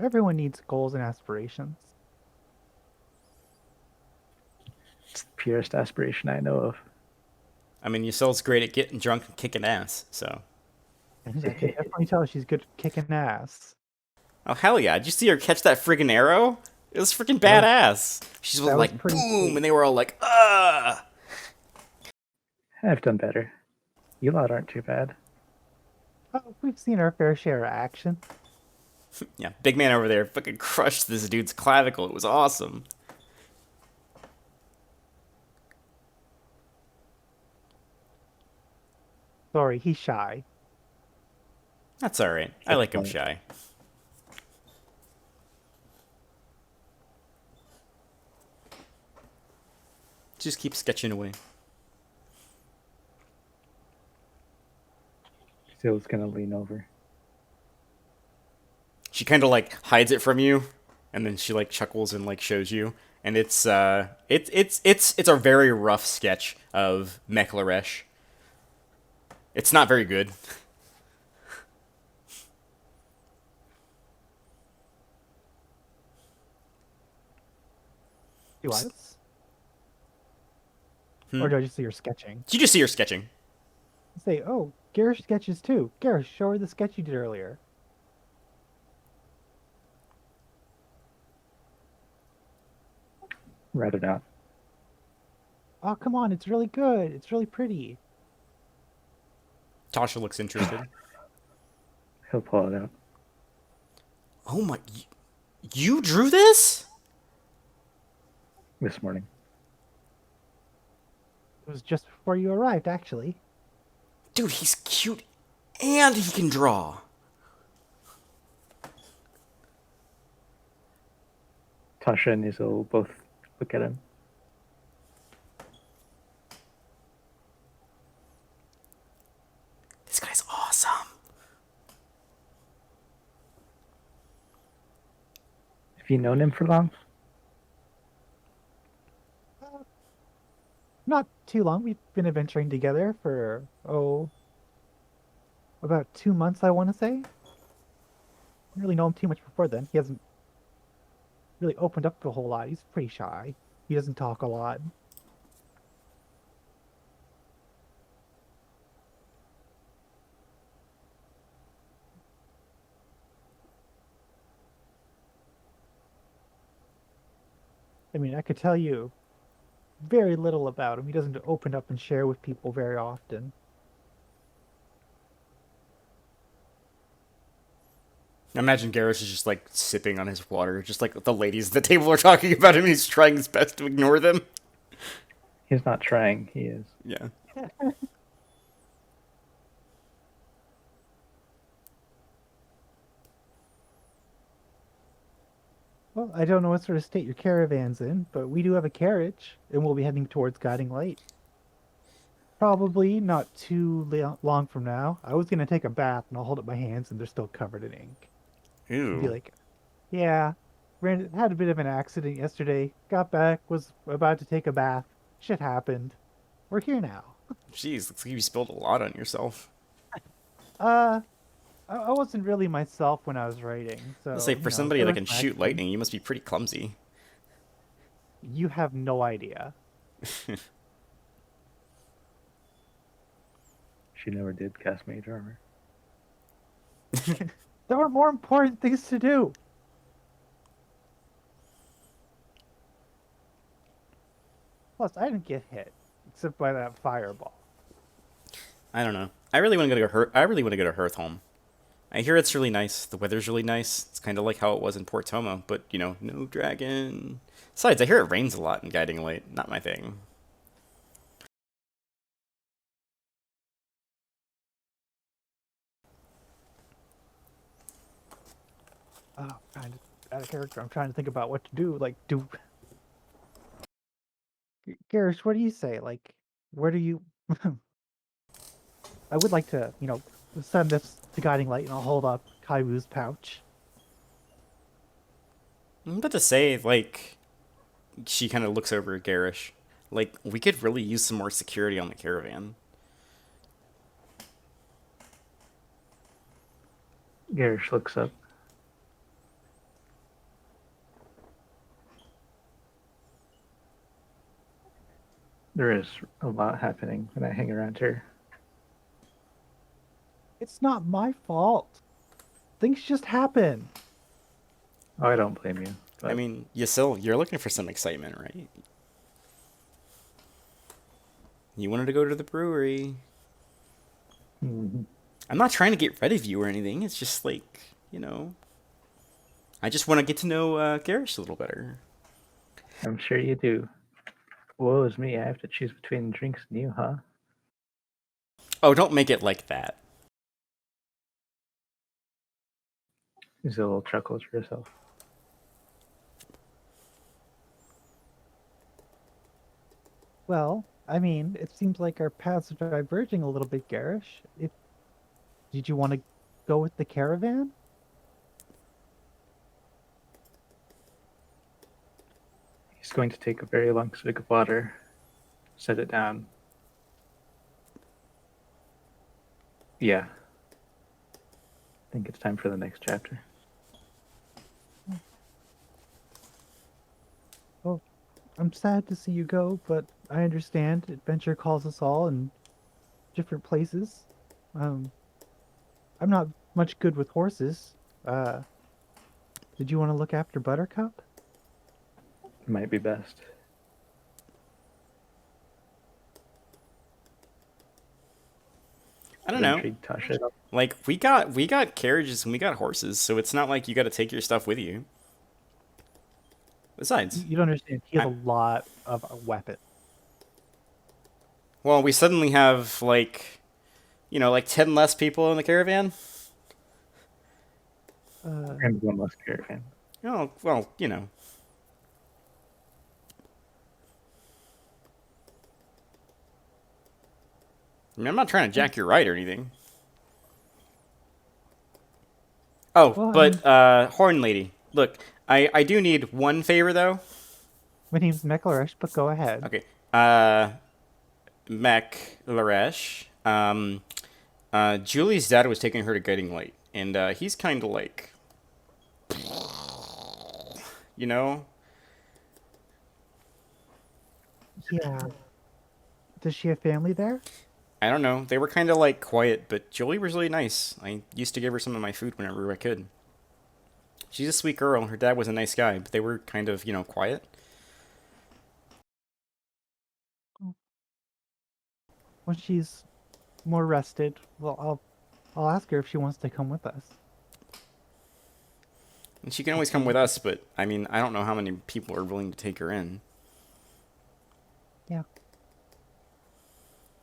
[SPEAKER 3] Everyone needs goals and aspirations.
[SPEAKER 2] It's the purest aspiration I know of.
[SPEAKER 1] I mean, Yosel's great at getting drunk and kicking ass, so.
[SPEAKER 3] I can definitely tell she's good at kicking ass.
[SPEAKER 1] Oh, hell yeah. Did you see her catch that friggin' arrow? It was freaking
[SPEAKER 3] That
[SPEAKER 1] badass. She's
[SPEAKER 3] that was
[SPEAKER 1] like,
[SPEAKER 3] pretty
[SPEAKER 1] boom,
[SPEAKER 3] sweet.
[SPEAKER 1] and they were all like, ah!
[SPEAKER 2] I've done better. You lot aren't too bad.
[SPEAKER 3] Oh, we've seen our fair share of action.
[SPEAKER 1] Yeah, big man over there fucking crushed this dude's clavicle. It was awesome.
[SPEAKER 3] Sorry, he's shy.
[SPEAKER 1] That's alright. I like him shy. Just keep sketching away.
[SPEAKER 2] Zill's gonna lean over.
[SPEAKER 1] She kind of like hides it from you, and then she like chuckles and like shows you. And it's a very rough sketch of Mechlaresh. It's not very good.
[SPEAKER 3] You was?
[SPEAKER 1] Hmm?
[SPEAKER 3] Or do I just see her sketching?
[SPEAKER 1] You just see her sketching.
[SPEAKER 3] Say, oh, Garish sketches too. Garish, show her the sketch you did earlier.
[SPEAKER 2] Write it out.
[SPEAKER 3] Oh, come on, it's really good. It's really pretty.
[SPEAKER 1] Tasha looks interested.
[SPEAKER 2] He'll pull it out.
[SPEAKER 1] Oh my... You drew this?
[SPEAKER 2] This morning.
[SPEAKER 3] It was just before you arrived, actually.
[SPEAKER 1] Dude, he's cute and he can draw.
[SPEAKER 2] Tasha and Izil both look at him.
[SPEAKER 1] This guy's awesome.
[SPEAKER 2] Have you known him for long?
[SPEAKER 3] Not too long. We've been adventuring together for, about 2 months, I want to say. Didn't really know him too much before then. He hasn't really opened up a whole lot. He's pretty shy. He doesn't talk a lot. I mean, I could tell you very little about him. He doesn't open up and share with people very often.
[SPEAKER 1] I imagine Garrus is just like sipping on his water, just like the ladies at the table are talking about him, and he's trying his best to ignore them.
[SPEAKER 2] He's not trying, he is.
[SPEAKER 1] Yeah.
[SPEAKER 3] Well, I don't know what sort of state your caravan's in, but we do have a carriage, and we'll be heading towards Guiding Light. Probably not too long from now. I was gonna take a bath, and I'll hold up my hands, and they're still covered in ink. And be
[SPEAKER 1] Ew.
[SPEAKER 3] like, "Yeah, had a bit of an accident yesterday. Got back, was about to take a bath. Shit happened. We're here now."
[SPEAKER 1] Jeez, looks like you spilled a lot on yourself.
[SPEAKER 3] Uh, I wasn't really myself when I was writing, so
[SPEAKER 1] Let's say for somebody
[SPEAKER 3] there
[SPEAKER 1] that
[SPEAKER 3] was
[SPEAKER 1] can
[SPEAKER 3] some
[SPEAKER 1] shoot
[SPEAKER 3] accident.
[SPEAKER 1] lightning, you must be pretty clumsy.
[SPEAKER 3] You have no idea.
[SPEAKER 2] She never did cast mage armor.
[SPEAKER 3] There were more important things to do. Plus, I didn't get hit except by that fireball.
[SPEAKER 1] I don't know. I really want to go to Hearthholm. I hear it's really nice. The weather's really nice. It's kind of like how it was in Port Tomo, but no dragon. Besides, I hear it rains a lot in Guiding Light. Not my thing.
[SPEAKER 3] Oh, kind of out of character. I'm trying to think about what to do. Like, Garish, what do you say? Like, where do you? I would like to, send this to Guiding Light, and I'll hold up Kaiwu's pouch.
[SPEAKER 1] I'm about to say, like, she kind of looks over at Garish. Like, we could really use some more security on the caravan.
[SPEAKER 2] Garish looks up. There is a lot happening when I hang around here.
[SPEAKER 3] It's not my fault. Things just happen.
[SPEAKER 2] Oh, I don't blame you. But
[SPEAKER 1] I mean, you're looking for some excitement, right? You wanted to go to the brewery.
[SPEAKER 2] mhm.
[SPEAKER 1] I'm not trying to get rid of you or anything. It's just like, I just want to get to know Garish a little better.
[SPEAKER 2] I'm sure you do. Woe is me, I have to choose between drinks and you, huh?
[SPEAKER 1] Oh, don't make it like that.
[SPEAKER 2] There's a little chuckle to yourself.
[SPEAKER 3] Well, I mean, it seems like our paths are diverging a little bit, Garish. Did you want to go with the caravan?
[SPEAKER 2] He's going to take a very long swig of water, set it down. Yeah. I think it's time for the next chapter.
[SPEAKER 3] Well, I'm sad to see you go, but I understand. Adventure calls us all in different places. I'm not much good with horses. Uh, did you want to look after Buttercup?
[SPEAKER 2] It might be best.
[SPEAKER 1] I don't know.
[SPEAKER 2] Intrigued Tasha.
[SPEAKER 1] Like we got carriages and we got horses, so it's not like you got to take your stuff with you. Besides,
[SPEAKER 3] You don't understand. He has
[SPEAKER 1] I-
[SPEAKER 3] a lot of weapons.
[SPEAKER 1] well, we suddenly have like 10 less people in the caravan.
[SPEAKER 2] And one less caravan.
[SPEAKER 1] Oh, well, I mean, I'm not trying to jack your ride or anything. Oh,
[SPEAKER 3] Well,
[SPEAKER 1] but Horn Lady, look, I do need one favor though.
[SPEAKER 3] my name's Meklarish, but go ahead.
[SPEAKER 1] Okay. Mech Laresh. Julie's dad was taking her to Guiding Light, and he's kind of like, you know.
[SPEAKER 3] Yeah. Does she have family there?
[SPEAKER 1] I don't know. They were kind of like quiet, but Julie was really nice. I used to give her some of my food whenever I could. She's a sweet girl. Her dad was a nice guy, but they were kind of, quiet.
[SPEAKER 3] When she's more rested, well, I'll ask her if she wants to come with us.
[SPEAKER 1] And she can always come with us, but I mean, I don't know how many people are willing to take her in.
[SPEAKER 3] Yeah.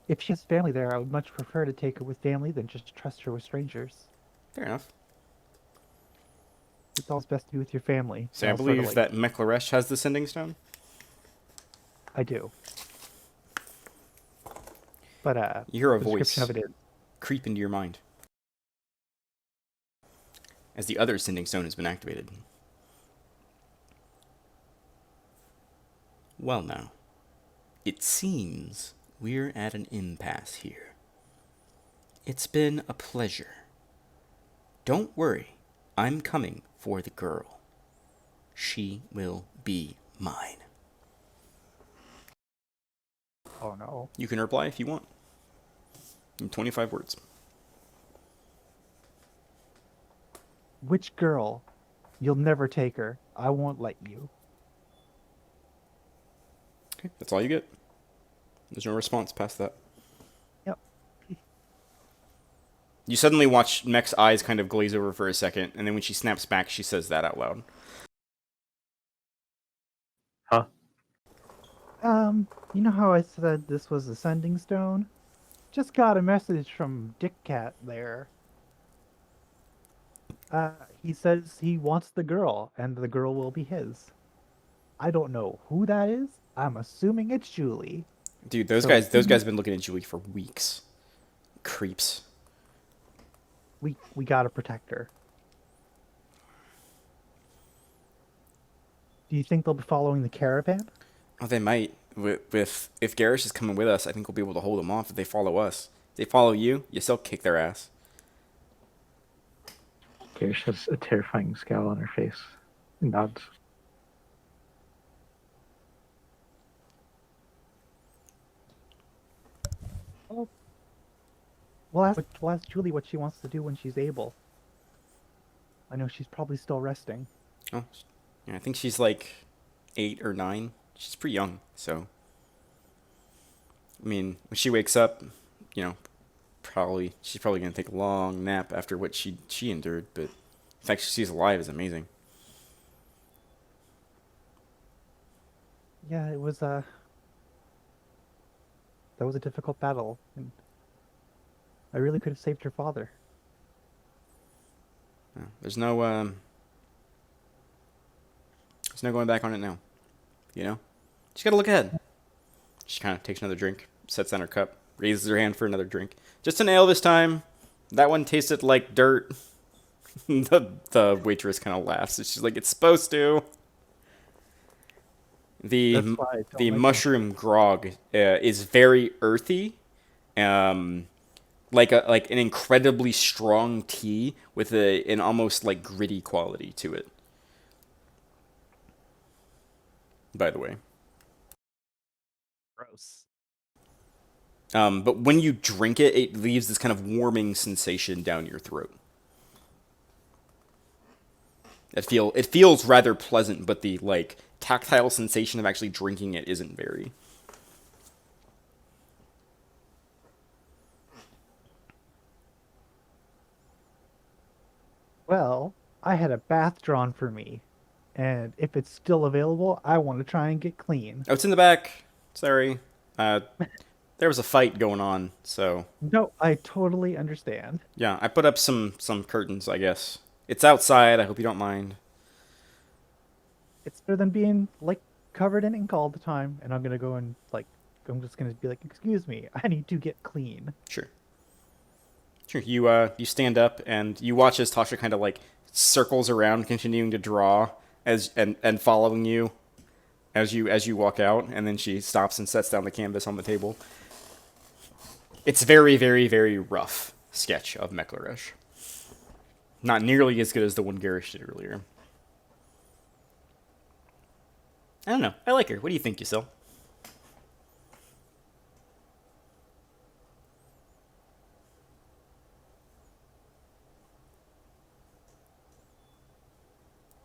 [SPEAKER 3] If she has family there, I would much prefer to take her with family than just trust her with strangers.
[SPEAKER 1] Fair enough.
[SPEAKER 3] It's always best to be with your family.
[SPEAKER 1] So I
[SPEAKER 3] I'll sort of,
[SPEAKER 1] believe that Meklaresh has the Sending Stone?
[SPEAKER 3] I do. But
[SPEAKER 1] You hear a
[SPEAKER 3] the
[SPEAKER 1] voice
[SPEAKER 3] description of it is
[SPEAKER 1] creep into your mind as the other Sending Stone has been activated. Well now, it seems we're at an impasse here. It's been a pleasure. Don't worry, I'm coming for the girl. She will be mine.
[SPEAKER 3] oh no.
[SPEAKER 1] You can reply if you want. In 25 words.
[SPEAKER 3] Which girl? You'll never take her. I won't let you.
[SPEAKER 1] Okay, that's all you get. There's no response past that.
[SPEAKER 3] Yep.
[SPEAKER 1] You suddenly watch Mech's eyes kind of glaze over for a second, and then when she snaps back, she says that out loud.
[SPEAKER 2] Huh?
[SPEAKER 3] You know how I said this was a sending stone? Just got a message from Dick Cat there. Uh, he says he wants the girl, and the girl will be his. I don't know who that is. I'm assuming it's Julie.
[SPEAKER 1] Dude,
[SPEAKER 3] So
[SPEAKER 1] those guys have been looking at Julie for weeks. Creeps.
[SPEAKER 3] we gotta protect her. Do you think they'll be following the caravan?
[SPEAKER 1] Oh, they might. With if Garish is coming with us, I think we'll be able to hold them off if they follow us. If they follow you, you still kick their ass.
[SPEAKER 2] Garish has a terrifying scowl on her face. Nods.
[SPEAKER 3] Oh, we'll ask Julie what she wants to do when she's able. I know she's probably still resting.
[SPEAKER 1] Oh, yeah, I think she's like 8 or 9. She's pretty young, so. I mean, when she wakes up, you know, she's probably gonna take a long nap after what she endured. But the fact she's alive is amazing.
[SPEAKER 3] Yeah, it was that was a difficult battle, and I really could have saved her father.
[SPEAKER 1] Yeah, there's no going back on it now. You know, just gotta look ahead. She kind of takes another drink, sets down her cup, raises her hand for another drink. Just an ale this time. That one tasted like dirt. The waitress kind of laughs. She's like, "It's supposed to."
[SPEAKER 3] That's
[SPEAKER 1] The
[SPEAKER 3] why I don't
[SPEAKER 1] the
[SPEAKER 3] like
[SPEAKER 1] mushroom grog is very earthy, um, like an incredibly strong tea with an almost like gritty quality to it. By the way,
[SPEAKER 3] gross.
[SPEAKER 1] but when you drink it, it leaves this kind of warming sensation down your throat. It feels rather pleasant, but the like tactile sensation of actually drinking it isn't very.
[SPEAKER 3] Well, I had a bath drawn for me, and if it's still available, I want to try and get clean.
[SPEAKER 1] Oh, it's in the back. Sorry. Uh, there was a fight going on, so
[SPEAKER 3] No, I totally understand.
[SPEAKER 1] yeah, I put up some curtains, I guess. It's outside. I hope you don't mind.
[SPEAKER 3] It's better than being like covered in ink all the time, and I'm gonna go and like I'm just gonna be like, "Excuse me, I need to get clean."
[SPEAKER 1] Sure. Sure. You stand up and you watch as Tasha kind of like circles around, continuing to draw and following you as you walk out, and then she stops and sets down the canvas on the table. It's very, very, very rough sketch of Mekleresh. Not nearly as good as the one Garish did earlier. I don't know. I like her. What do you think, Yusil?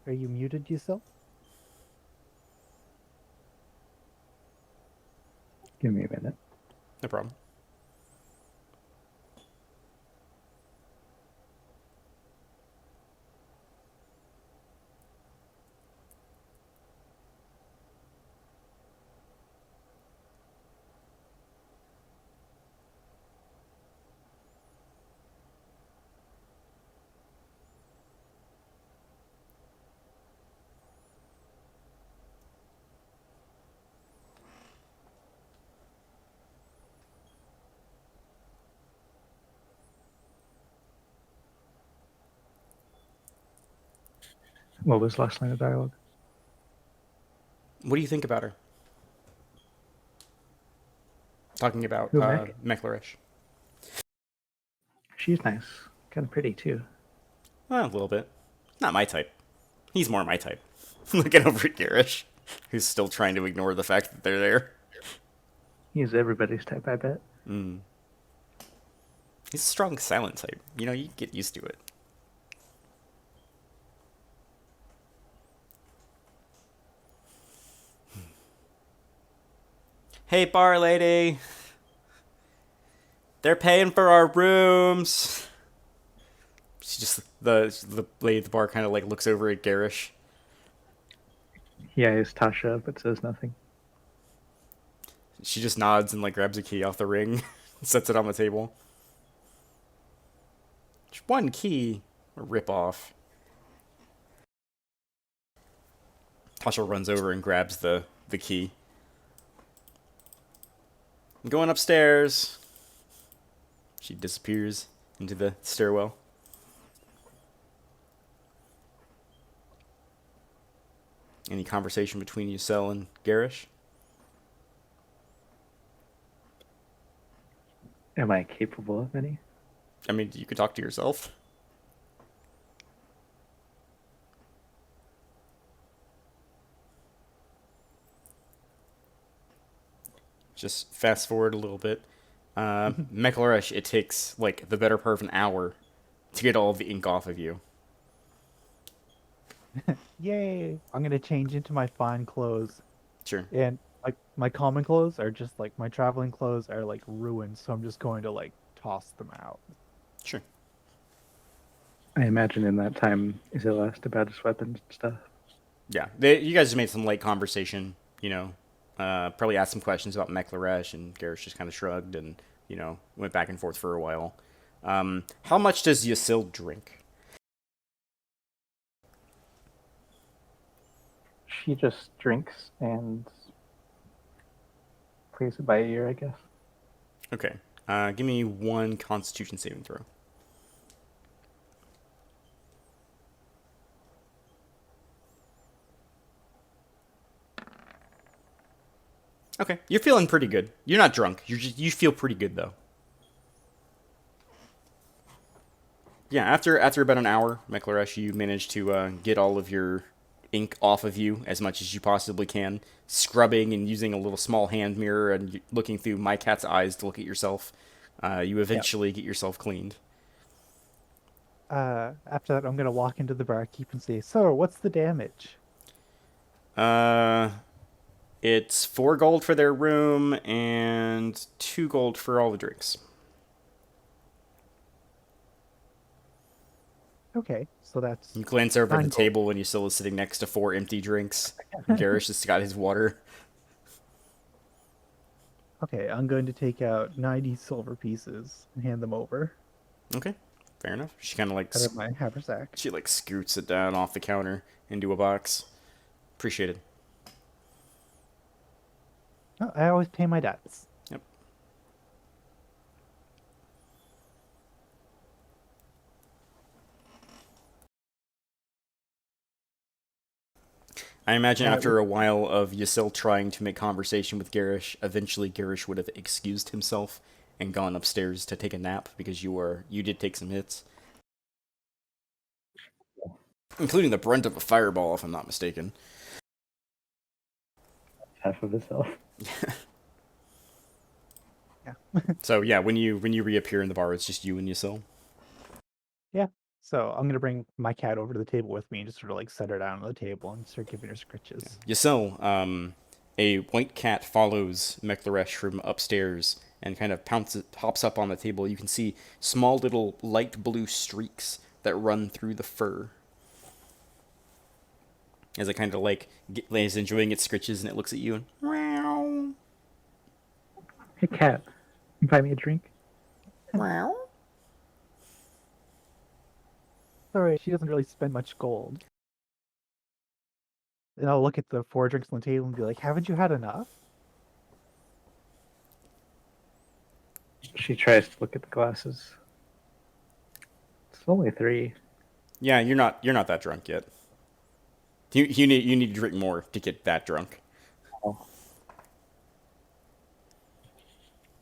[SPEAKER 3] Are you muted yourself?
[SPEAKER 2] Give me a minute.
[SPEAKER 1] No problem.
[SPEAKER 2] What was the last line of dialogue?
[SPEAKER 1] What do you think about her? Talking about
[SPEAKER 2] Who, Mech?
[SPEAKER 1] Mekleresh.
[SPEAKER 2] She's nice. Kind of pretty, too.
[SPEAKER 1] A little bit. Not my type. He's more my type. Looking over at Garish, who's still trying to ignore the fact that they're there.
[SPEAKER 2] He's everybody's type, I bet.
[SPEAKER 1] Mm. He's a strong silent type. You know, you get used to it. Hey, bar lady. They're paying for our rooms. She just the lady at the bar kind of like looks over at Garish.
[SPEAKER 2] He eyes Tasha, but says nothing.
[SPEAKER 1] She just nods and like grabs a key off the ring, and sets it on the table. Just one key, a rip off. Tasha runs over and grabs the key. I'm going upstairs. She disappears into the stairwell. Any conversation between Yusel and Garish?
[SPEAKER 2] Am I capable of any?
[SPEAKER 1] I mean, you could talk to yourself. Just fast forward a little bit. Mekhlaresh, it takes like the better part of an hour to get all of the ink off of you.
[SPEAKER 3] Yay! I'm gonna change into my fine clothes,
[SPEAKER 1] Sure.
[SPEAKER 3] and like my common clothes are just like my traveling clothes are like ruined, so I'm just going to like toss them out.
[SPEAKER 1] Sure.
[SPEAKER 2] I imagine in that time, Izil asked about his weapons and stuff.
[SPEAKER 1] Yeah. You guys just made some light conversation, you know. Probably asked some questions about Mekhlaresh, and Garish just kind of shrugged and, you know, went back and forth for a while. How much does Yasil drink?
[SPEAKER 2] She just drinks and plays it by ear, I guess.
[SPEAKER 1] Okay. Give me one Constitution saving throw. Okay, you're feeling pretty good. You're not drunk. You feel pretty good though. Yeah, after about an hour, Mekhlaresh, you manage to get all of your ink off of you as much as you possibly can, scrubbing and using a little small hand mirror and looking through my cat's eyes to look at yourself. You eventually get yourself cleaned.
[SPEAKER 3] After that, I'm gonna walk into the barkeep and say, "So, what's the damage?"
[SPEAKER 1] Uh, it's 4 gold for their room and 2 gold for all the drinks.
[SPEAKER 3] Okay, so that's
[SPEAKER 1] You glance over at the
[SPEAKER 3] 9 gold.
[SPEAKER 1] table and Yusila is sitting next to 4 empty drinks. Garish has got his water.
[SPEAKER 3] Okay, I'm going to take out 90 silver pieces and hand them over
[SPEAKER 1] Okay, fair enough. She kind of like
[SPEAKER 3] out of my haversack.
[SPEAKER 1] she like scoots it down off the counter into a box. Appreciated.
[SPEAKER 3] Oh, I always pay my debts.
[SPEAKER 1] Yep. I imagine after a while of Yasil trying to make conversation with Garish, eventually Garish would have excused himself and gone upstairs to take a nap because you did take some hits, including the brunt of a fireball, if I'm not mistaken.
[SPEAKER 2] Half of himself.
[SPEAKER 3] Yeah.
[SPEAKER 1] So yeah, when you reappear in the bar, it's just you and Yasil.
[SPEAKER 3] Yeah. So I'm gonna bring my cat over to the table with me and just sort of like set her down on the table and start giving her scritches.
[SPEAKER 1] Yasil, a white cat follows Mekhlaresh from upstairs and kind of hops up on the table. You can see small little light blue streaks that run through the fur. As it kind of like is enjoying its scritches and it looks at you and meow.
[SPEAKER 2] Hey, cat, you buy me a drink?
[SPEAKER 1] Meow.
[SPEAKER 3] Sorry, she doesn't really spend much gold. And I'll look at the 4 drinks on the table and be like, "Haven't you had enough?"
[SPEAKER 2] She tries to look at the glasses. It's only 3.
[SPEAKER 1] Yeah, you're not that drunk yet. You need to drink more to get that drunk.
[SPEAKER 2] Oh.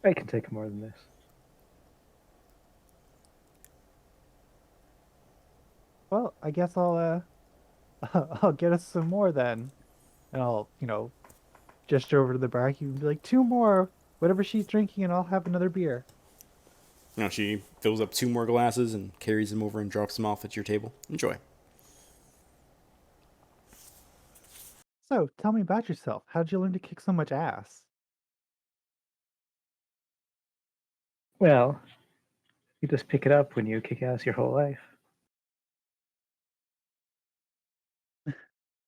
[SPEAKER 2] I can take more than this.
[SPEAKER 3] Well, I guess I'll I'll get us some more then. And I'll, gesture over to the barkeep and be like, 2 more, whatever she's drinking, and I'll have another beer.
[SPEAKER 1] Now she fills up 2 more glasses and carries them over and drops them off at your table. Enjoy.
[SPEAKER 3] So, tell me about yourself. How'd you learn to kick so much ass?
[SPEAKER 2] Well, you just pick it up when you kick ass your whole life.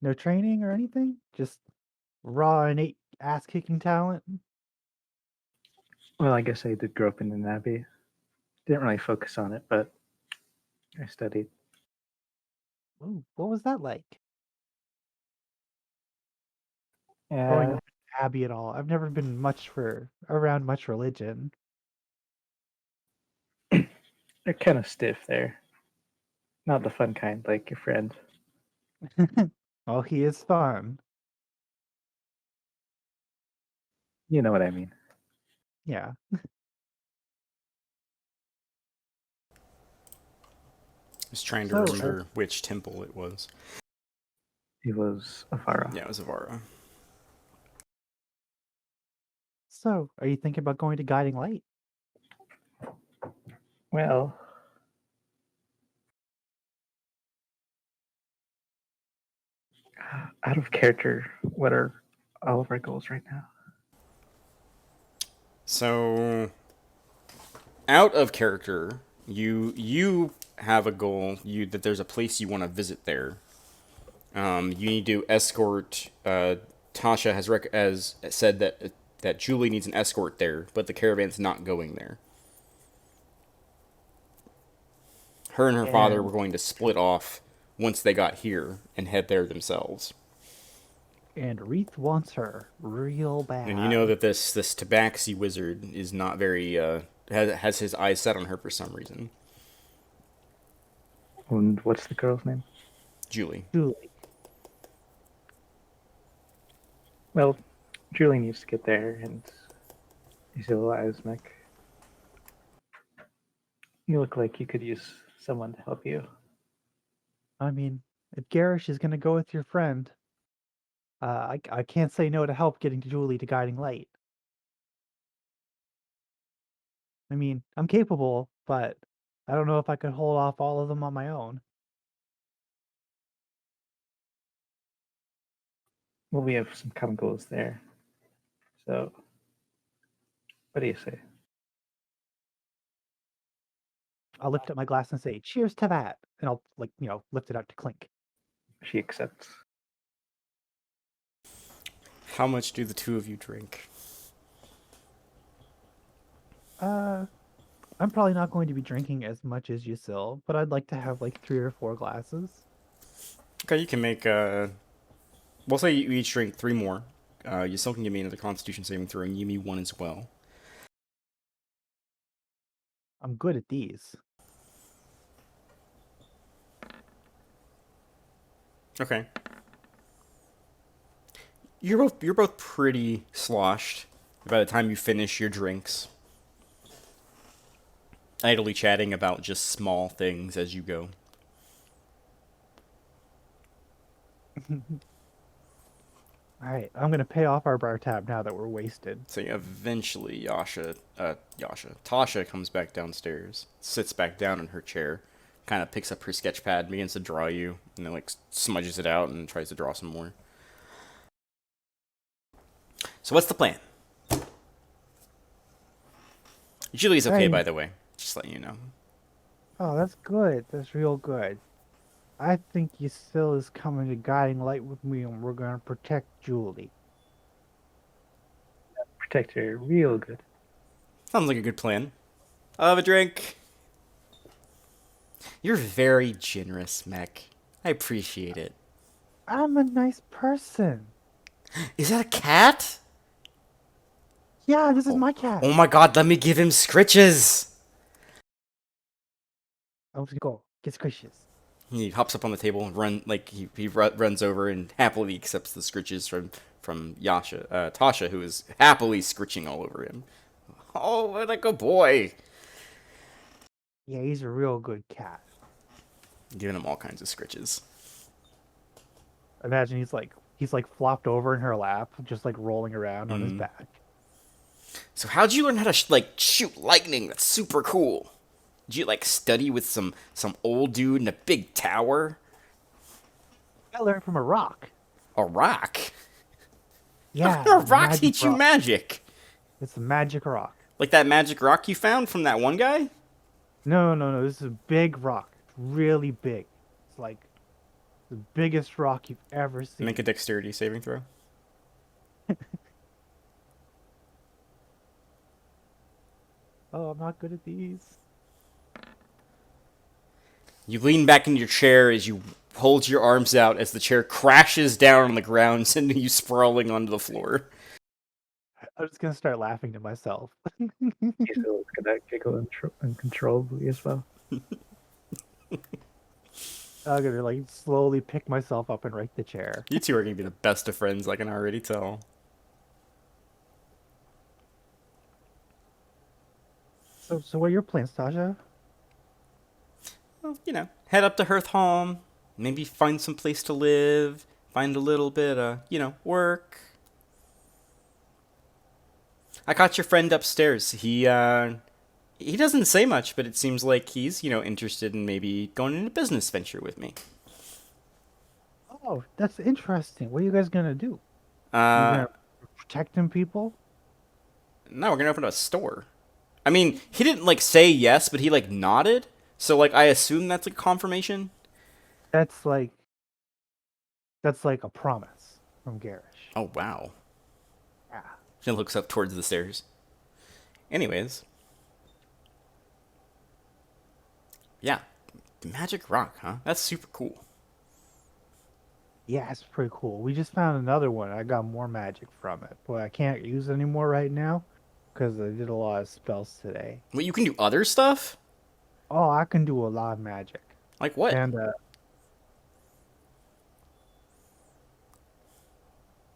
[SPEAKER 3] No training or anything? Just raw innate ass kicking talent?
[SPEAKER 2] Well, I guess I did grow up in an abbey. Didn't really focus on it, but I studied.
[SPEAKER 3] Ooh, what was that like? Growing
[SPEAKER 2] Yeah,
[SPEAKER 3] up in Abbey at all. I've never been much for around much religion.
[SPEAKER 2] they're kind of stiff there. Not the fun kind, like your friend.
[SPEAKER 3] Oh, he is fun.
[SPEAKER 2] You know what I mean.
[SPEAKER 3] Yeah.
[SPEAKER 1] I was trying to
[SPEAKER 3] So,
[SPEAKER 1] remember which temple it was.
[SPEAKER 2] He was a Farah.
[SPEAKER 1] Yeah, it was Avara.
[SPEAKER 3] are you thinking about going to Guiding Light?
[SPEAKER 2] Well, out of character, what are all of our goals right now?
[SPEAKER 1] So, out of character, you have a goal. That there's a place you want to visit there. You need to escort. Tasha has said that Julie needs an escort there, but the caravan's not going there. Her and her father
[SPEAKER 3] And
[SPEAKER 1] were going to split off once they got here and head there themselves.
[SPEAKER 3] Reith wants her real
[SPEAKER 1] And you know
[SPEAKER 3] bad.
[SPEAKER 1] that this Tabaxi wizard is not very has his eyes set on her for some reason.
[SPEAKER 2] And what's the girl's name?
[SPEAKER 1] Julie.
[SPEAKER 3] Julie.
[SPEAKER 2] Well, Julie needs to get there, and you still alive, Mick. You look like you could use someone to help you.
[SPEAKER 3] I mean, if Garish is gonna go with your friend, I can't say no to help getting Julie to Guiding Light. I mean, I'm capable, but I don't know if I could hold off all of them on my own.
[SPEAKER 2] Well, we have some common goals there. So, what do you say?
[SPEAKER 3] I'll lift up my glass and say, "Cheers to that," and I'll lift it out to clink.
[SPEAKER 2] She accepts.
[SPEAKER 1] How much do the two of you drink?
[SPEAKER 3] Uh, I'm probably not going to be drinking as much as Yusil, but I'd like to have like 3 or 4 glasses.
[SPEAKER 1] Okay, you can make. We'll say you each drink 3 more. You still can give me another Constitution saving throw and give me one as well.
[SPEAKER 3] I'm good at these.
[SPEAKER 1] Okay. You're both pretty sloshed by the time you finish your drinks. Idly chatting about just small things as you go.
[SPEAKER 3] All right, I'm gonna pay off our bar tab now that we're wasted.
[SPEAKER 1] So eventually, Tasha comes back downstairs, sits back down in her chair, kind of picks up her sketch pad, begins to draw you, and then like smudges it out and tries to draw some more. So what's the plan? Julie's okay,
[SPEAKER 3] Hey.
[SPEAKER 1] by the way. Just letting you know.
[SPEAKER 3] Oh, that's good. That's real good. I think Yusil is coming to Guiding Light with me, and we're gonna protect Julie.
[SPEAKER 2] Protect her real good.
[SPEAKER 1] Sounds like a good plan. I'll have a drink. You're very generous, Mech. I appreciate it.
[SPEAKER 3] I'm a nice person.
[SPEAKER 1] Is that a cat?
[SPEAKER 3] Yeah, this is my cat.
[SPEAKER 1] Oh my god, let me give him scritches!
[SPEAKER 3] I was gonna go get squishes.
[SPEAKER 1] He hops up on the table and runs over and happily accepts the scritches from Tasha, who is happily scritching all over him. Oh, what a good boy!
[SPEAKER 3] Yeah, he's a real good cat.
[SPEAKER 1] Giving him all kinds of scritches.
[SPEAKER 3] Imagine he's like flopped over in her lap, just like rolling around on his back.
[SPEAKER 1] So how'd you learn how to like shoot lightning? That's super cool. Did you like study with some old dude in a big tower?
[SPEAKER 3] I learned from a rock.
[SPEAKER 1] A rock? How
[SPEAKER 3] Yeah,
[SPEAKER 1] kind
[SPEAKER 3] a
[SPEAKER 1] of rock
[SPEAKER 3] magic
[SPEAKER 1] teach you
[SPEAKER 3] rock.
[SPEAKER 1] magic?
[SPEAKER 3] It's a magic rock.
[SPEAKER 1] Like that magic rock you found from that one guy?
[SPEAKER 3] No, no, no. This is a big rock. It's really big. It's like the biggest rock you've ever
[SPEAKER 1] Make a
[SPEAKER 3] seen.
[SPEAKER 1] dexterity saving throw.
[SPEAKER 3] Oh, I'm not good at these.
[SPEAKER 1] You lean back in your chair as you hold your arms out as the chair crashes down on the ground, sending you sprawling onto the floor.
[SPEAKER 3] I'm just gonna start laughing to myself.
[SPEAKER 2] Hazel is gonna giggle uncontrollably as well.
[SPEAKER 3] I'm gonna like slowly pick myself up and right the chair.
[SPEAKER 1] You two are gonna be the best of friends, I can already tell.
[SPEAKER 3] So what are your plans, Tasha?
[SPEAKER 1] Well, head up to Hearthholm, maybe find some place to live, find a little bit of, work. I caught your friend upstairs. He doesn't say much, but it seems like he's, interested in maybe going in a business venture with me.
[SPEAKER 3] Oh, that's interesting. What are you guys gonna do? You
[SPEAKER 1] Uh,
[SPEAKER 3] gonna protecting people?
[SPEAKER 1] no, we're gonna open up a store. I mean, he didn't like say yes, but he like nodded. So like, I assume that's like confirmation.
[SPEAKER 3] That's like that's like a promise from Garish.
[SPEAKER 1] Oh wow.
[SPEAKER 3] Yeah.
[SPEAKER 1] She looks up towards the stairs. Anyways, yeah, magic rock, huh? That's super cool.
[SPEAKER 3] Yeah, it's pretty cool. We just found another one. I got more magic from it, but I can't use it anymore right now because I did a lot of spells today.
[SPEAKER 1] Wait, you can do other stuff?
[SPEAKER 3] Oh, I can do a lot of magic.
[SPEAKER 1] Like what?
[SPEAKER 3] And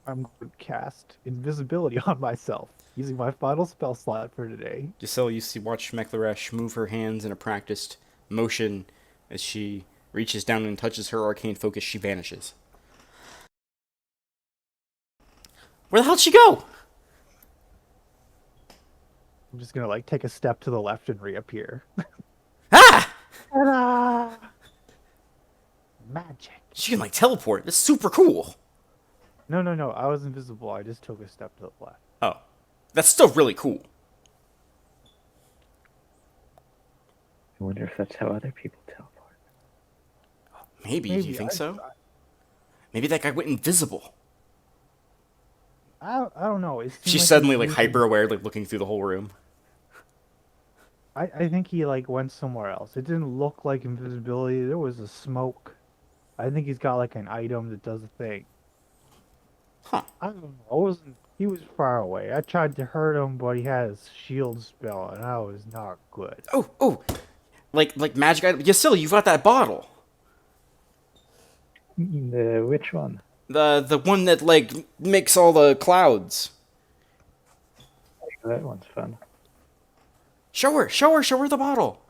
[SPEAKER 3] I'm going to cast invisibility on myself using my final spell slot for today.
[SPEAKER 1] Giselle, you see, watch Mechlaresh move her hands in a practiced motion as she reaches down and touches her arcane focus. She vanishes. Where the hell'd she go?
[SPEAKER 3] I'm just gonna like take a step to the left and reappear.
[SPEAKER 1] Ah!
[SPEAKER 3] Ta-da! Magic.
[SPEAKER 1] She can like teleport. That's super cool.
[SPEAKER 3] No, no, no. I was invisible. I just took a step to the left.
[SPEAKER 1] Oh, that's still really cool.
[SPEAKER 2] I wonder if that's how other people teleport.
[SPEAKER 1] Maybe. Do you think so?
[SPEAKER 3] I,
[SPEAKER 1] Maybe that guy went invisible.
[SPEAKER 3] I don't know. It seemed
[SPEAKER 1] She's
[SPEAKER 3] like
[SPEAKER 1] suddenly
[SPEAKER 3] he
[SPEAKER 1] like
[SPEAKER 3] was-
[SPEAKER 1] hyper aware, like looking through the whole room.
[SPEAKER 3] I think he like went somewhere else. It didn't look like invisibility. There was a smoke. I think he's got like an item that does a thing.
[SPEAKER 1] Huh.
[SPEAKER 3] I don't know. I wasn't. He was far away. I tried to hurt him, but he had his shield spell, and that was not good.
[SPEAKER 1] Oh. Like magic item. Yasil, you've got that bottle.
[SPEAKER 2] Which one?
[SPEAKER 1] The one that like makes all the clouds.
[SPEAKER 2] That one's fun.
[SPEAKER 1] Show her the bottle.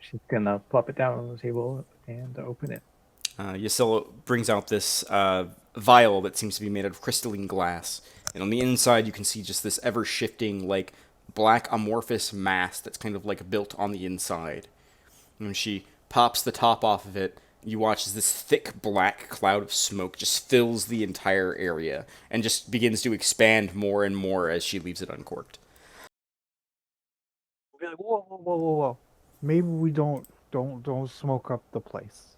[SPEAKER 2] She's gonna plop it down on the table and open it.
[SPEAKER 1] Yasil brings out this vial that seems to be made out of crystalline glass, and on the inside you can see just this ever-shifting, like, black amorphous mass that's kind of like built on the inside. And when she pops the top off of it, you watch as this thick black cloud of smoke just fills the entire area and just begins to expand more and more as she leaves it uncorked.
[SPEAKER 3] We'll be like, whoa, whoa, whoa, whoa, whoa. Maybe we don't smoke up the place.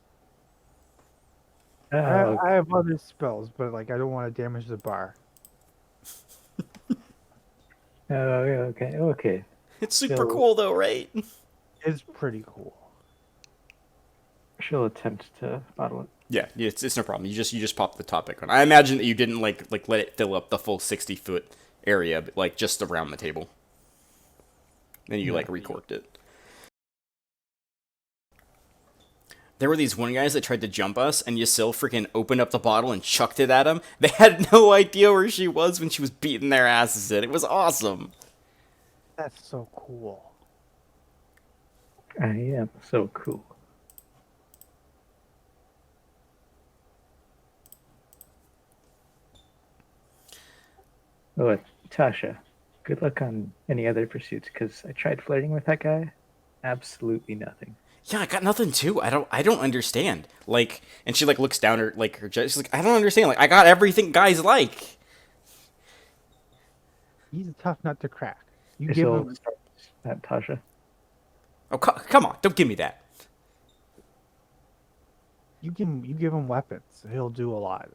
[SPEAKER 3] I have other spells, but like I don't want to damage the bar.
[SPEAKER 2] Okay.
[SPEAKER 1] It's super
[SPEAKER 2] So-
[SPEAKER 1] cool though, right?
[SPEAKER 3] It's pretty cool.
[SPEAKER 2] She'll attempt to bottle it.
[SPEAKER 1] Yeah, it's no problem. You just pop the top back on. I imagine that you didn't like let it fill up the full 60-foot area, but like just around the table. Then you like recorked it. There were these one guys that tried to jump us, and Yasil freaking opened up the bottle and chucked it at them. They had no idea where she was when she was beating their asses in. It was awesome.
[SPEAKER 3] That's so cool.
[SPEAKER 2] I am so cool. Oh, Tasha, good luck on any other pursuits, because I tried flirting with that guy. Absolutely nothing.
[SPEAKER 1] Yeah, I got nothing too. I don't understand. Like, and she like looks down her like her chest. She's like, I don't understand. Like, I got everything guys like.
[SPEAKER 3] He's a tough nut to crack. You
[SPEAKER 2] I
[SPEAKER 3] give
[SPEAKER 2] shall
[SPEAKER 3] him,
[SPEAKER 2] start that, Tasha.
[SPEAKER 1] Oh, come on, don't give me that.
[SPEAKER 3] you give him weapons. He'll do a lot.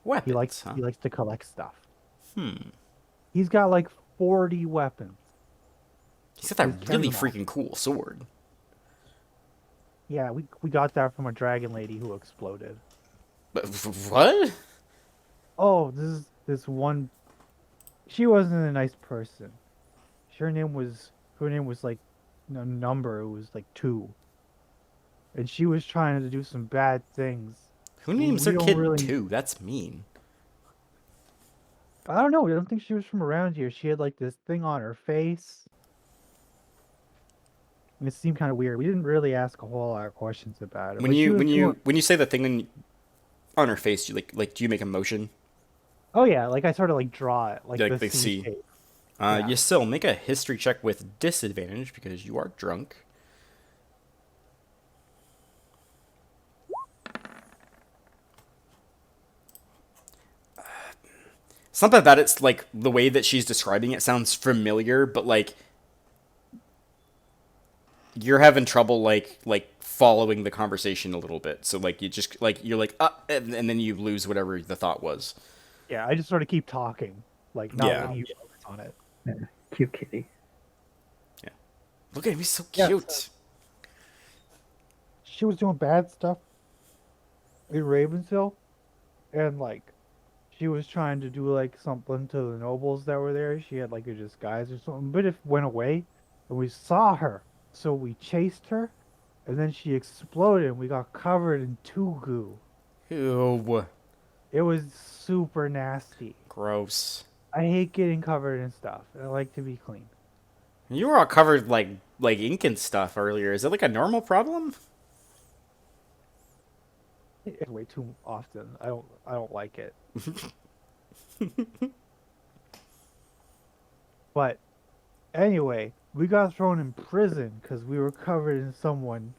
[SPEAKER 1] Weapons, huh?
[SPEAKER 3] He likes to collect stuff.
[SPEAKER 1] Hmm.
[SPEAKER 3] He's got like 40 weapons.
[SPEAKER 1] He's got
[SPEAKER 3] Just
[SPEAKER 1] that
[SPEAKER 3] turn
[SPEAKER 1] really
[SPEAKER 3] them off.
[SPEAKER 1] freaking cool sword.
[SPEAKER 3] Yeah, we got that from a dragon lady who exploded.
[SPEAKER 1] But what?
[SPEAKER 3] Oh, this one. She wasn't a nice person. Her name was like a number. It was like two, and she was trying to do some bad things.
[SPEAKER 1] Who names
[SPEAKER 3] We
[SPEAKER 1] their
[SPEAKER 3] don't
[SPEAKER 1] kid
[SPEAKER 3] really.
[SPEAKER 1] two? That's mean.
[SPEAKER 3] I don't know. I don't think she was from around here. She had like this thing on her face, and it seemed kind of weird. We didn't really ask a whole lot of questions about it,
[SPEAKER 1] When
[SPEAKER 3] but she
[SPEAKER 1] you
[SPEAKER 3] was
[SPEAKER 1] when
[SPEAKER 3] doing.
[SPEAKER 1] you when you say the thing on her face, you do you make a motion?
[SPEAKER 3] Oh yeah, like I sort of like draw it, like
[SPEAKER 1] Like
[SPEAKER 3] the
[SPEAKER 1] they
[SPEAKER 3] C
[SPEAKER 1] see.
[SPEAKER 3] shape.
[SPEAKER 1] You
[SPEAKER 3] Yeah.
[SPEAKER 1] still make a history check with disadvantage because you are drunk. Something about it's like the way that she's describing it sounds familiar, but like you're having trouble like following the conversation a little bit. So like you just like you're like and then you lose whatever the thought was.
[SPEAKER 3] Yeah, I just sort of keep talking, like not
[SPEAKER 1] Yeah.
[SPEAKER 3] letting you focus on it.
[SPEAKER 2] Yeah, cute kitty.
[SPEAKER 1] Yeah. Look at him, he's so
[SPEAKER 3] Yeah, so
[SPEAKER 1] cute.
[SPEAKER 3] she was doing bad stuff in Ravenshill, and like she was trying to do like something to the nobles that were there. She had like a disguise or something, but it went away, and we saw her, so we chased her, and then she exploded, and we got covered in two goo.
[SPEAKER 1] Ew.
[SPEAKER 3] It was super nasty.
[SPEAKER 1] Gross.
[SPEAKER 3] I hate getting covered in stuff. I like to be clean.
[SPEAKER 1] You were all covered like ink and stuff earlier. Is it like a normal problem?
[SPEAKER 3] It's way too often. I don't like it. But anyway, we got thrown in prison because we were covered in someone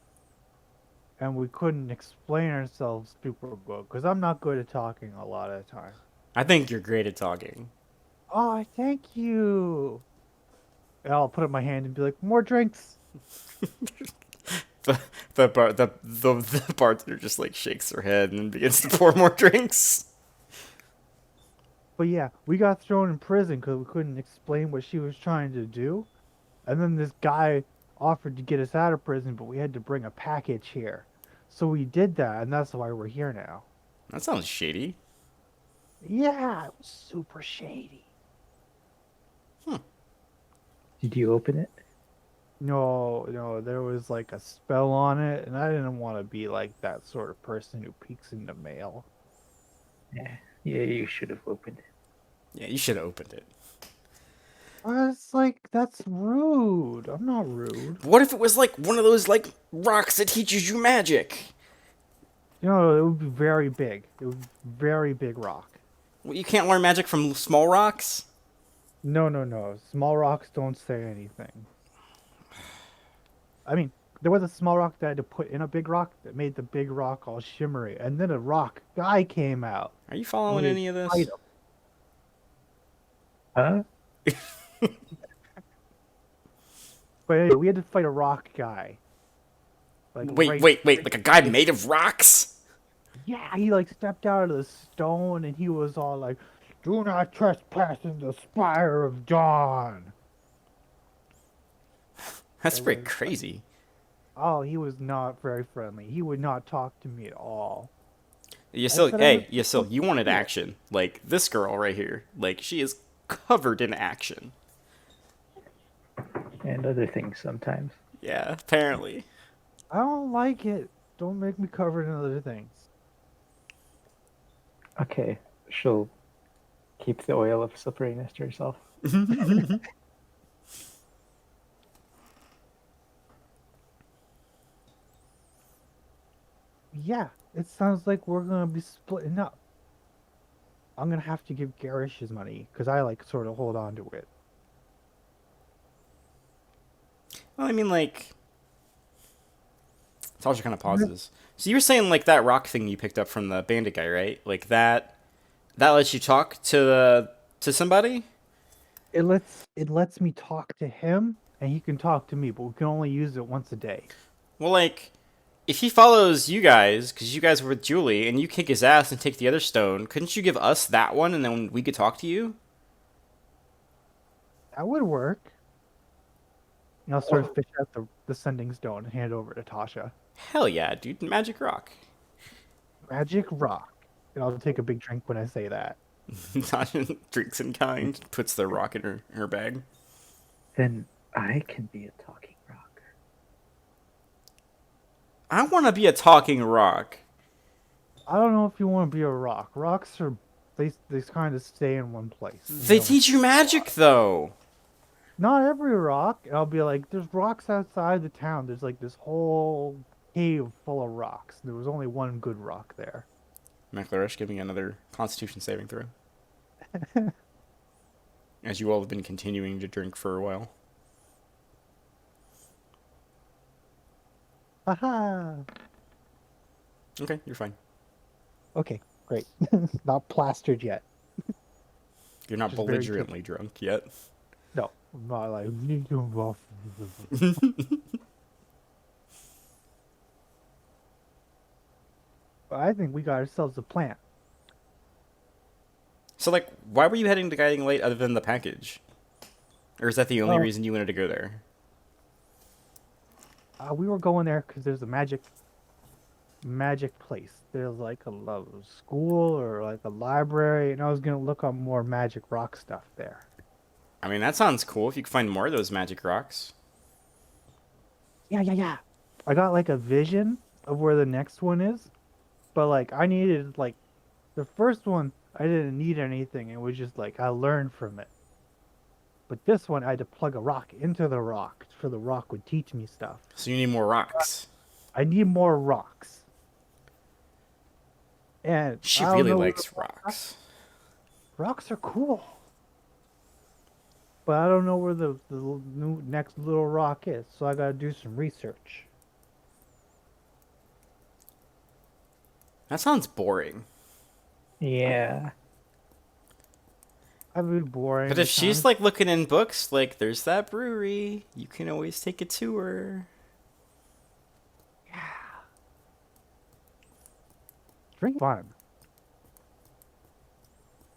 [SPEAKER 3] and we couldn't explain ourselves super good. Because I'm not good at talking a lot of the time.
[SPEAKER 1] I think you're great at talking.
[SPEAKER 3] Oh, thank you. And I'll put up my hand and be like, more drinks.
[SPEAKER 1] The the bartender just like shakes her head and begins to pour more drinks.
[SPEAKER 3] But yeah, we got thrown in prison because we couldn't explain what she was trying to do. And then this guy offered to get us out of prison, but we had to bring a package here. So we did that, and that's why we're here now.
[SPEAKER 1] That sounds shady.
[SPEAKER 3] Yeah, it was super shady.
[SPEAKER 2] Did you open it?
[SPEAKER 3] No, there was like a spell on it, and I didn't want to be like that sort of person who peeks into mail.
[SPEAKER 2] Yeah, yeah, you should have opened it.
[SPEAKER 1] Yeah, you should have opened it.
[SPEAKER 3] It's like, that's rude. I'm not rude.
[SPEAKER 1] But what if it was like one of those like rocks that teaches you magic?
[SPEAKER 3] You know, it would be very big. It would be very big rock.
[SPEAKER 1] Well, you can't learn magic from small rocks.
[SPEAKER 3] No. Small rocks don't say anything. I mean, there was a small rock that I had to put in a big rock that made the big rock all shimmery, and then a rock guy came out,
[SPEAKER 1] Are you
[SPEAKER 3] and
[SPEAKER 1] following
[SPEAKER 3] we had
[SPEAKER 1] any of
[SPEAKER 3] to fight
[SPEAKER 1] this?
[SPEAKER 3] him.
[SPEAKER 2] Huh?
[SPEAKER 3] But anyway, we had to fight a rock guy. Like
[SPEAKER 1] Wait, wait, wait! Like a guy made of rocks?
[SPEAKER 3] yeah, he like stepped out of the stone and he was all like, "Do not trespass in the spire of dawn."
[SPEAKER 1] That's
[SPEAKER 3] It
[SPEAKER 1] pretty
[SPEAKER 3] was
[SPEAKER 1] crazy.
[SPEAKER 3] oh, he was not very friendly. He would not talk to me at all.
[SPEAKER 1] You
[SPEAKER 3] I
[SPEAKER 1] still,
[SPEAKER 3] said I was
[SPEAKER 1] hey, you still,
[SPEAKER 3] supposed
[SPEAKER 1] you
[SPEAKER 3] to
[SPEAKER 1] wanted
[SPEAKER 3] heal.
[SPEAKER 1] action. Like this girl right here. Like she is covered in action.
[SPEAKER 2] And other things sometimes.
[SPEAKER 1] Yeah, apparently.
[SPEAKER 3] I don't like it. Don't make me cover in other things.
[SPEAKER 2] Okay, she'll keep the oil of slipperiness to herself.
[SPEAKER 3] Yeah, it sounds like we're gonna be splitting up. I'm gonna have to give Garish his money because I like sort of hold on to it.
[SPEAKER 1] Well, I mean, like, Tasha kind of pauses. So you were saying like that rock thing you picked up from the bandit guy, right? Like that lets you talk to somebody.
[SPEAKER 3] It lets me talk to him and he can talk to me, but we can only use it once a day.
[SPEAKER 1] Well, like, if he follows you guys, because you guys were with Julie, and you kick his ass and take the other stone, couldn't you give us that one and then we could talk to you?
[SPEAKER 3] That would work. And I'll sort of fish out the sending stone and hand it over to Tasha.
[SPEAKER 1] Hell yeah, dude. Magic rock.
[SPEAKER 3] Magic rock. And I'll take a big drink when I say that.
[SPEAKER 1] Tasha drinks in kind, puts the rock in her bag.
[SPEAKER 2] Then I can be a talking rock.
[SPEAKER 1] I want to be a talking rock.
[SPEAKER 3] I don't know if you want to be a rock. Rocks are they kind of stay in one place.
[SPEAKER 1] They teach you magic, though.
[SPEAKER 3] Not every rock. And I'll be like, there's rocks outside the town. There's like this whole cave full of rocks. There was only one good rock there.
[SPEAKER 1] McLarish, give me another Constitution saving throw. As you all have been continuing to drink for a while.
[SPEAKER 3] Haha.
[SPEAKER 1] Okay, you're fine.
[SPEAKER 3] Okay, great. Not plastered yet.
[SPEAKER 1] You're not
[SPEAKER 3] Just very
[SPEAKER 1] belligerently drunk yet.
[SPEAKER 3] No, I'm not like. But I think we got ourselves a plan.
[SPEAKER 1] So, like, why were you heading to Guiding Light other than the package? Or is that the only
[SPEAKER 3] Oh.
[SPEAKER 1] reason you wanted to go there?
[SPEAKER 3] We were going there because there's a magic place. There's like a school or like a library, and I was gonna look up more magic rock stuff there.
[SPEAKER 1] I mean, that sounds cool if you could find more of those magic rocks.
[SPEAKER 3] Yeah. I got like a vision of where the next one is, but like I needed like the first one. I didn't need anything. It was just like I learned from it. But this one, I had to plug a rock into the rock for the rock would teach me stuff.
[SPEAKER 1] So you need more rocks.
[SPEAKER 3] I need more rocks. And
[SPEAKER 1] She
[SPEAKER 3] I don't
[SPEAKER 1] really
[SPEAKER 3] know where
[SPEAKER 1] likes rocks.
[SPEAKER 3] rocks are cool. But I don't know where the new next little rock is, so I gotta do some research.
[SPEAKER 1] That sounds boring.
[SPEAKER 2] Yeah.
[SPEAKER 3] I've been boring.
[SPEAKER 1] But if she's like looking in books, like there's that brewery, you can always take a tour.
[SPEAKER 3] drink fun.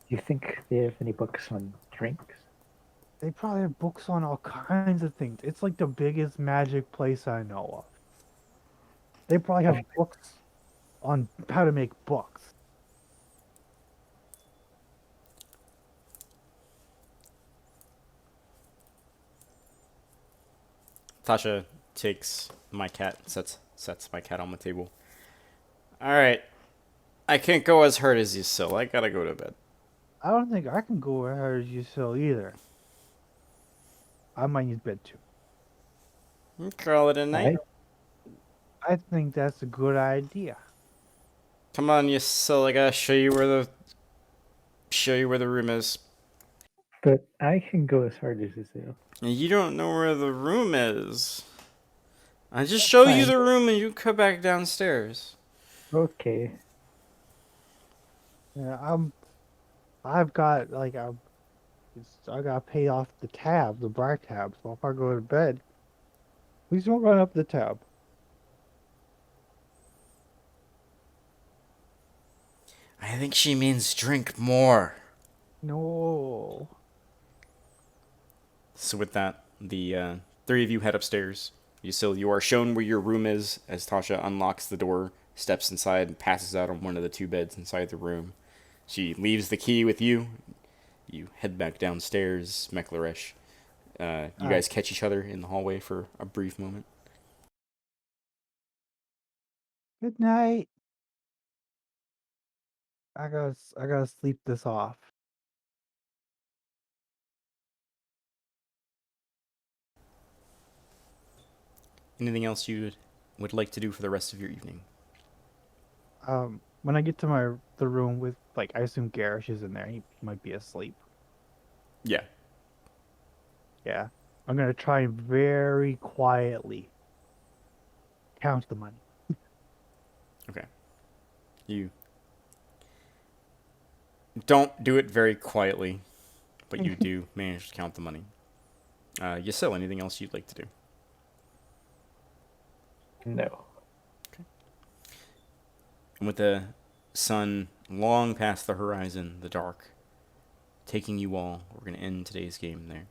[SPEAKER 2] Do you think they have any books on drinks?
[SPEAKER 3] They probably have books on all kinds of things. It's like the biggest magic place I know of. They probably have books on how to make books.
[SPEAKER 1] Tasha takes my cat, sets my cat on the table. All right, I can't go as hard as you, Sil. I gotta go to bed.
[SPEAKER 3] I don't think I can go as hard as you still either. I might need bed too.
[SPEAKER 1] Call it a night.
[SPEAKER 3] I think that's a good idea.
[SPEAKER 1] Come on, you Sil. I gotta show you where the room is.
[SPEAKER 2] But I can go as hard as you.
[SPEAKER 1] You don't know where the room is. I just show you
[SPEAKER 2] fine.
[SPEAKER 1] the room and you come back downstairs.
[SPEAKER 2] Okay.
[SPEAKER 3] Yeah, I've got like I gotta pay off the tab, the bar tab. So if I go to bed, please don't run up the tab.
[SPEAKER 1] I think she means drink more.
[SPEAKER 3] No.
[SPEAKER 1] So with that, the three of you head upstairs. You are shown where your room is as Tasha unlocks the door, steps inside, and passes out on one of the two beds inside the room. She leaves the key with you. You head back downstairs, Meklaresh. You guys catch each other in the hallway for a brief moment.
[SPEAKER 3] Good night. I gotta sleep this off.
[SPEAKER 1] Anything else you would like to do for the rest of your evening?
[SPEAKER 3] When I get to my the room with, like, I assume Garish is in there. He might be asleep.
[SPEAKER 1] Yeah.
[SPEAKER 3] Yeah. I'm gonna try and very quietly count the money.
[SPEAKER 1] Okay. You don't do it very quietly, but you do manage to count the money. Yasil, anything else you'd like to do?
[SPEAKER 2] No.
[SPEAKER 1] And with the sun long past the horizon, the dark, taking you all, we're going to end today's game there.